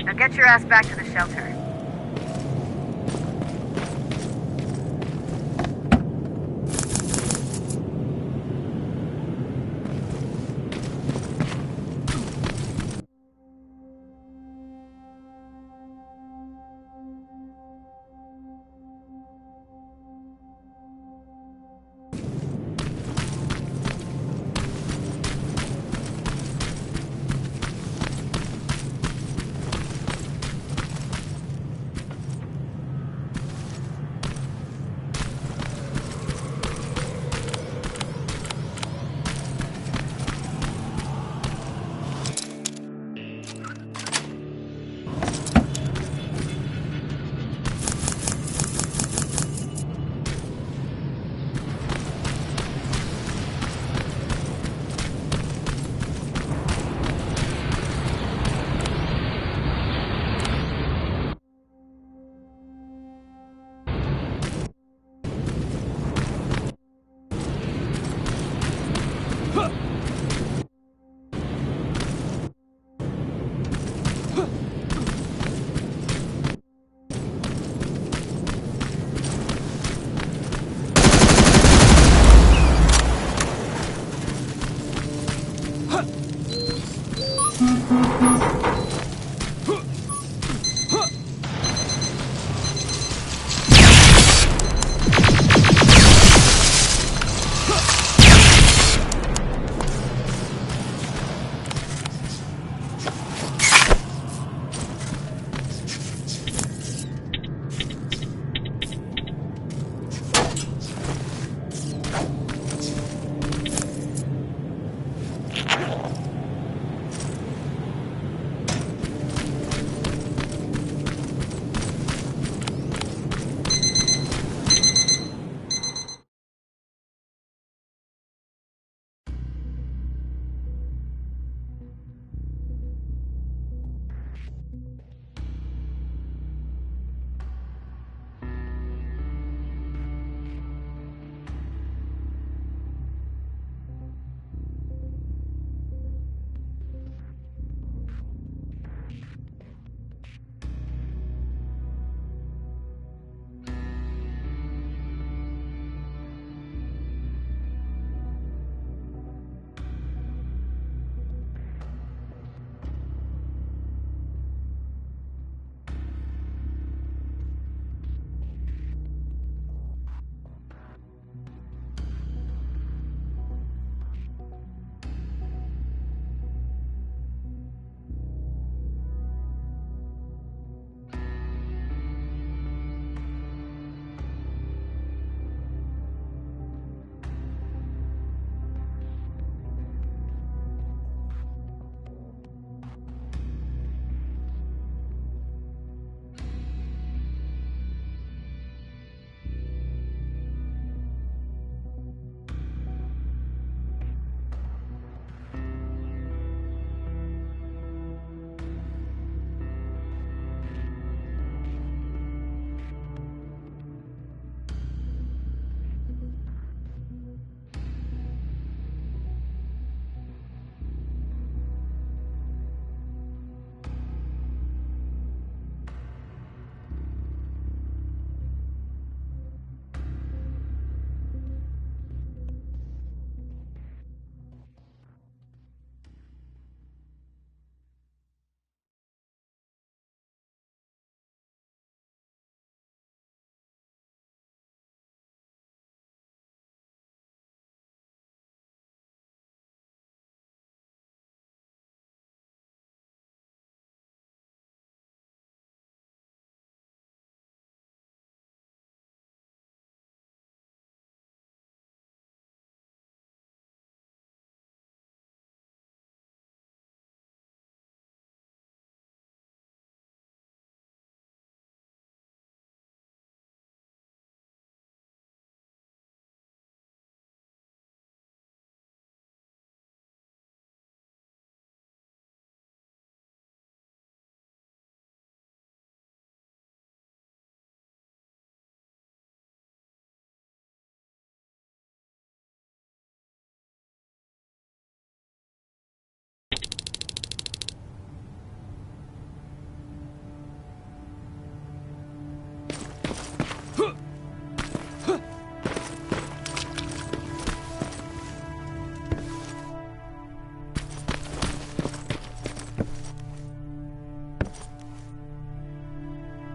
Now get your ass back to the shelter.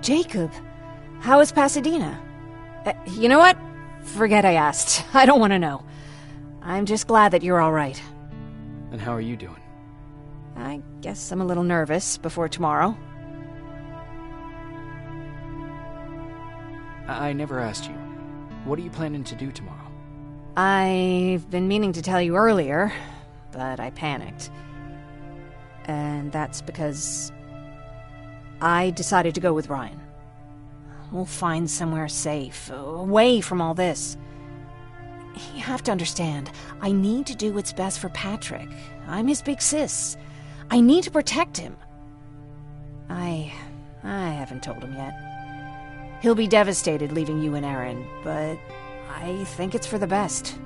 Jacob, how is Pasadena? You know what? Forget I asked. I don't want to know. I'm just glad that you're all right. And how are you doing? I guess I'm a little nervous before tomorrow. I never asked you. What are you planning to do tomorrow? I've been meaning to tell you earlier, but I panicked. And that's because I decided to go with Ryan. We'll find somewhere safe, away from all this. You have to understand, I need to do what's best for Patrick. I'm his big sis. I need to protect him. I haven't told him yet. He'll be devastated leaving you and Aaron, but I think it's for the best.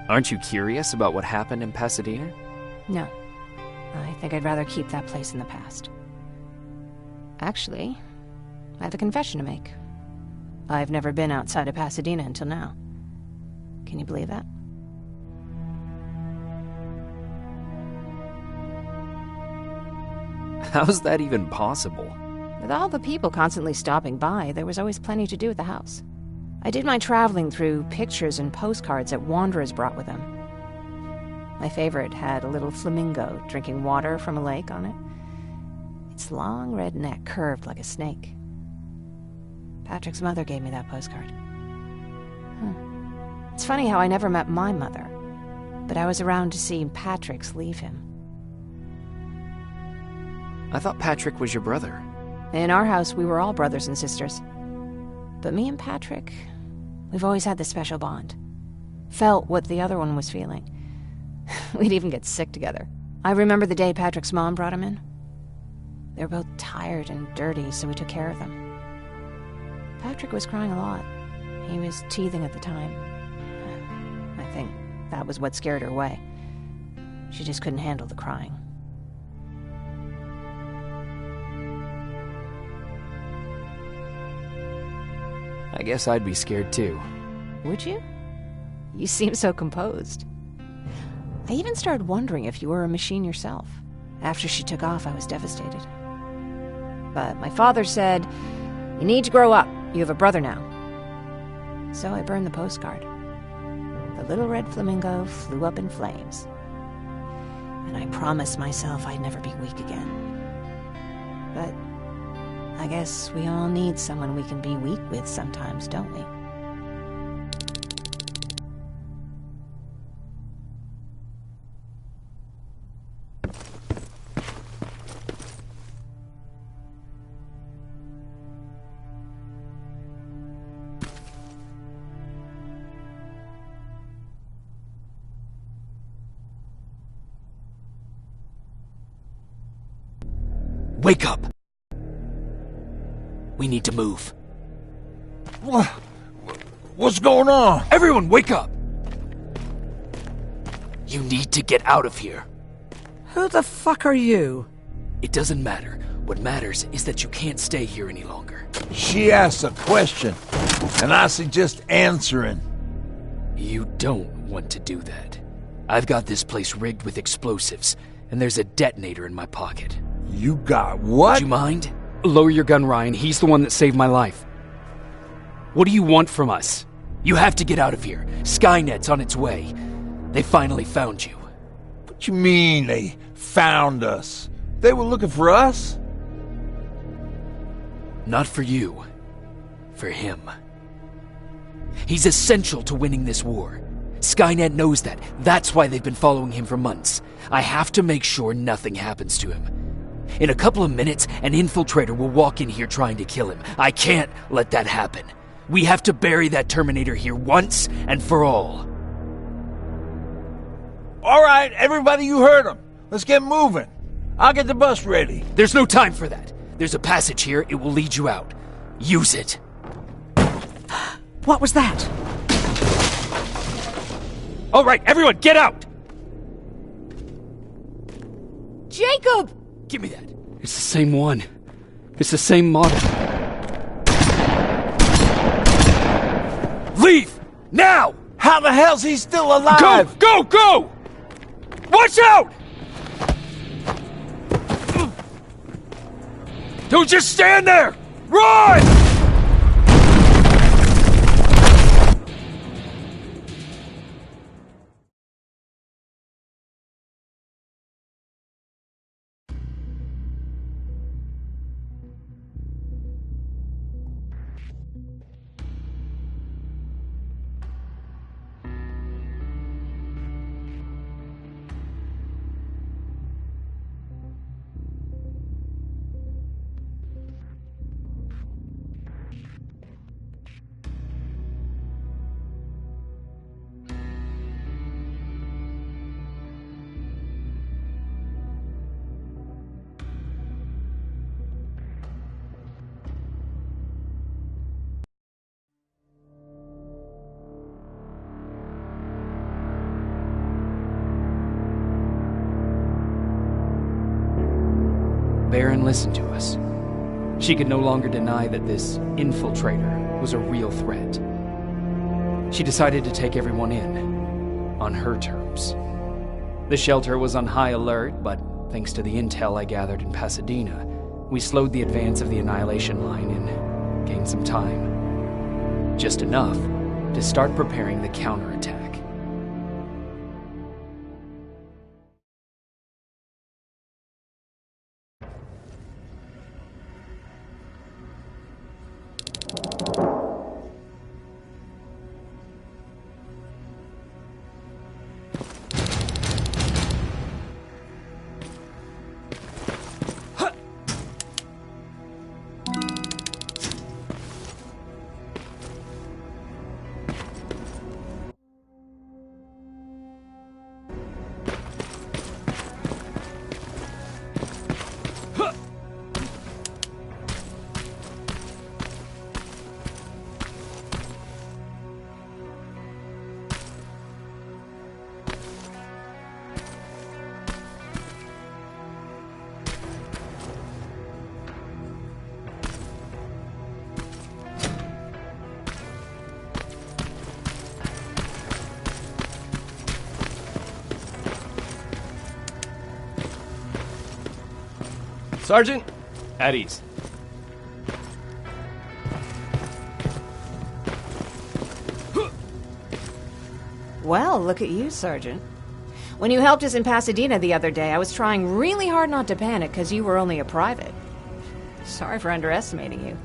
Aren't you curious about what happened in Pasadena? No. I think I'd rather keep that place in the past. Actually, I have a confession to make. I've never been outside of Pasadena until now. Can you believe that? How's that even possible? With all the people constantly stopping by, there was always plenty to do at the house. I did my traveling through pictures and postcards that wanderers brought with them. My favorite had a little flamingo drinking water from a lake on it. Its long red neck curved like a snake. Patrick's mother gave me that postcard. It's funny how I never met my mother, but I was around to see Patrick's leave him. I thought Patrick was your brother. In our house, we were all brothers and sisters. But me and Patrick, we've always had this special bond. Felt what the other one was feeling. We'd even get sick together. I remember the day Patrick's mom brought him in. They were both tired and dirty, so we took care of them. Patrick was crying a lot. He was teething at the time. I think that was what scared her away. She just couldn't handle the crying. I guess I'd be scared too. Would you? You seem so composed. I even started wondering if you were a machine yourself. After she took off, I was devastated. But my father said, "You need to grow up. You have a brother now." So I burned the postcard. The little red flamingo flew up in flames. And I promised myself I'd never be weak again. But I guess we all need someone we can be weak with sometimes, don't we? Wake up! We need to move. What's going on? Everyone, wake up! You need to get out of here. Who the fuck are you? It doesn't matter. What matters is that you can't stay here any longer. She asked a question, and I suggest answering. You don't want to do that. I've got this place rigged with explosives, and there's a detonator in my pocket. You got what? Would you mind? Lower your gun, Ryan. He's the one that saved my life. What do you want from us? You have to get out of here. Skynet's on its way. They finally found you. What you mean they found us? They were looking for us? Not for you. For him. He's essential to winning this war. Skynet knows that. That's why they've been following him for months. I have to make sure nothing happens to him. In a couple of minutes, an infiltrator will walk in here trying to kill him. I can't let that happen. We have to bury that Terminator here once and for all. All right, everybody, you heard him. Let's get moving. I'll get the bus ready. There's no time for that. There's a passage here. It will lead you out. Use it. What was that? All right, everyone, get out! Jacob! Give me that. It's the same one. It's the same model. Leave! Now! How the hell's he still alive? Go! Go! Go! Watch out! Don't just stand there! Run! Baron listened to us. She could no longer deny that this infiltrator was a real threat. She decided to take everyone in, on her terms. The shelter was on high alert, but thanks to the intel I gathered in Pasadena, we slowed the advance of the Annihilation Line and gained some time. Just enough to start preparing the counterattack. Sergeant? At ease. Well, look at you, Sergeant. When you helped us in Pasadena the other day, I was trying really hard not to panic because you were only a private. Sorry for underestimating you.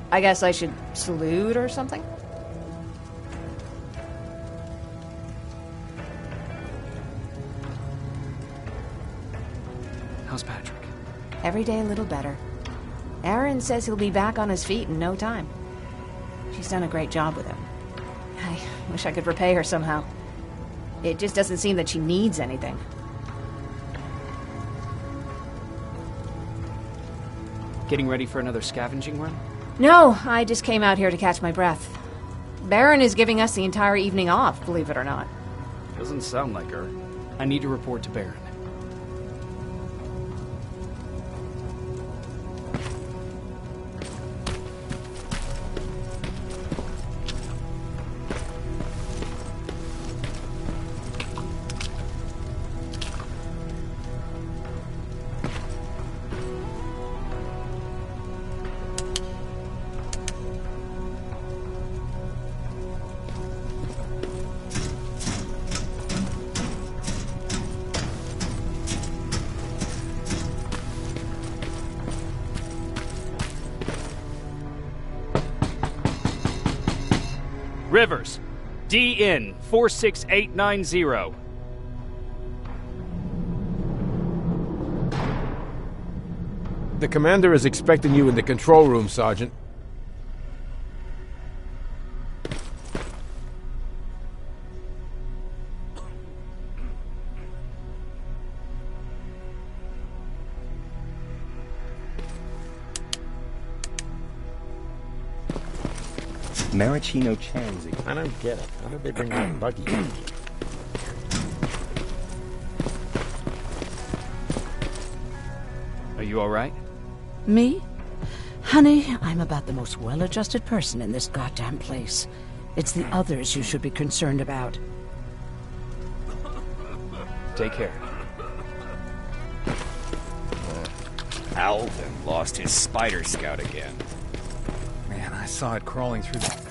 I guess I should salute or something? How's Patrick? Every day a little better. Aaron says he'll be back on his feet in no time. She's done a great job with him. I wish I could repay her somehow. It just doesn't seem that she needs anything. Getting ready for another scavenging run? No, I just came out here to catch my breath. Baron is giving us the entire evening off, believe it or not. Doesn't sound like her. I need to report to Baron. Rivers, DN 46890. The commander is expecting you in the control room, Sergeant. Maraschino Chanzi. I don't get it. How did they bring that buggy in? Are you all right? Me? Honey, I'm about the most well-adjusted person in this goddamn place. It's the others you should be concerned about. Take care. Alvin lost his spider scout again. Man, I saw it crawling through the...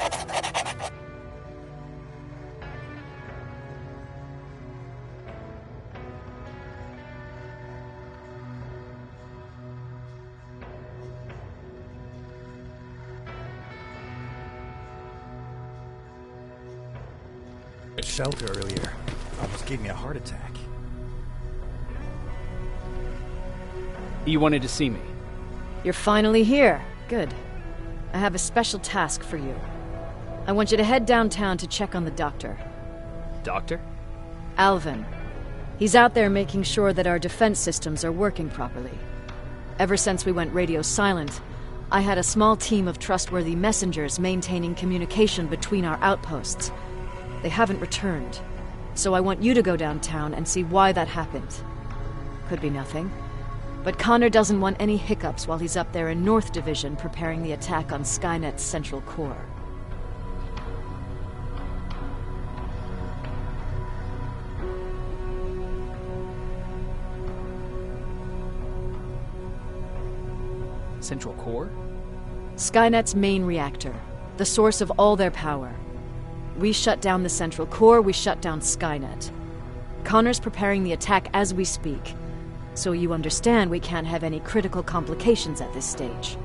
shelter earlier. Almost gave me a heart attack. You wanted to see me? You're finally here. Good. I have a special task for you. I want you to head downtown to check on the doctor. Doctor? Alvin. He's out there making sure that our defense systems are working properly. Ever since we went radio silent, I had a small team of trustworthy messengers maintaining communication between our outposts. They haven't returned, so I want you to go downtown and see why that happened. Could be nothing, but Connor doesn't want any hiccups while he's up there in North Division preparing the attack on Skynet's central core. Central core? Skynet's main reactor, the source of all their power. We shut down the central core, we shut down Skynet. Connor's preparing the attack as we speak, so you understand we can't have any critical complications at this stage.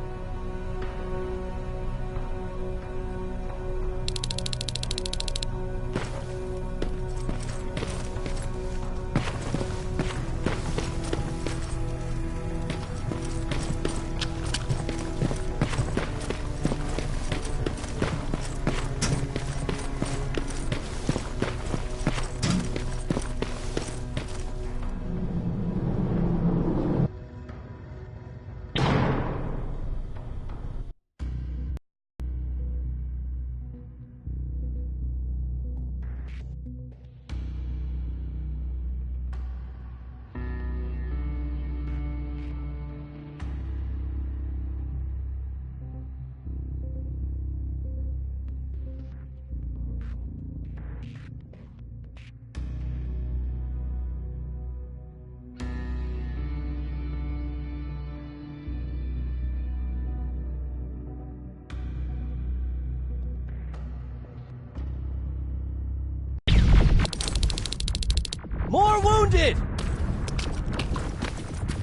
More wounded!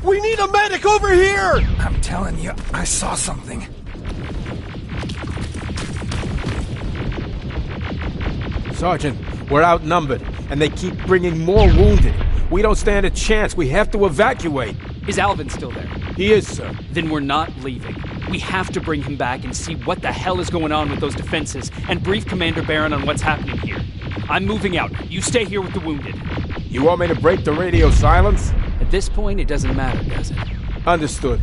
We need a medic over here! I'm telling you, I saw something. Sergeant, we're outnumbered, and they keep bringing more wounded. We don't stand a chance. We have to evacuate. Is Alvin still there? He is, sir. Then we're not leaving. We have to bring him back and see what the hell is going on with those defenses, and brief Commander Barron on what's happening here. I'm moving out. You stay here with the wounded. You want me to break the radio silence? At this point, it doesn't matter, does it? Understood.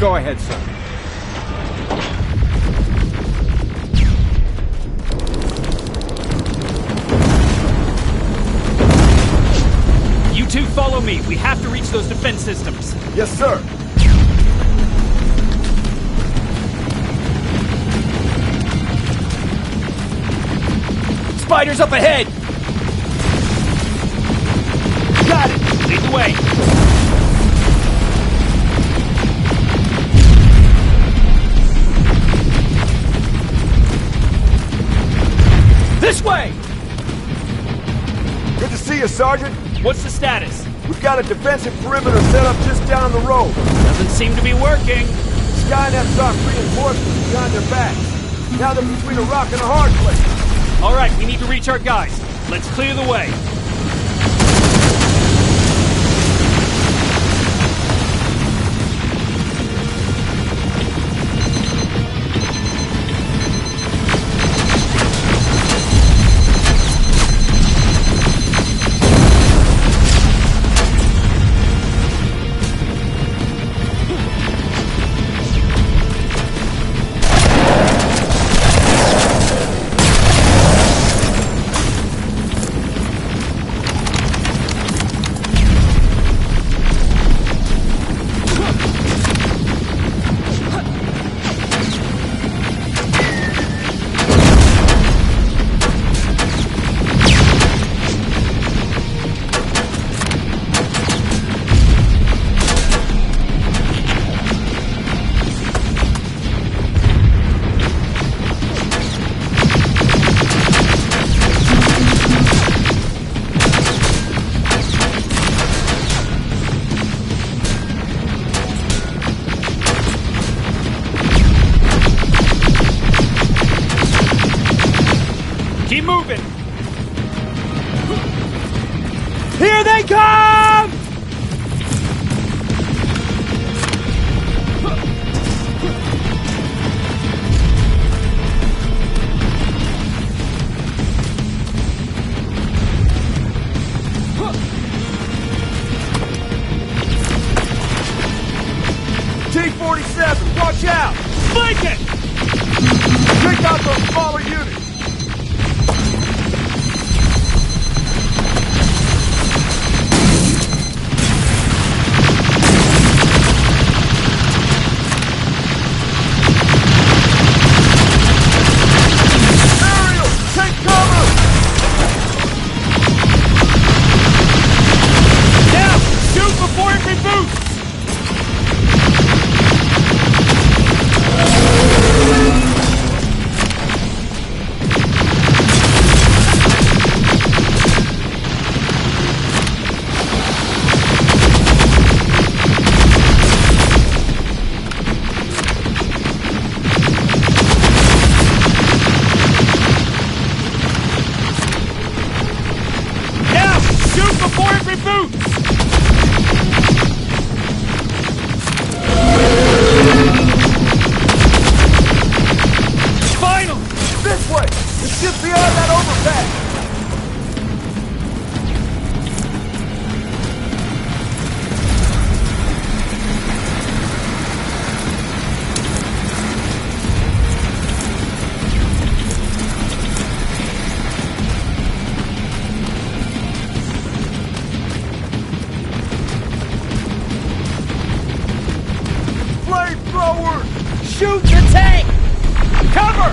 Go ahead, sir. You two follow me. We have to reach those defense systems. Yes, sir. Spiders up ahead! Got it! Lead the way! This way! Good to see you, Sergeant. What's the status? We've got a defensive perimeter set up just down the road. Doesn't seem to be working. Skynet's got reinforcements behind their backs. Now they're between a rock and a hard place. All right, we need to reach our guys. Let's clear the way. Keep moving! Here they come! T-47, watch out! Flank it! Take out those smaller units! Ariel, take cover! Now, shoot before it reboots! Before it reboots! Final! This way! It's just beyond that overpass! Shoot the tank! Cover!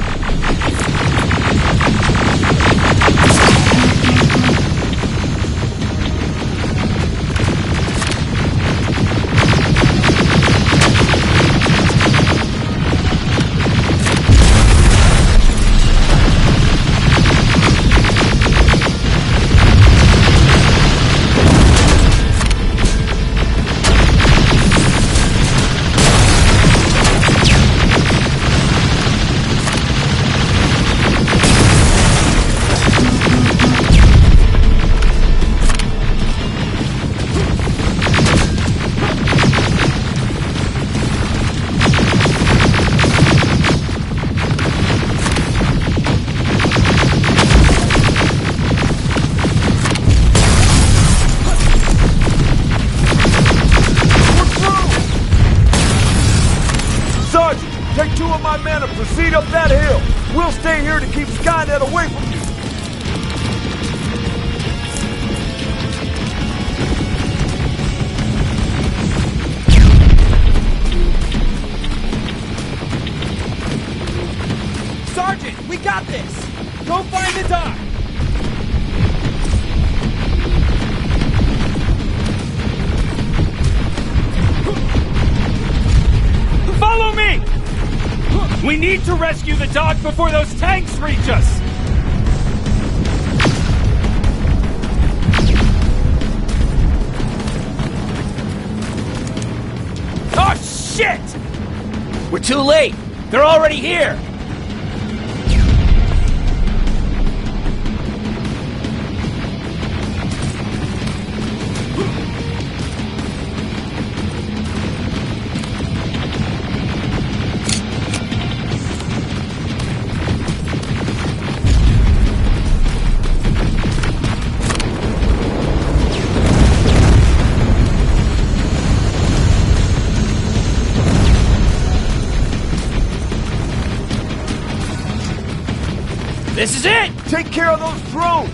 Take 2 of my men and proceed up that hill. We'll stay here to keep Skynet away from you. Sergeant, we got this! Go find the dock! Follow me! We need to rescue the dock before those tanks reach us! Oh, shit! We're too late! They're already here! This is it! Take care of those drones!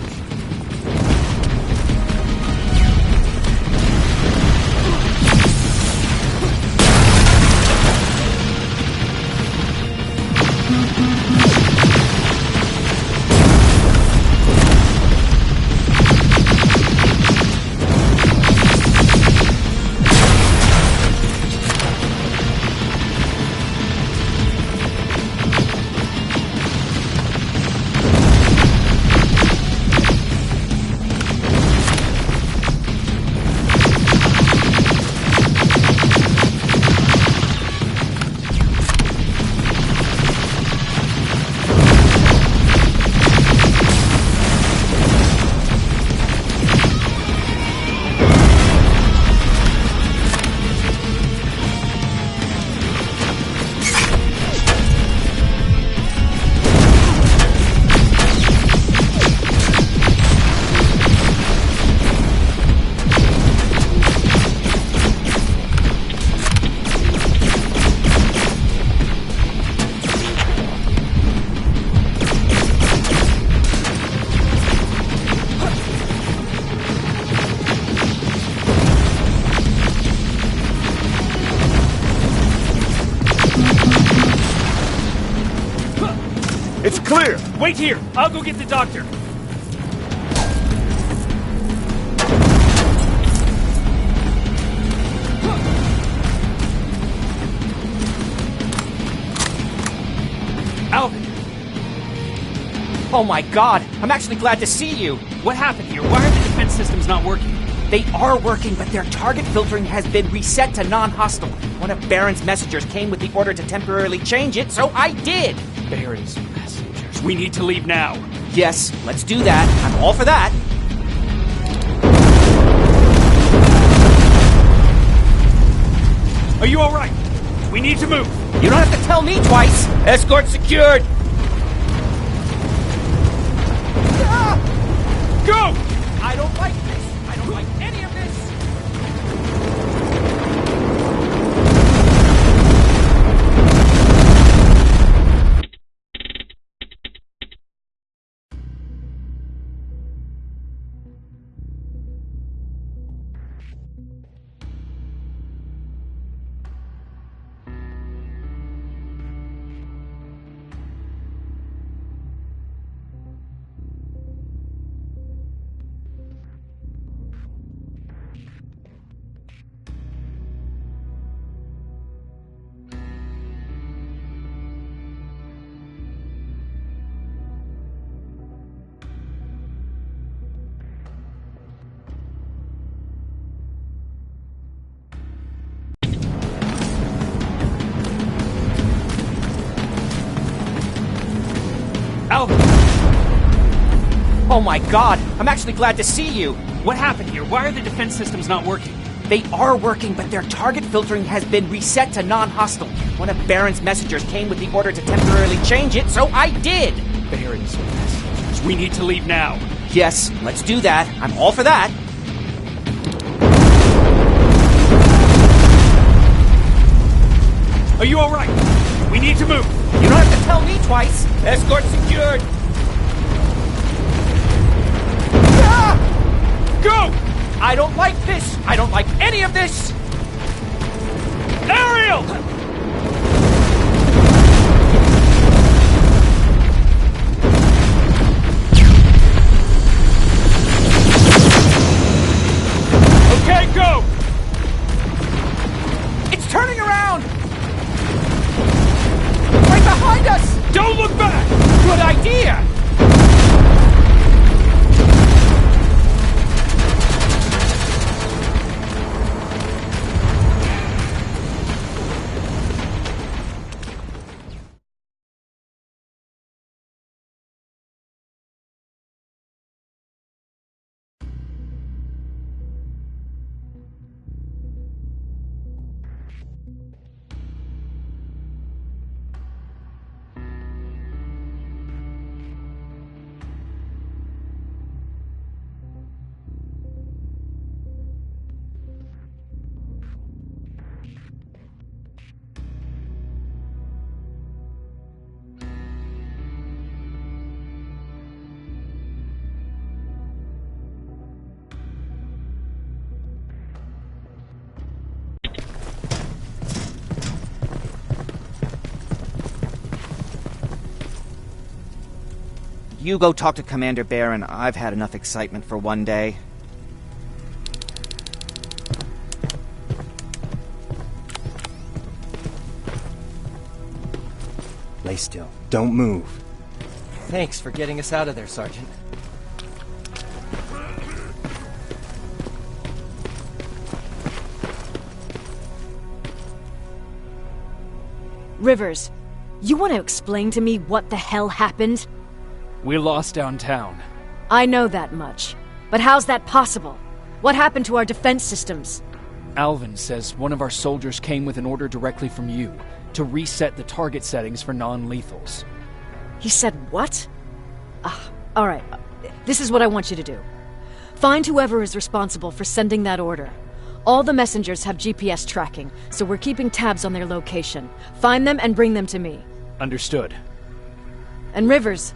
It's clear! Wait here! I'll go get the doctor! Alvin! Oh my god! I'm actually glad to see you! What happened here? Why are the defense systems not working? They are working, but their target filtering has been reset to non-hostile. One of Baron's messengers came with the order to temporarily change it, so I did! Baron's messengers. We need to leave now. Yes, let's do that. I'm all for that. Are you alright? We need to move. You don't have to tell me twice. Escort secured! Go! I don't like this. I don't like any of this. Alvin! Oh my god! I'm actually glad to see you! What happened here? Why are the defense systems not working? They are working, but their target filtering has been reset to non-hostile. One of Baron's messengers came with the order to temporarily change it, so I did! Baron's messengers. We need to leave now. Yes, let's do that. I'm all for that. Are you alright? We need to move. You don't have to tell me twice. Escort secured! Go! I don't like this. I don't like any of this. Ariel! Okay, go! It's turning around! Right behind us! Don't look back! Good idea! You go talk to Commander Baron. I've had enough excitement for one day. Lay still. Don't move. Thanks for getting us out of there, Sergeant. Rivers, you want to explain to me what the hell happened? We lost downtown. I know that much. But how's that possible? What happened to our defense systems? Alvin says one of our soldiers came with an order directly from you to reset the target settings for non-lethals. He said what? Alright, this is what I want you to do. Find whoever is responsible for sending that order. All the messengers have GPS tracking, so we're keeping tabs on their location. Find them and bring them to me. Understood. And Rivers,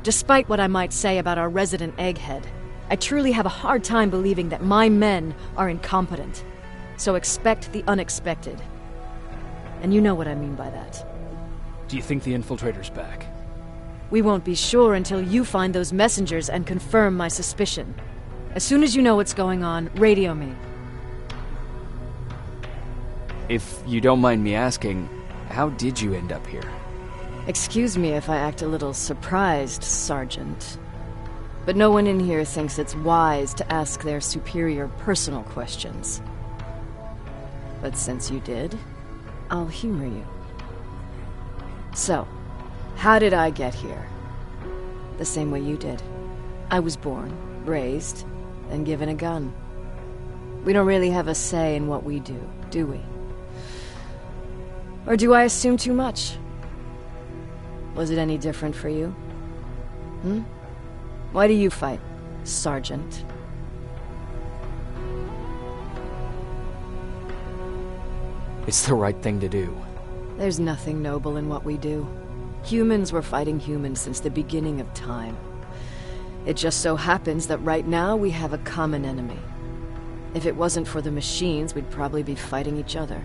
despite what I might say about our resident egghead, I truly have a hard time believing that my men are incompetent. So expect the unexpected. And you know what I mean by that. Do you think the infiltrator's back? We won't be sure until you find those messengers and confirm my suspicion. As soon as you know what's going on, radio me. If you don't mind me asking, how did you end up here? Excuse me if I act a little surprised, Sergeant. But no one in here thinks it's wise to ask their superior personal questions. But since you did, I'll humor you. So, how did I get here? The same way you did. I was born, raised, and given a gun. We don't really have a say in what we do we? Or do I assume too much? Was it any different for you? Why do you fight, Sergeant? It's the right thing to do. There's nothing noble in what we do. Humans were fighting humans since the beginning of time. It just so happens that right now we have a common enemy. If it wasn't for the machines, we'd probably be fighting each other.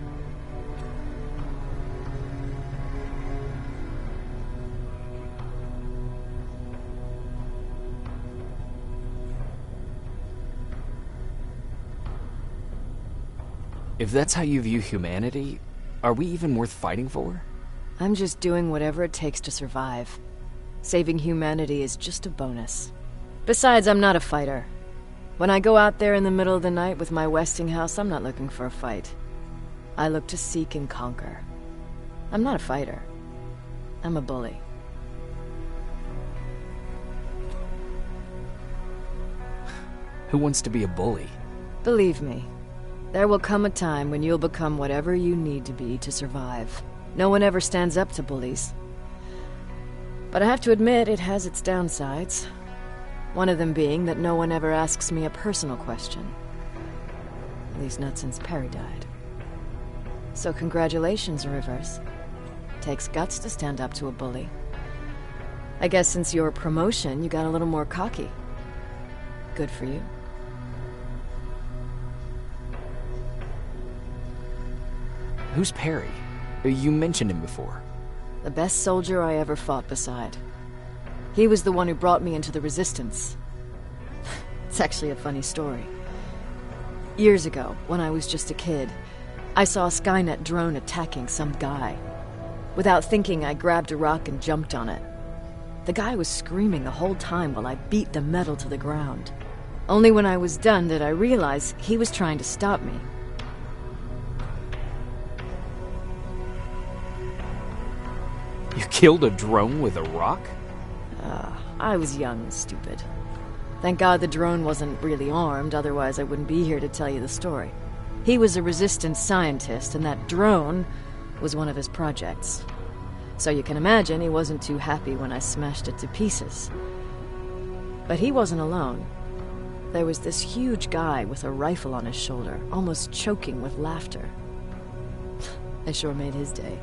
If that's how you view humanity, are we even worth fighting for? I'm just doing whatever it takes to survive. Saving humanity is just a bonus. Besides, I'm not a fighter. When I go out there in the middle of the night with my Westinghouse, I'm not looking for a fight. I look to seek and conquer. I'm not a fighter. I'm a bully. Who wants to be a bully? Believe me, there will come a time when you'll become whatever you need to be to survive. No one ever stands up to bullies. But I have to admit, it has its downsides. One of them being that no one ever asks me a personal question. At least not since Perry died. So congratulations, Rivers. Takes guts to stand up to a bully. I guess since your promotion, you got a little more cocky. Good for you. Who's Perry? You mentioned him before. The best soldier I ever fought beside. He was the one who brought me into the Resistance. It's actually a funny story. Years ago, when I was just a kid, I saw a Skynet drone attacking some guy. Without thinking, I grabbed a rock and jumped on it. The guy was screaming the whole time while I beat the metal to the ground. Only when I was done did I realize he was trying to stop me. You killed a drone with a rock? I was young and stupid. Thank God the drone wasn't really armed, otherwise I wouldn't be here to tell you the story. He was a Resistance scientist, and that drone was one of his projects. So you can imagine he wasn't too happy when I smashed it to pieces. But he wasn't alone. There was this huge guy with a rifle on his shoulder, almost choking with laughter. I sure made his day.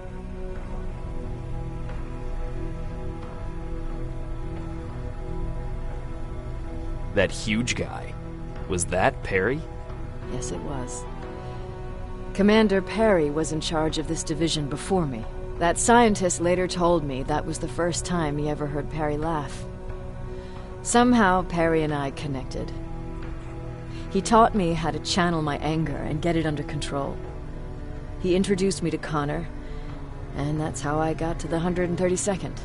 That huge guy. Was that Perry? Yes, it was. Commander Perry was in charge of this division before me. That scientist later told me that was the first time he ever heard Perry laugh. Somehow, Perry and I connected. He taught me how to channel my anger and get it under control. He introduced me to Connor, and that's how I got to the 132nd.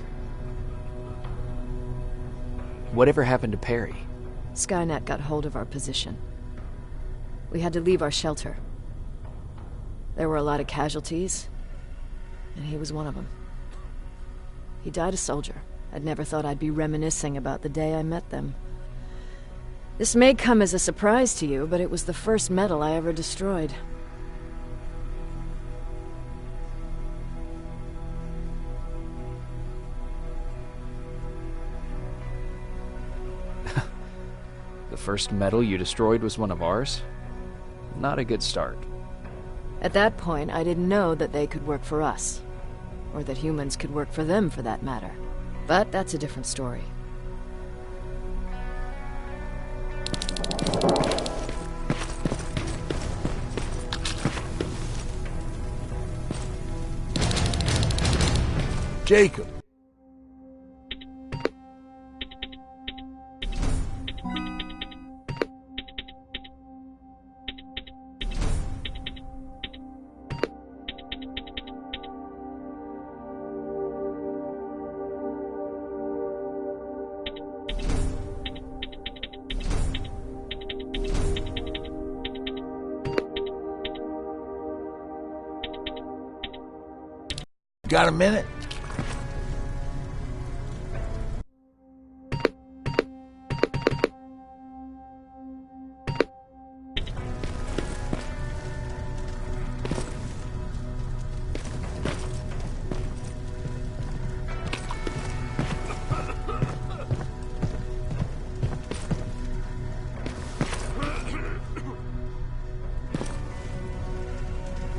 Whatever happened to Perry? Skynet got hold of our position. We had to leave our shelter. There were a lot of casualties, and he was one of them. He died a soldier. I'd never thought I'd be reminiscing about the day I met them. This may come as a surprise to you, but it was the first metal I ever destroyed. The first metal you destroyed was one of ours? Not a good start. At that point, I didn't know that they could work for us. Or that humans could work for them, for that matter. But that's a different story. Jacob. Got a minute?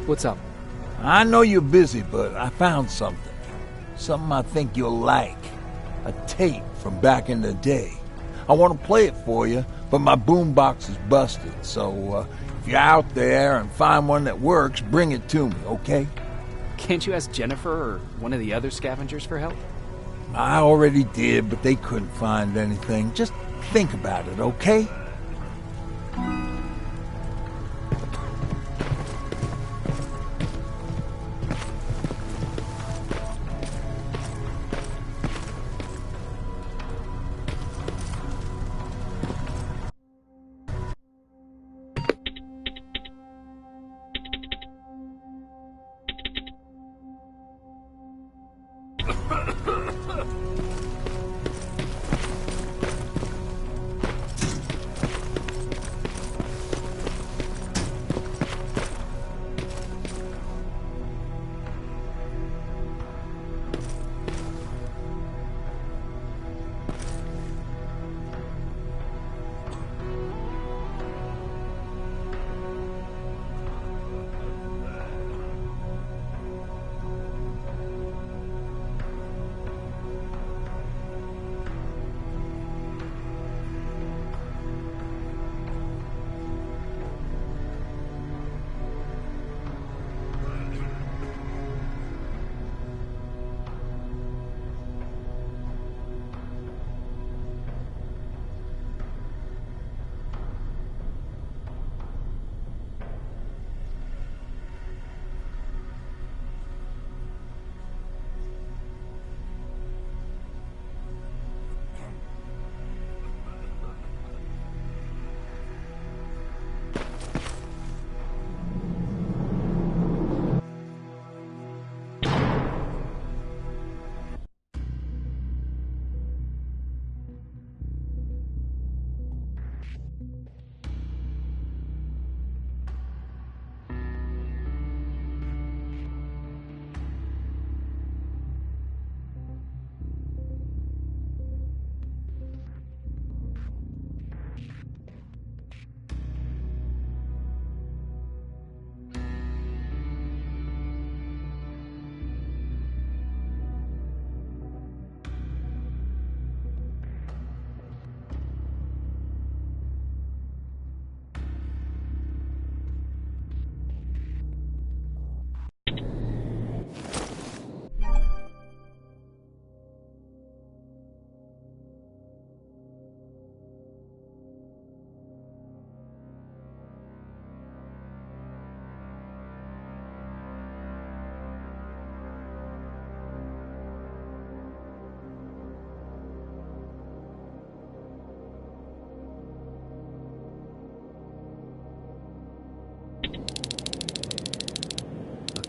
What's up? I know you're busy, but I found something. Something I think you'll like. A tape from back in the day. I want to play it for you, but my boombox is busted, so if you're out there and find one that works, bring it to me, okay? Can't you ask Jennifer or one of the other scavengers for help? I already did, but they couldn't find anything. Just think about it, okay?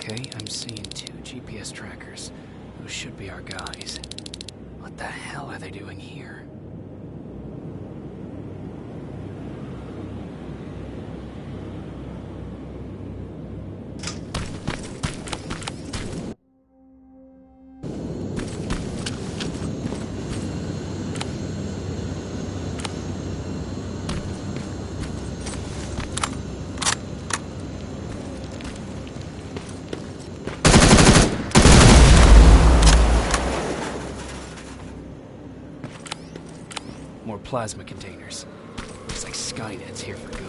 Okay, I'm seeing 2 GPS trackers. Those should be our guys. What the hell are they doing here? More plasma containers. Looks like Skynet's here for good.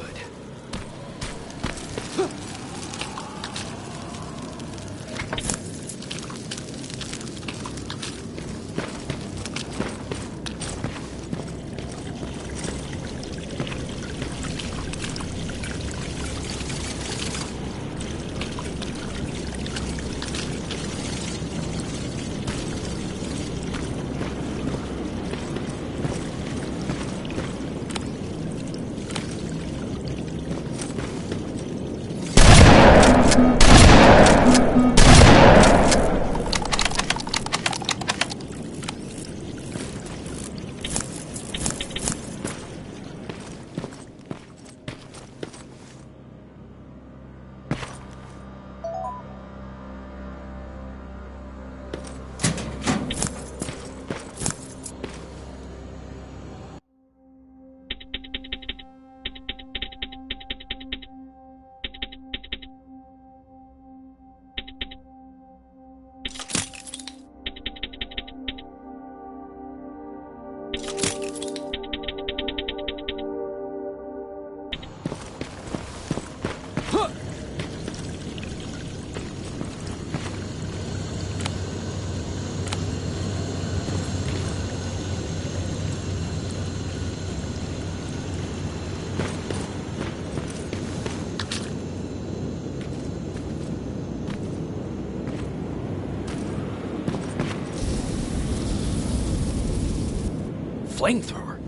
flamethrower.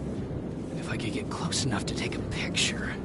If I could get close enough to take a picture.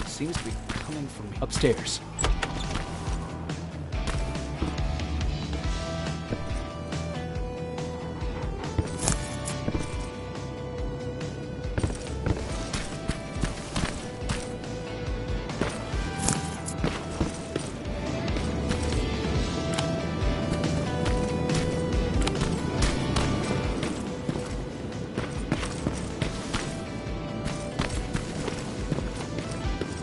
Seems to be coming from upstairs.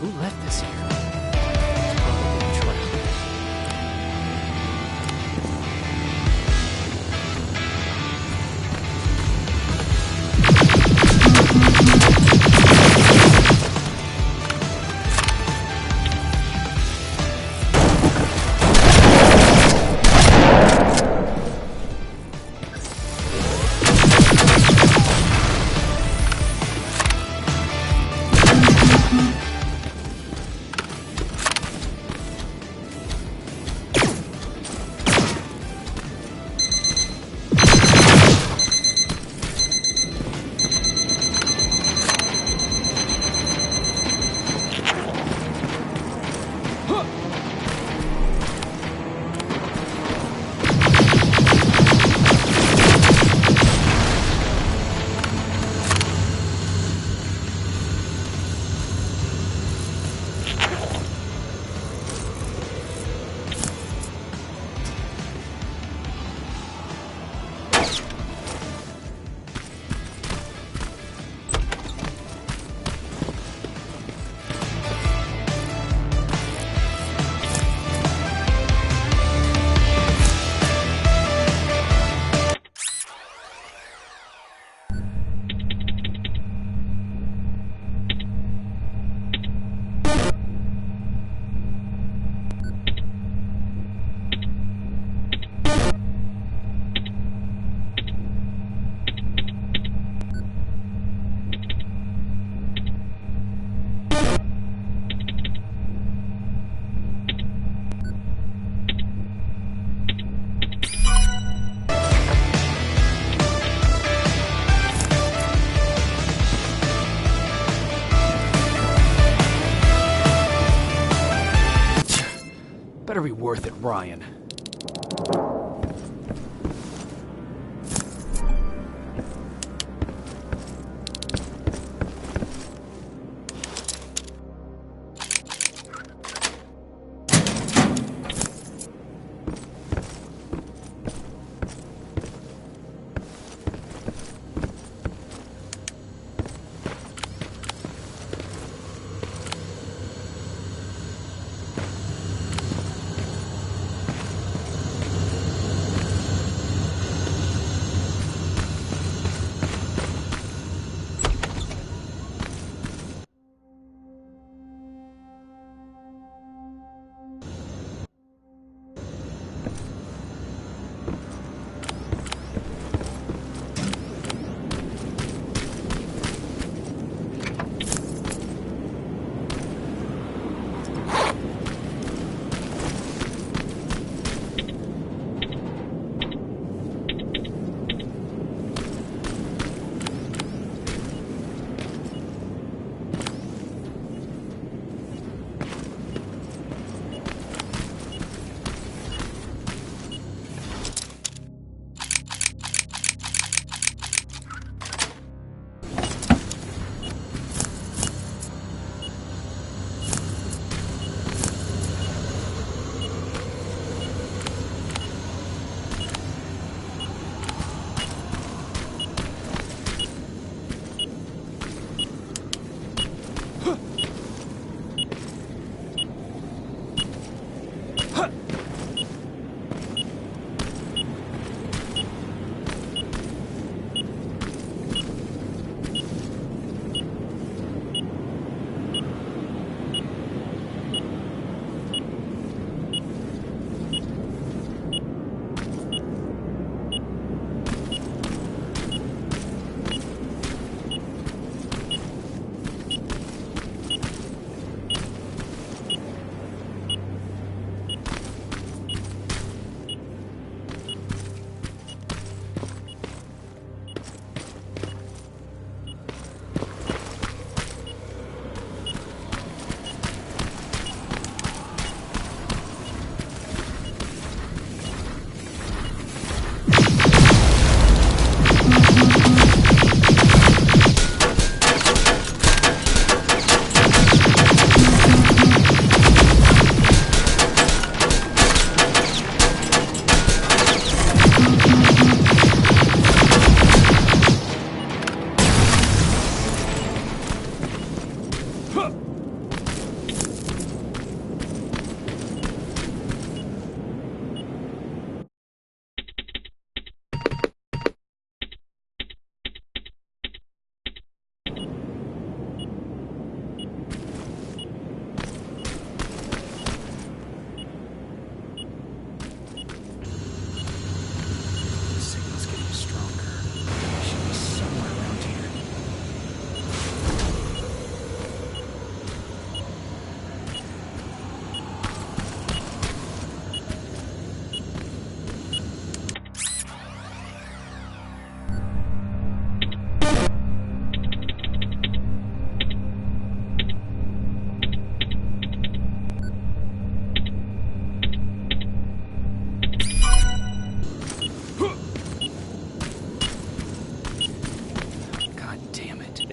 Who left this here? It's probably a trap. Better be worth it, Ryan.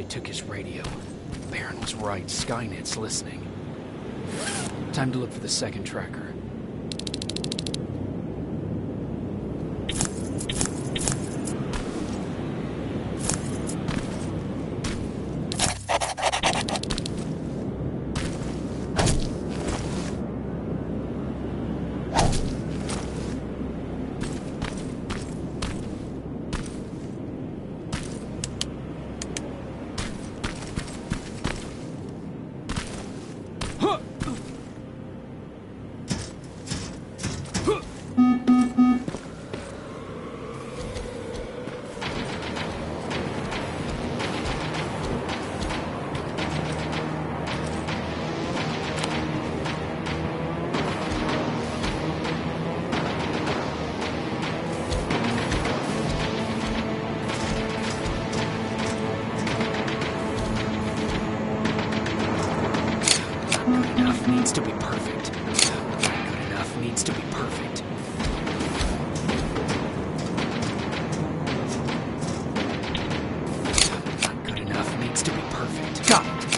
took his radio. Baron was right. Skynet's listening. Time to look for the second tracker. Needs to be perfect. Good enough needs to be perfect. Not good enough needs to be perfect. Got it.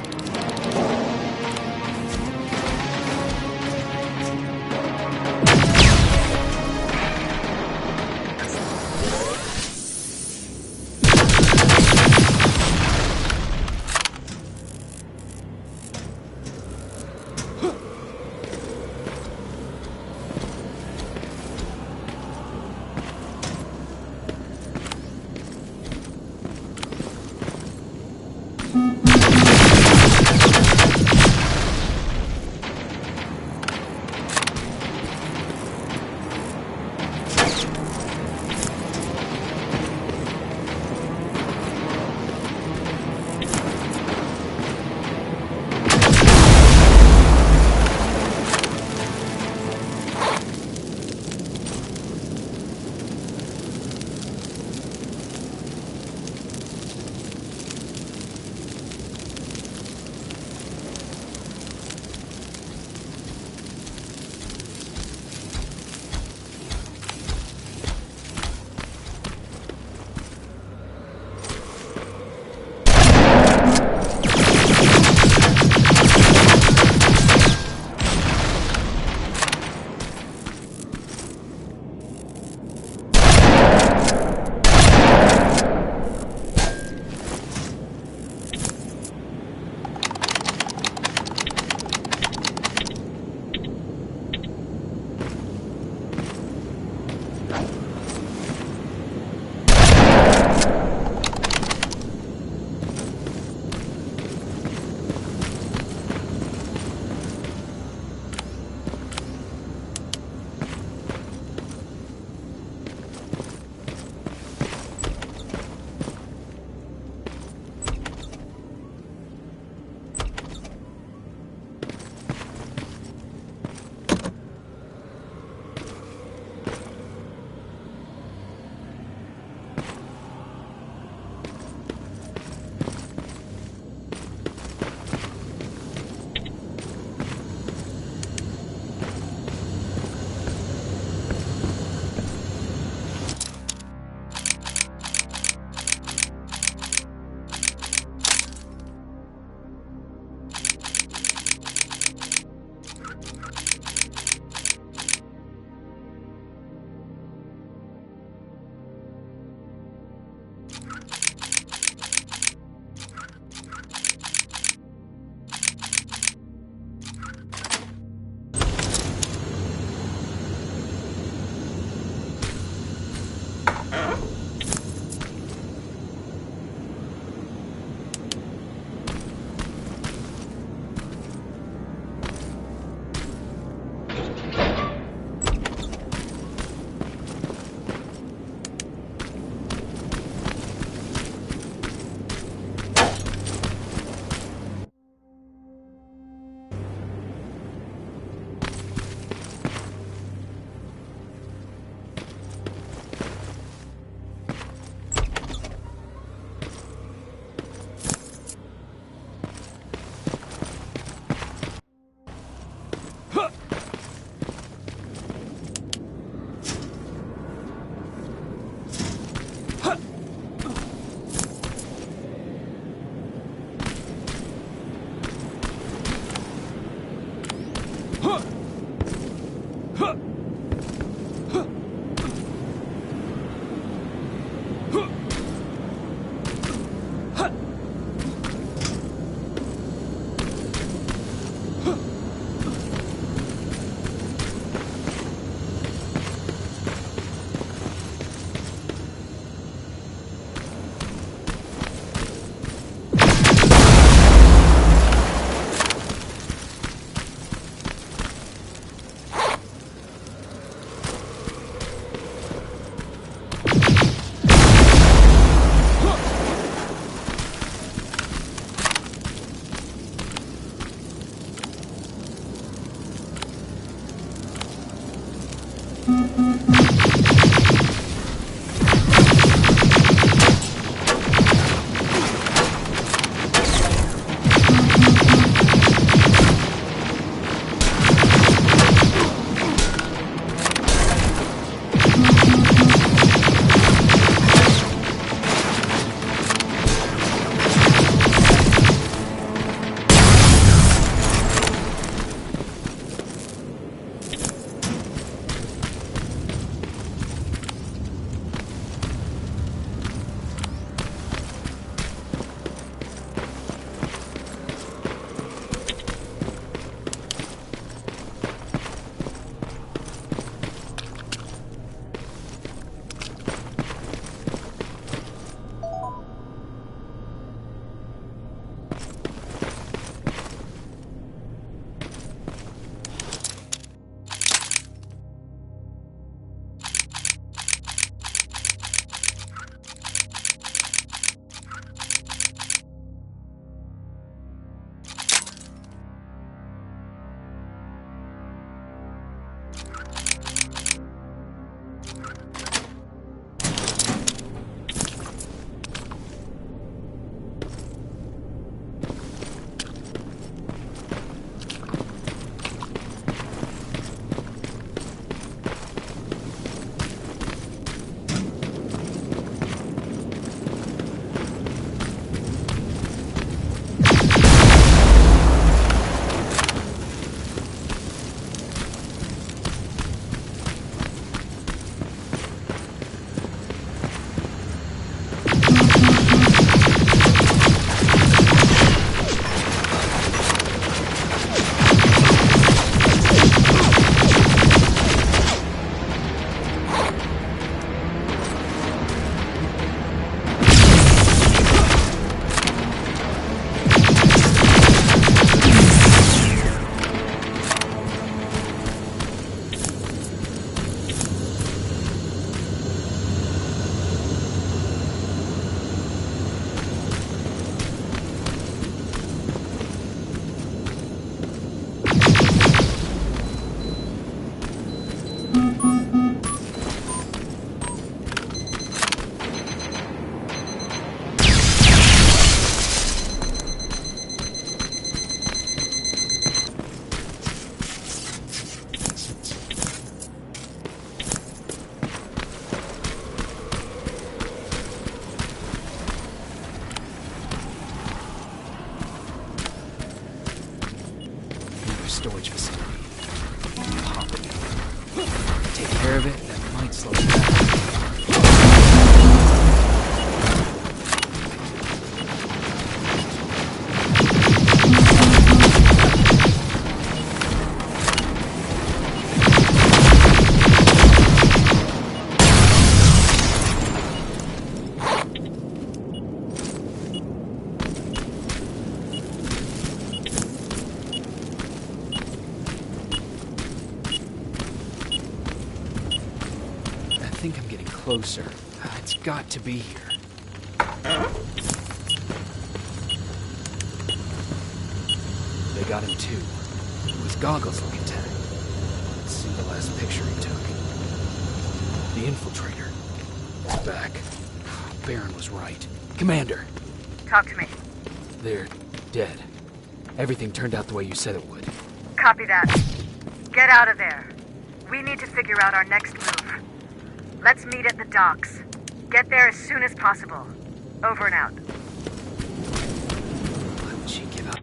storage facility. Pop it. Take care of it, that might slow it down. I think I'm getting closer. It's got to be here. They got him too. His goggles looking tag. Let's see the last picture he took. The infiltrator. It's back. Baron was right. Commander! Talk to me. They're dead. Everything turned out the way you said it would. Copy that. Get out of there. We need to figure out our next move. Let's meet at the docks. Get there as soon as possible. Over and out. Why would she give up?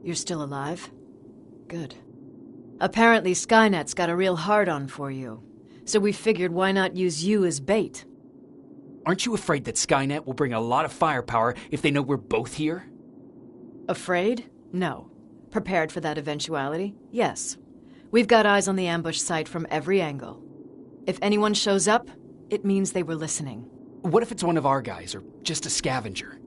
You're still alive? Good. Apparently Skynet's got a real hard-on for you, so we figured why not use you as bait? Aren't you afraid that Skynet will bring a lot of firepower if they know we're both here? Afraid? No. Prepared for that eventuality? Yes. We've got eyes on the ambush site from every angle. If anyone shows up, it means they were listening. What if it's one of our guys, or just a scavenger?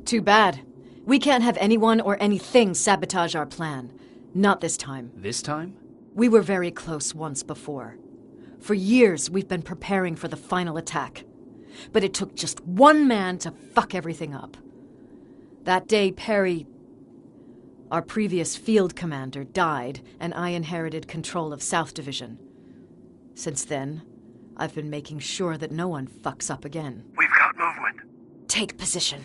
Too bad. We can't have anyone or anything sabotage our plan. Not this time. This time? We were very close once before. For years, we've been preparing for the final attack. But it took just one man to fuck everything up. That day, Perry, our previous field commander, died, and I inherited control of South Division. Since then, I've been making sure that no one fucks up again. We've got movement. Take position.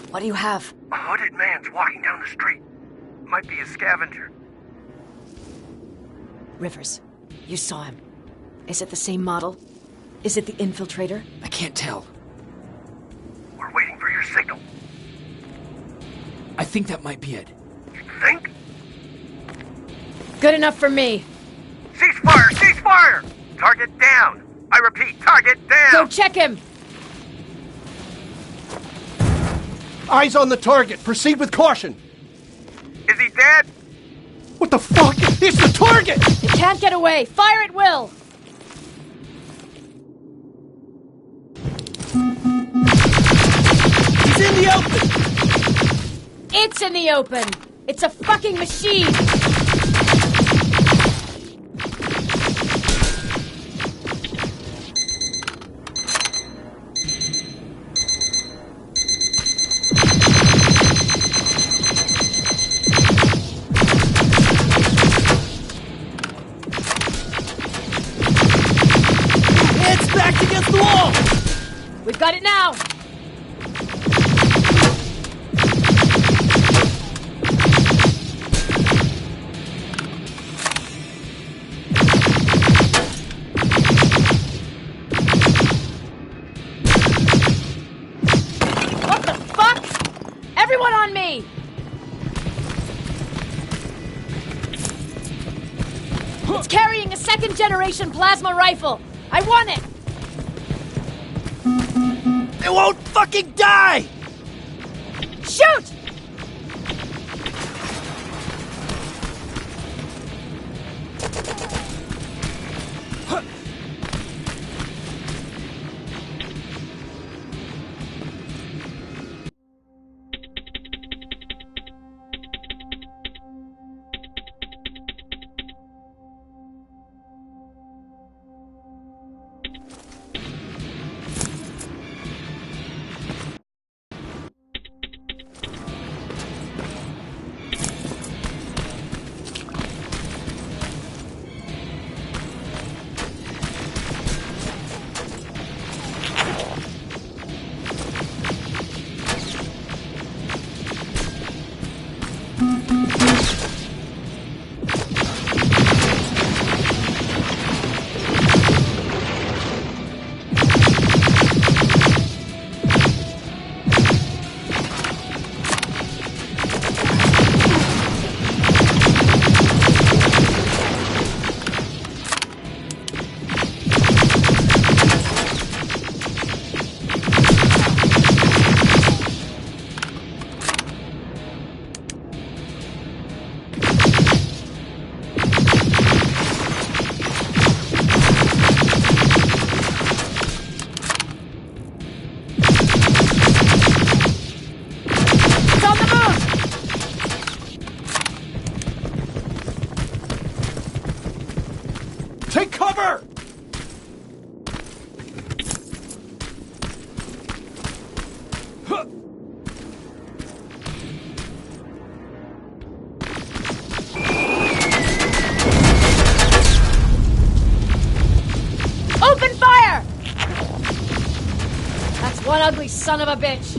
What do you have? A hooded man's walking down the street. Might be a scavenger. Rivers, you saw him. Is it the same model? Is it the infiltrator? I can't tell. We're waiting for your signal. I think that might be it. You think? Good enough for me. Cease fire! Cease fire! Target down! I repeat, target down! Go check him! Eyes on the target. Proceed with caution. Is he dead? What the fuck? It's the target! It can't get away. Fire at will! He's in the open! It's in the open! It's a fucking machine! Head's backed against the wall! We've got it now! What the fuck? Everyone on me! It's carrying a second-generation plasma rifle! I want it! It won't fucking die! Shoot! Take cover! Open fire! That's one ugly son of a bitch.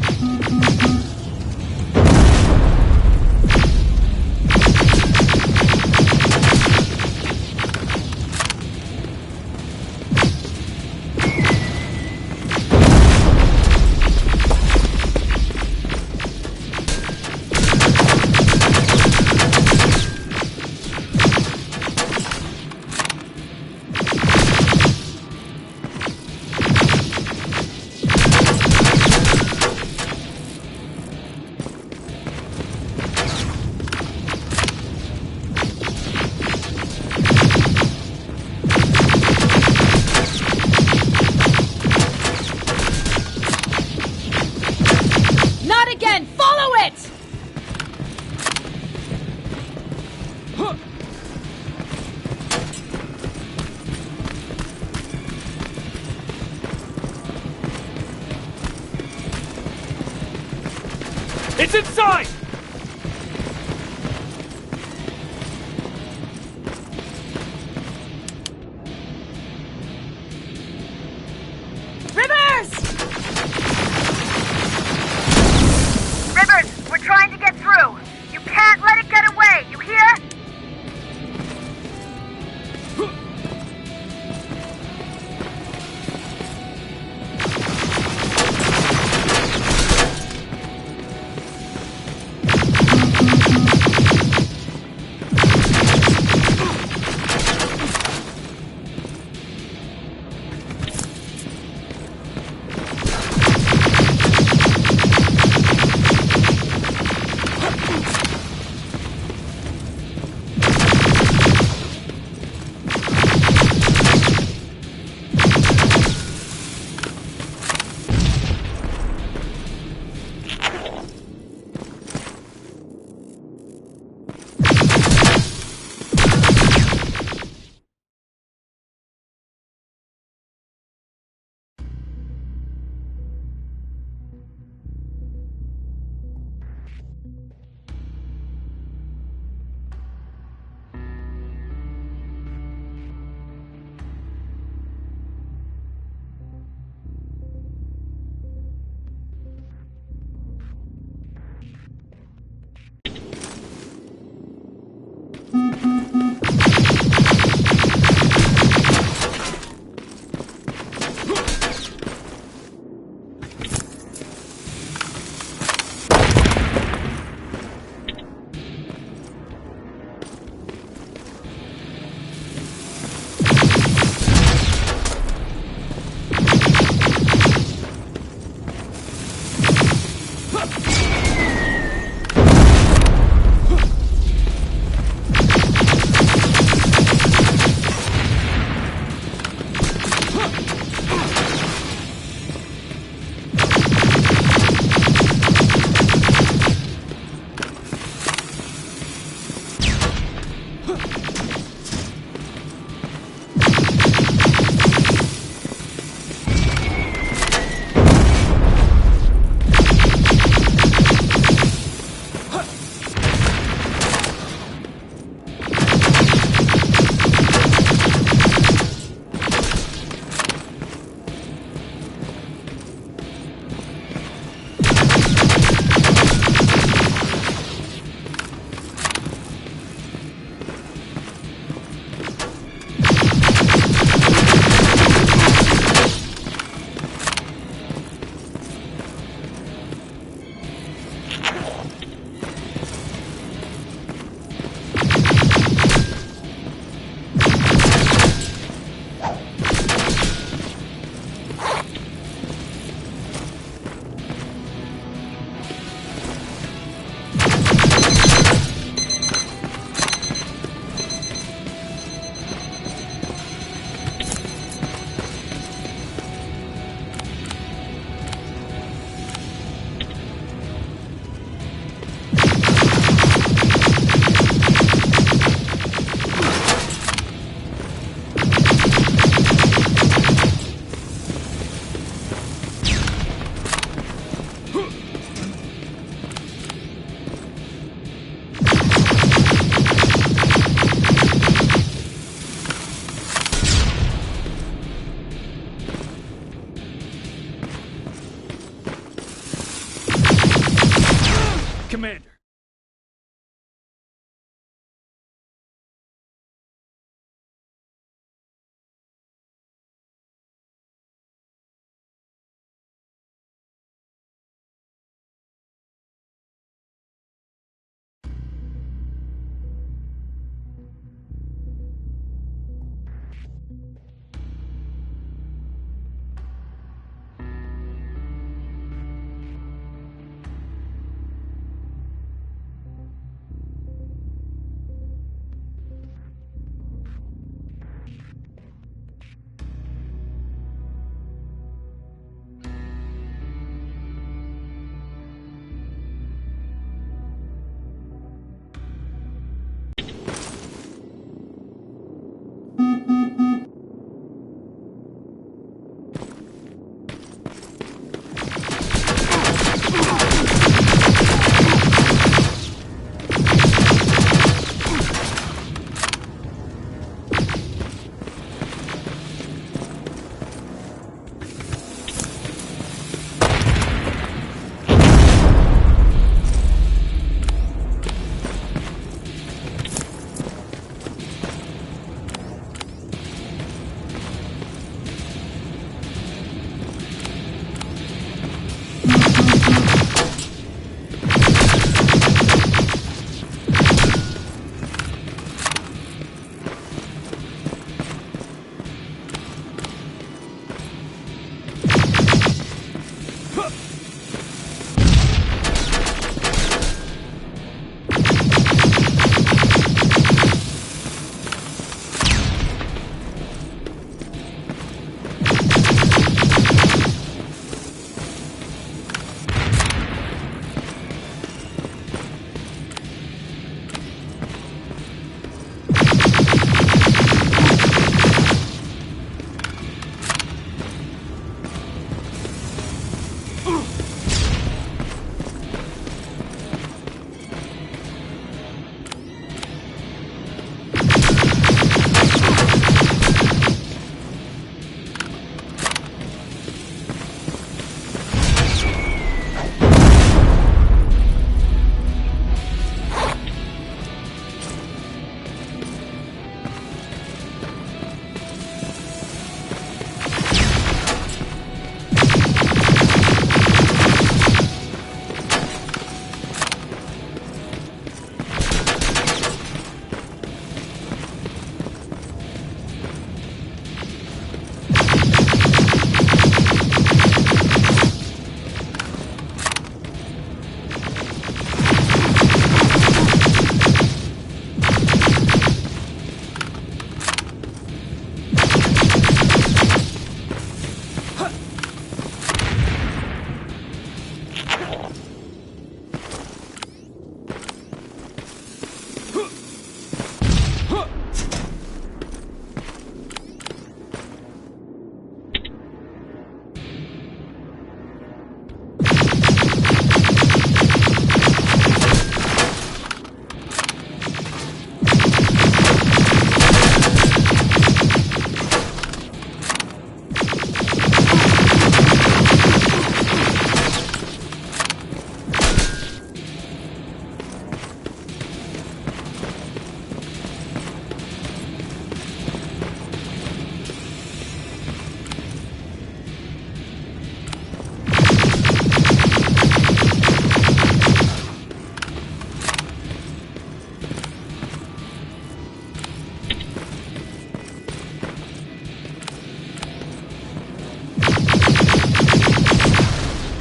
It's inside! Rivers! Rivers, we're trying to get through. You can't let it get away, you hear?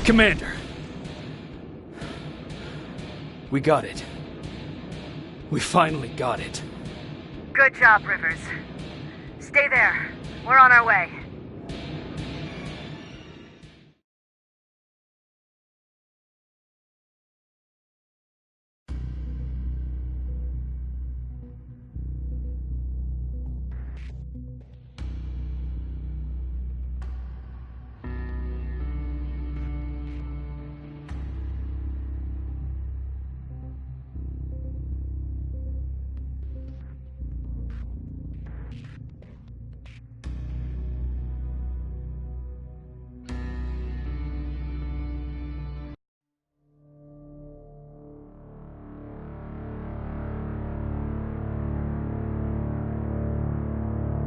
Commander. We got it. We finally got it. Good job, Rivers. Stay there. We're on our way.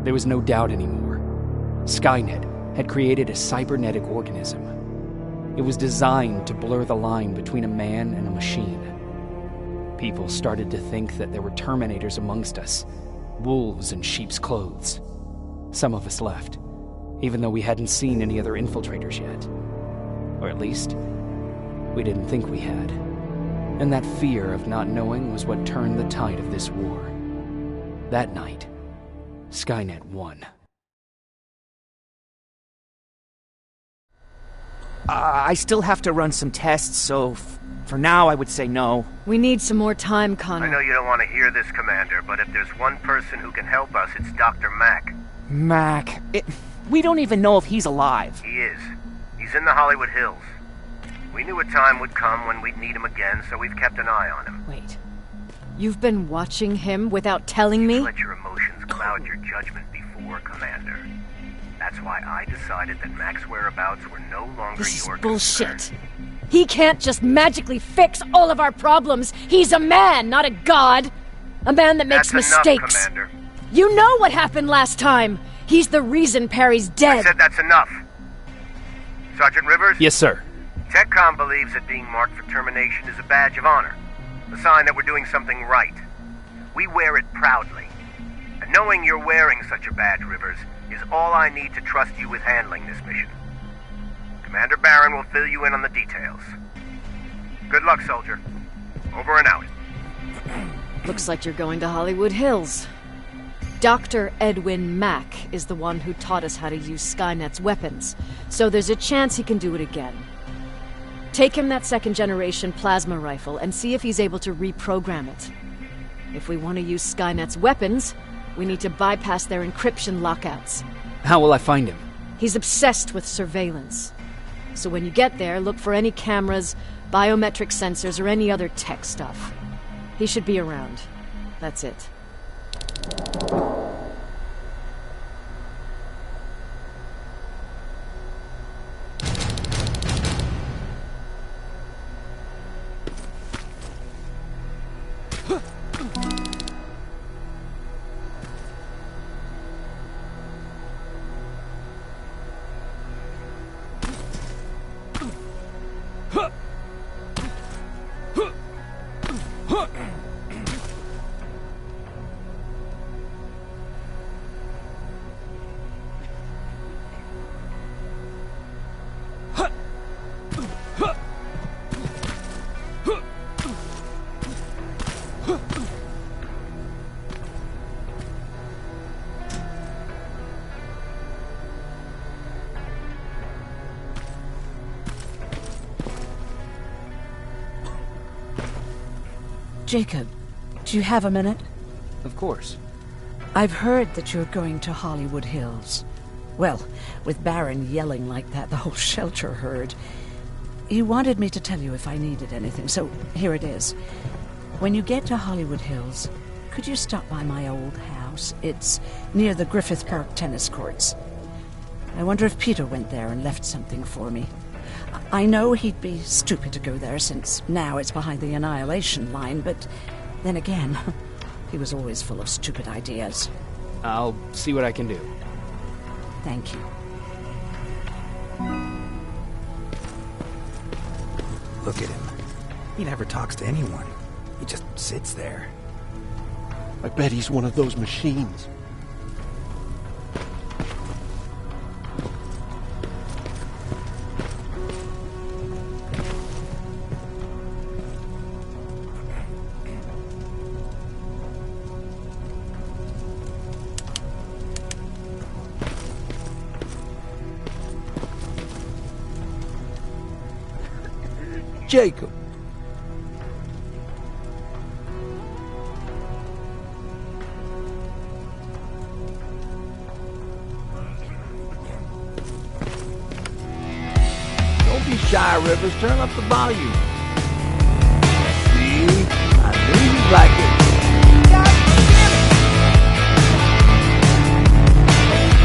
There was no doubt anymore. Skynet had created a cybernetic organism. It was designed to blur the line between a man and a machine. People started to think that there were Terminators amongst us, wolves in sheep's clothes. Some of us left, even though we hadn't seen any other infiltrators yet. Or at least, we didn't think we had. And that fear of not knowing was what turned the tide of this war. That night, Skynet won. I still have to run some tests, so for now I would say no. We need some more time, Connor. I know you don't want to hear this, Commander, but if there's one person who can help us, it's Dr. Mack. Mac. We don't even know if he's alive. He is. He's in the Hollywood Hills. We knew a time would come when we'd need him again, so we've kept an eye on him. Wait. You've been watching him without telling me? Let your emotions cloud your judgment before, Commander. That's why I decided that Mac's whereabouts were no longer This your is bullshit. concern. He can't just magically fix all of our problems. He's a man, not a god. A man that makes That's mistakes. Enough, Commander. You know what happened last time. He's the reason Perry's dead. I said that's enough. Sergeant Rivers? Yes, sir. TechCom believes that being marked for termination is a badge of honor. A sign that we're doing something right. We wear it proudly. And knowing you're wearing such a badge, Rivers, is all I need to trust you with handling this mission. Commander Barron will fill you in on the details. Good luck, soldier. Over and out. Looks like you're going to Hollywood Hills. Dr. Edwin Mack is the one who taught us how to use Skynet's weapons, so there's a chance he can do it again. Take him that second-generation plasma rifle and see if he's able to reprogram it. If we want to use Skynet's weapons, we need to bypass their encryption lockouts. How will I find him? He's obsessed with surveillance. So when you get there, look for any cameras, biometric sensors, or any other tech stuff. He should be around. That's it. Jacob, do you have a minute? Of course. I've heard that you're going to Hollywood Hills. Well, with Barron yelling like that, the whole shelter heard. He wanted me to tell you if I needed anything, so here it is. When you get to Hollywood Hills, could you stop by my old house? It's near the Griffith Park tennis courts. I wonder if Peter went there and left something for me. I know he'd be stupid to go there since now it's behind the Annihilation line, but then again, he was always full of stupid ideas. I'll see what I can do. Thank you. Look at him. He never talks to anyone. He just sits there. I bet he's one of those machines. Jacob. Don't be shy, Rivers. Turn up the volume. See? I knew you'd like it. God damn it!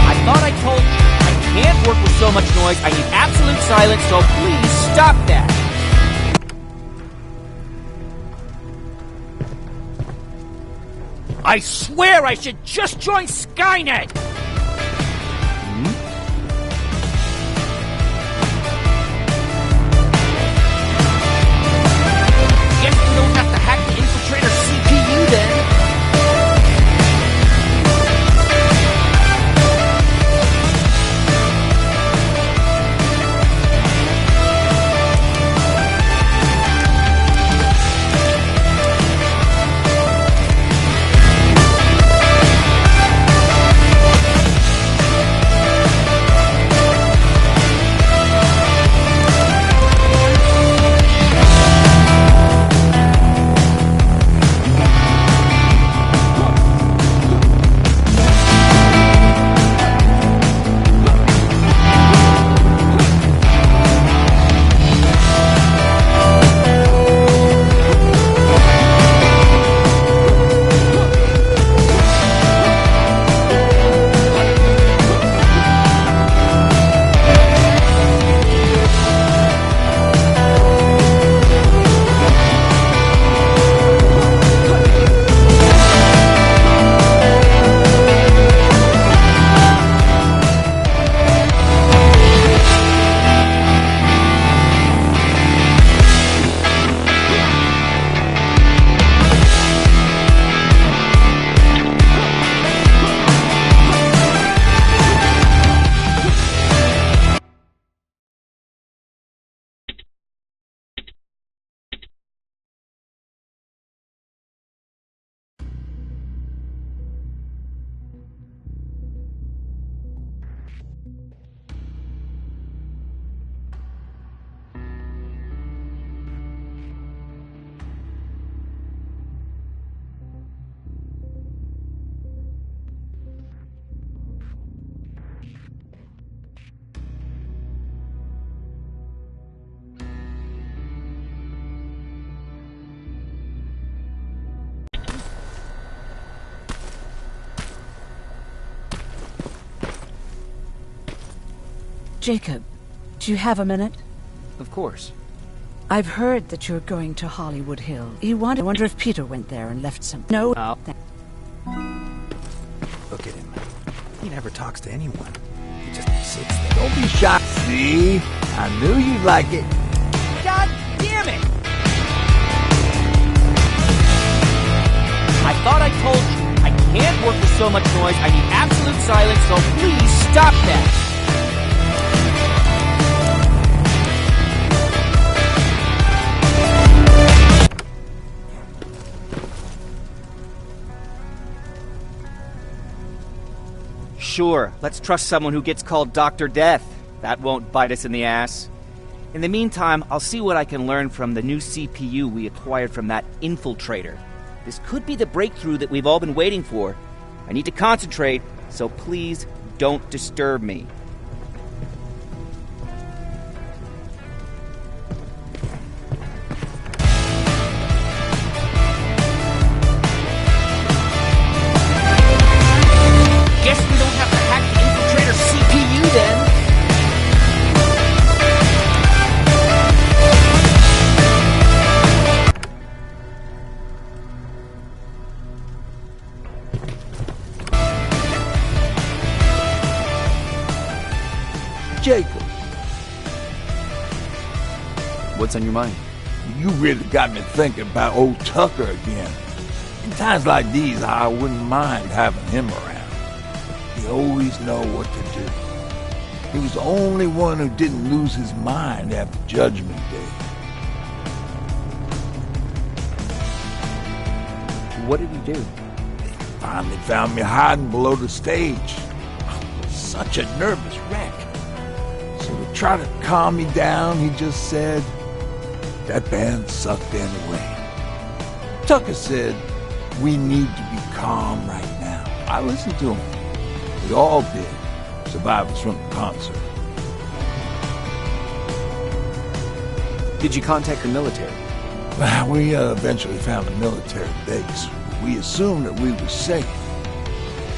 I thought I told you I can't work with so much noise. I need absolute silence, so please stop that. I swear I should just join Skynet! Guess we don't have to hack the infiltrator CPU then. Jacob, do you have a minute? Of course. I've heard that you're going to Hollywood Hill. I wonder if Peter went there and left some... No. Look at him. He never talks to anyone. He just sits there. Don't be shy. See? I knew you'd like it. God damn it! I thought I told you I can't work with so much noise. I need absolute silence, so please stop that. Sure, let's trust someone who gets called Dr. Death. That won't bite us in the ass. In the meantime, I'll see what I can learn from the new CPU we acquired from that infiltrator. This could be the breakthrough that we've all been waiting for. I need to concentrate, so please don't disturb me. Guess we don't have to hack the infiltrator CPU then. Jacob. What's on your mind? You really got me thinking about old Tucker again. In times like these, I wouldn't mind having him around. He always know what to do. He was the only one who didn't lose his mind after Judgment Day. What did he do? He finally found me hiding below the stage. I was such a nervous wreck. So to try to calm me down, he just said, that band sucked anyway. Tucker said we need to be calm right now. I listened to him. We all did. Survivors from the concert. Did you contact the military? Well, we eventually found a military base. We assumed that we were safe.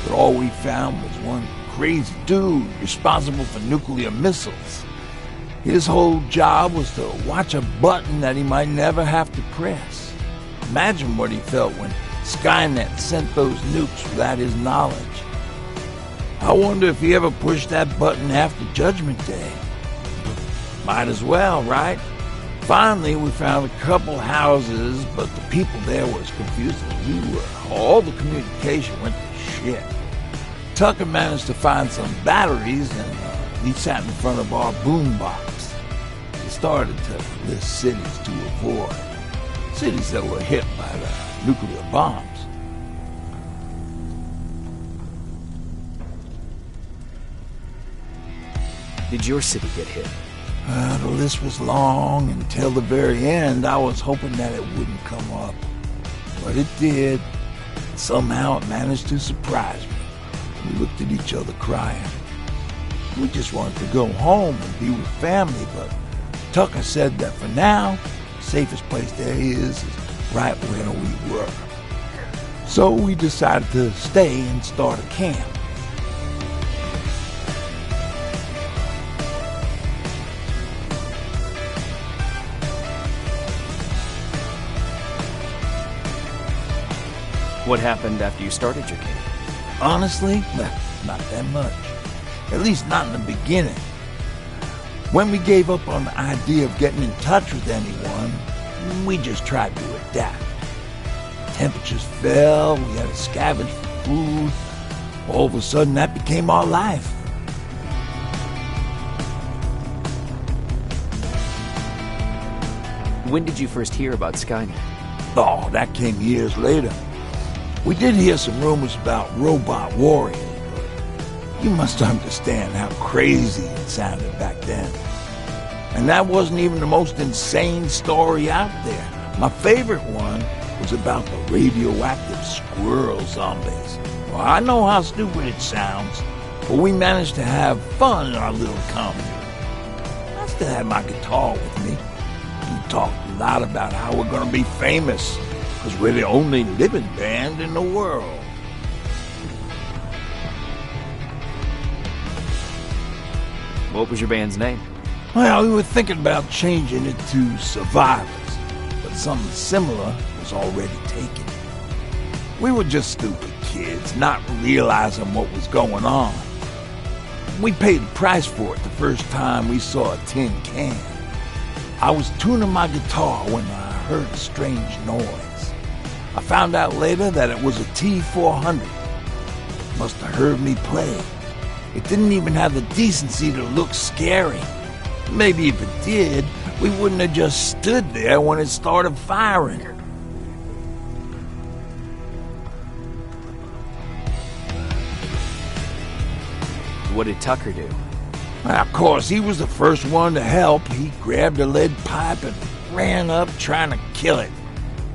But all we found was one crazy dude responsible for nuclear missiles. His whole job was to watch a button that he might never have to press. Imagine what he felt when Skynet sent those nukes without his knowledge. I wonder if he ever pushed that button after Judgment Day. Might as well, right? Finally, we found a couple houses, but the people there were as confused as we were. All the communication went to shit. Tucker managed to find some batteries, and he sat in front of our boombox. He started to list cities to avoid. Cities that were hit by the nuclear bombs. Did your city get hit? The list was long. Until the very end, I was hoping that it wouldn't come up. But it did. Somehow it managed to surprise me. We looked at each other crying. We just wanted to go home and be with family, but Tucker said that for now, the safest place there is right where we were. So we decided to stay and start a camp. What happened after you started your camp? Honestly, not that much. At least not in the beginning. When we gave up on the idea of getting in touch with anyone, we just tried to adapt. Temperatures fell, we had to scavenge for food. All of a sudden, that became our life. When did you first hear about Skynet? Oh, that came years later. We did hear some rumors about robot warriors, but you must understand how crazy it sounded back then. And that wasn't even the most insane story out there. My favorite one was about the radioactive squirrel zombies. Well, I know how stupid it sounds, but we managed to have fun in our little comedy. I still had my guitar with me. We talked a lot about how we're gonna be famous, because we're the only living band in the world. What was your band's name? Well, we were thinking about changing it to Survivors, but something similar was already taken. We were just stupid kids, not realizing what was going on. We paid the price for it the first time we saw a tin can. I was tuning my guitar when I heard a strange noise. I found out later that it was a T-400. Must have heard me play. It didn't even have the decency to look scary. Maybe if it did, we wouldn't have just stood there when it started firing. What did Tucker do? Well, of course, he was the first one to help. He grabbed a lead pipe and ran up trying to kill it.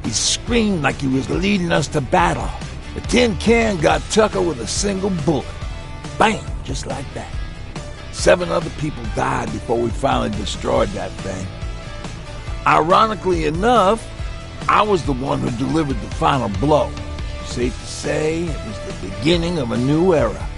He screamed like he was leading us to battle. The tin can got Tucker with a single bullet. Bam! Just like that. 7 other people died before we finally destroyed that thing. Ironically enough, I was the one who delivered the final blow. Safe to say, it was the beginning of a new era.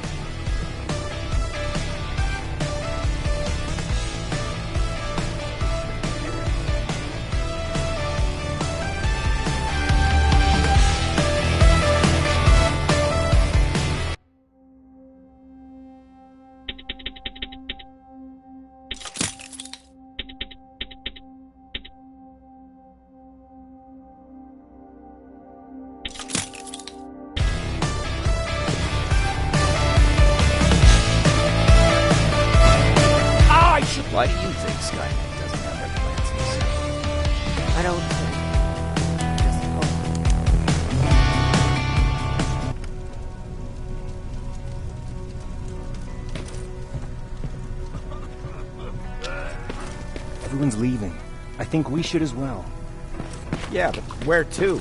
Why do you think Skynet doesn't have their plans themselves? I don't think. Everyone's leaving. I think we should as well. Yeah, but where to?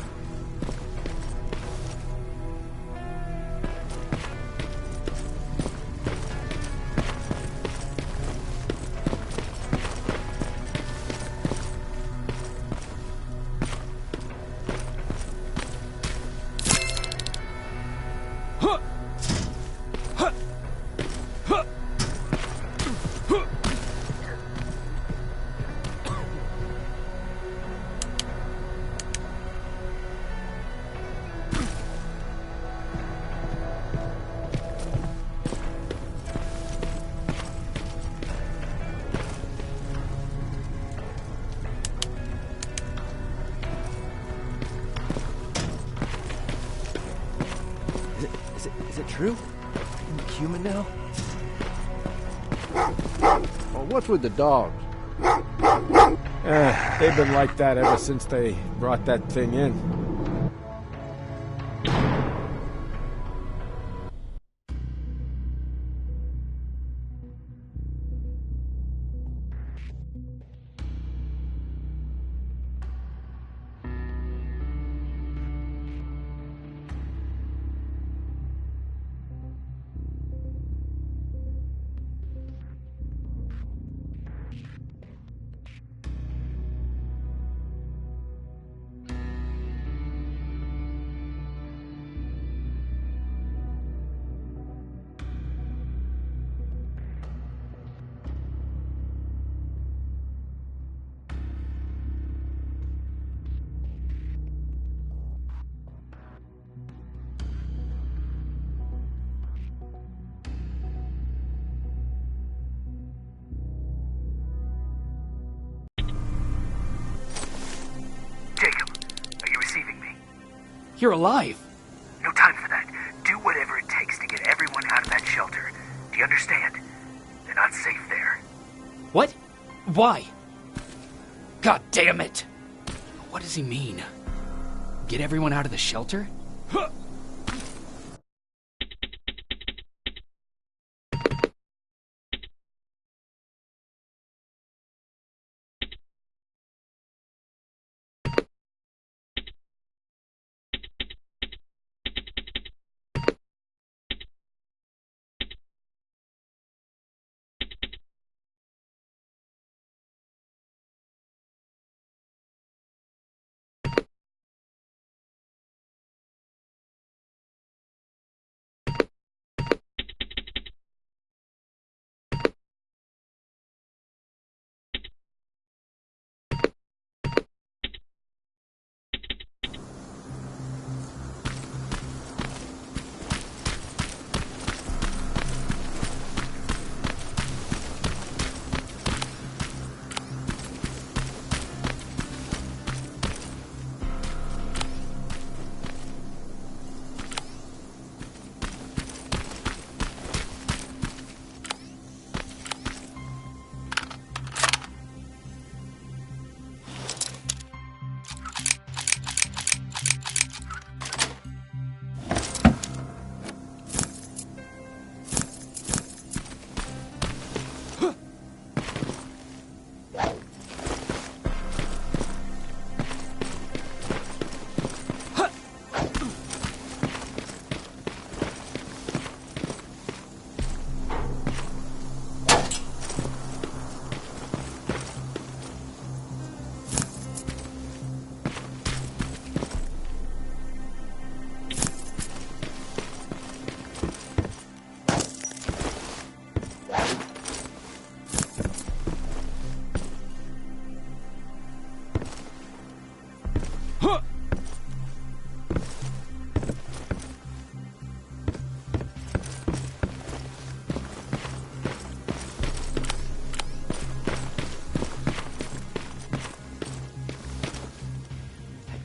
Is it true? I'm human now? Well, what's with the dogs? They've been like that ever since they brought that thing in. You're alive. No time for that. Do whatever it takes to get everyone out of that shelter. Do you understand? They're not safe there. What? Why? God damn it! What does he mean? Get everyone out of the shelter?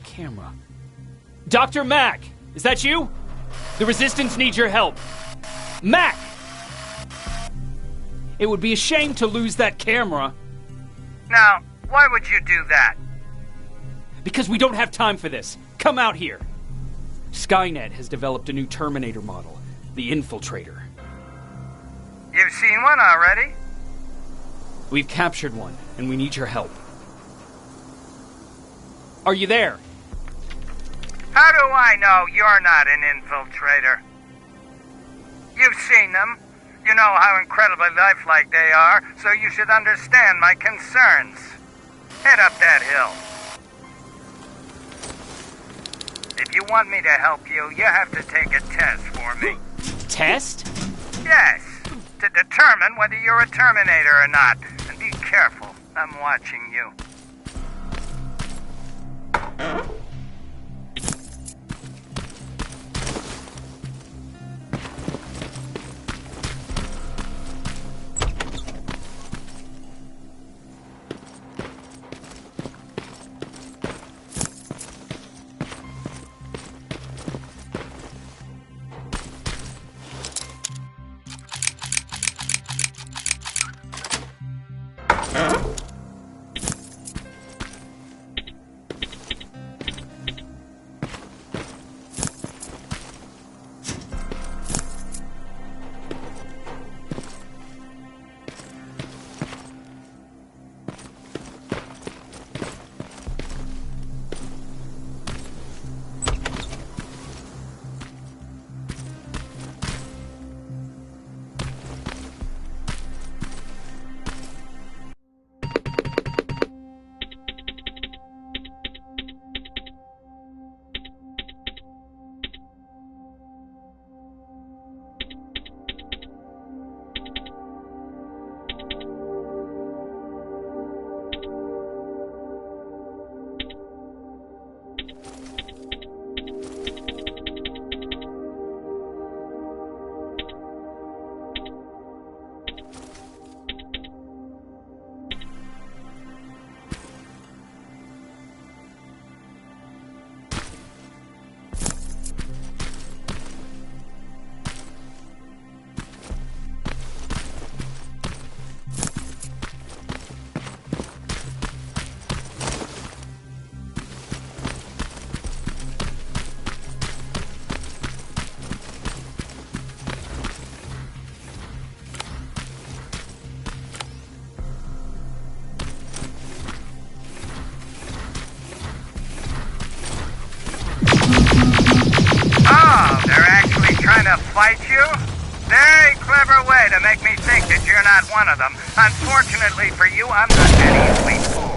Camera. Dr. Mack! Is that you? The Resistance needs your help. Mack! It would be a shame to lose that camera. Now, why would you do that? Because we don't have time for this. Come out here. Skynet has developed a new Terminator model, the Infiltrator. You've seen one already? We've captured one, and we need your help. Are you there? How do I know you're not an infiltrator? You've seen them. You know how incredibly lifelike they are, so you should understand my concerns. Head up that hill. If you want me to help you, you have to take a test for me. Test? Yes, to determine whether you're a Terminator or not. And be careful, I'm watching you. To fight you? Very clever way to make me think that you're not one of them. Unfortunately for you, I'm not that easily fooled.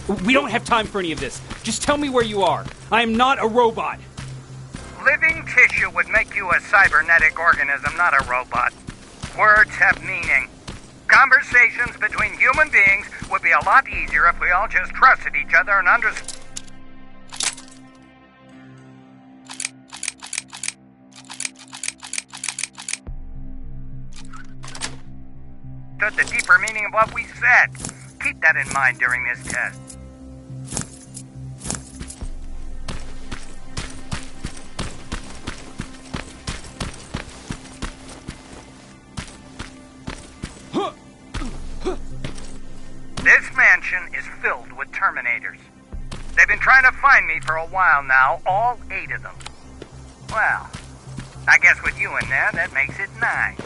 We don't have time for any of this. Just tell me where you are. I am not a robot. Living tissue would make you a cybernetic organism, not a robot. Words have meaning. Conversations between human beings would be a lot easier if we all just trusted each other and understood the deeper meaning of what we said. Keep that in mind during this test. This mansion is filled with Terminators. They've been trying to find me for a while now, all 8 of them. Well, I guess with you in there, that makes it 9.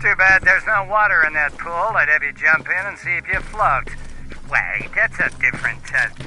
Too bad there's no water in that pool. I'd have you jump in and see if you float. Wait, that's a different test.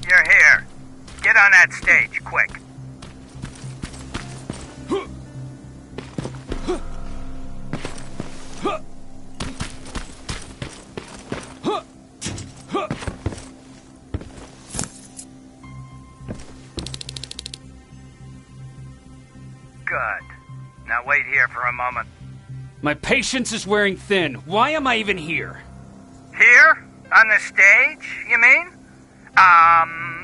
You're here. Get on that stage, quick. Good. Now wait here for a moment. My patience is wearing thin. Why am I even here? Here? On the stage, you mean?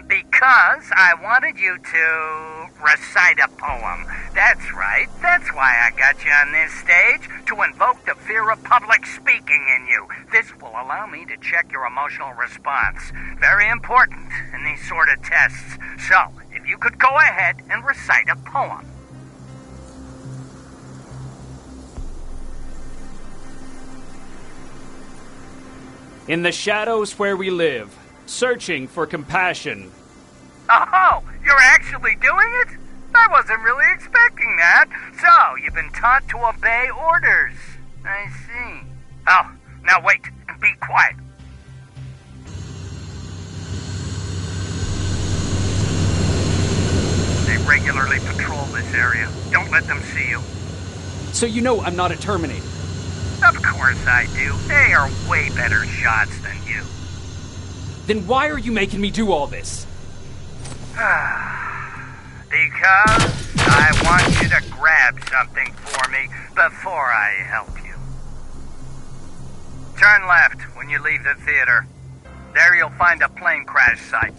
Because I wanted you to recite a poem. That's right. That's why I got you on this stage, to invoke the fear of public speaking in you. This will allow me to check your emotional response. Very important in these sort of tests. So, if you could go ahead and recite a poem. In the shadows where we live, searching for compassion. Oh, you're actually doing it? I wasn't really expecting that. So, you've been taught to obey orders. I see. Oh, now wait and be quiet. They regularly patrol this area. Don't let them see you. So you know I'm not a Terminator? Of course I do. They are way better shots than you. Then why are you making me do all this? Because I want you to grab something for me before I help you. Turn left when you leave the theater. There you'll find a plane crash site.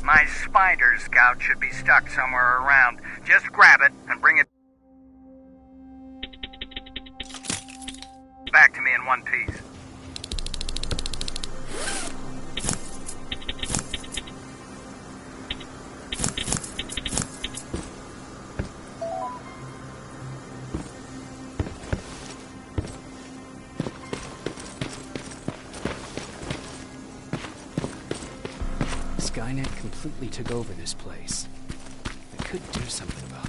My spider scout should be stuck somewhere around. Just grab it and bring it back to me in one piece. Skynet completely took over this place, I could do something about it.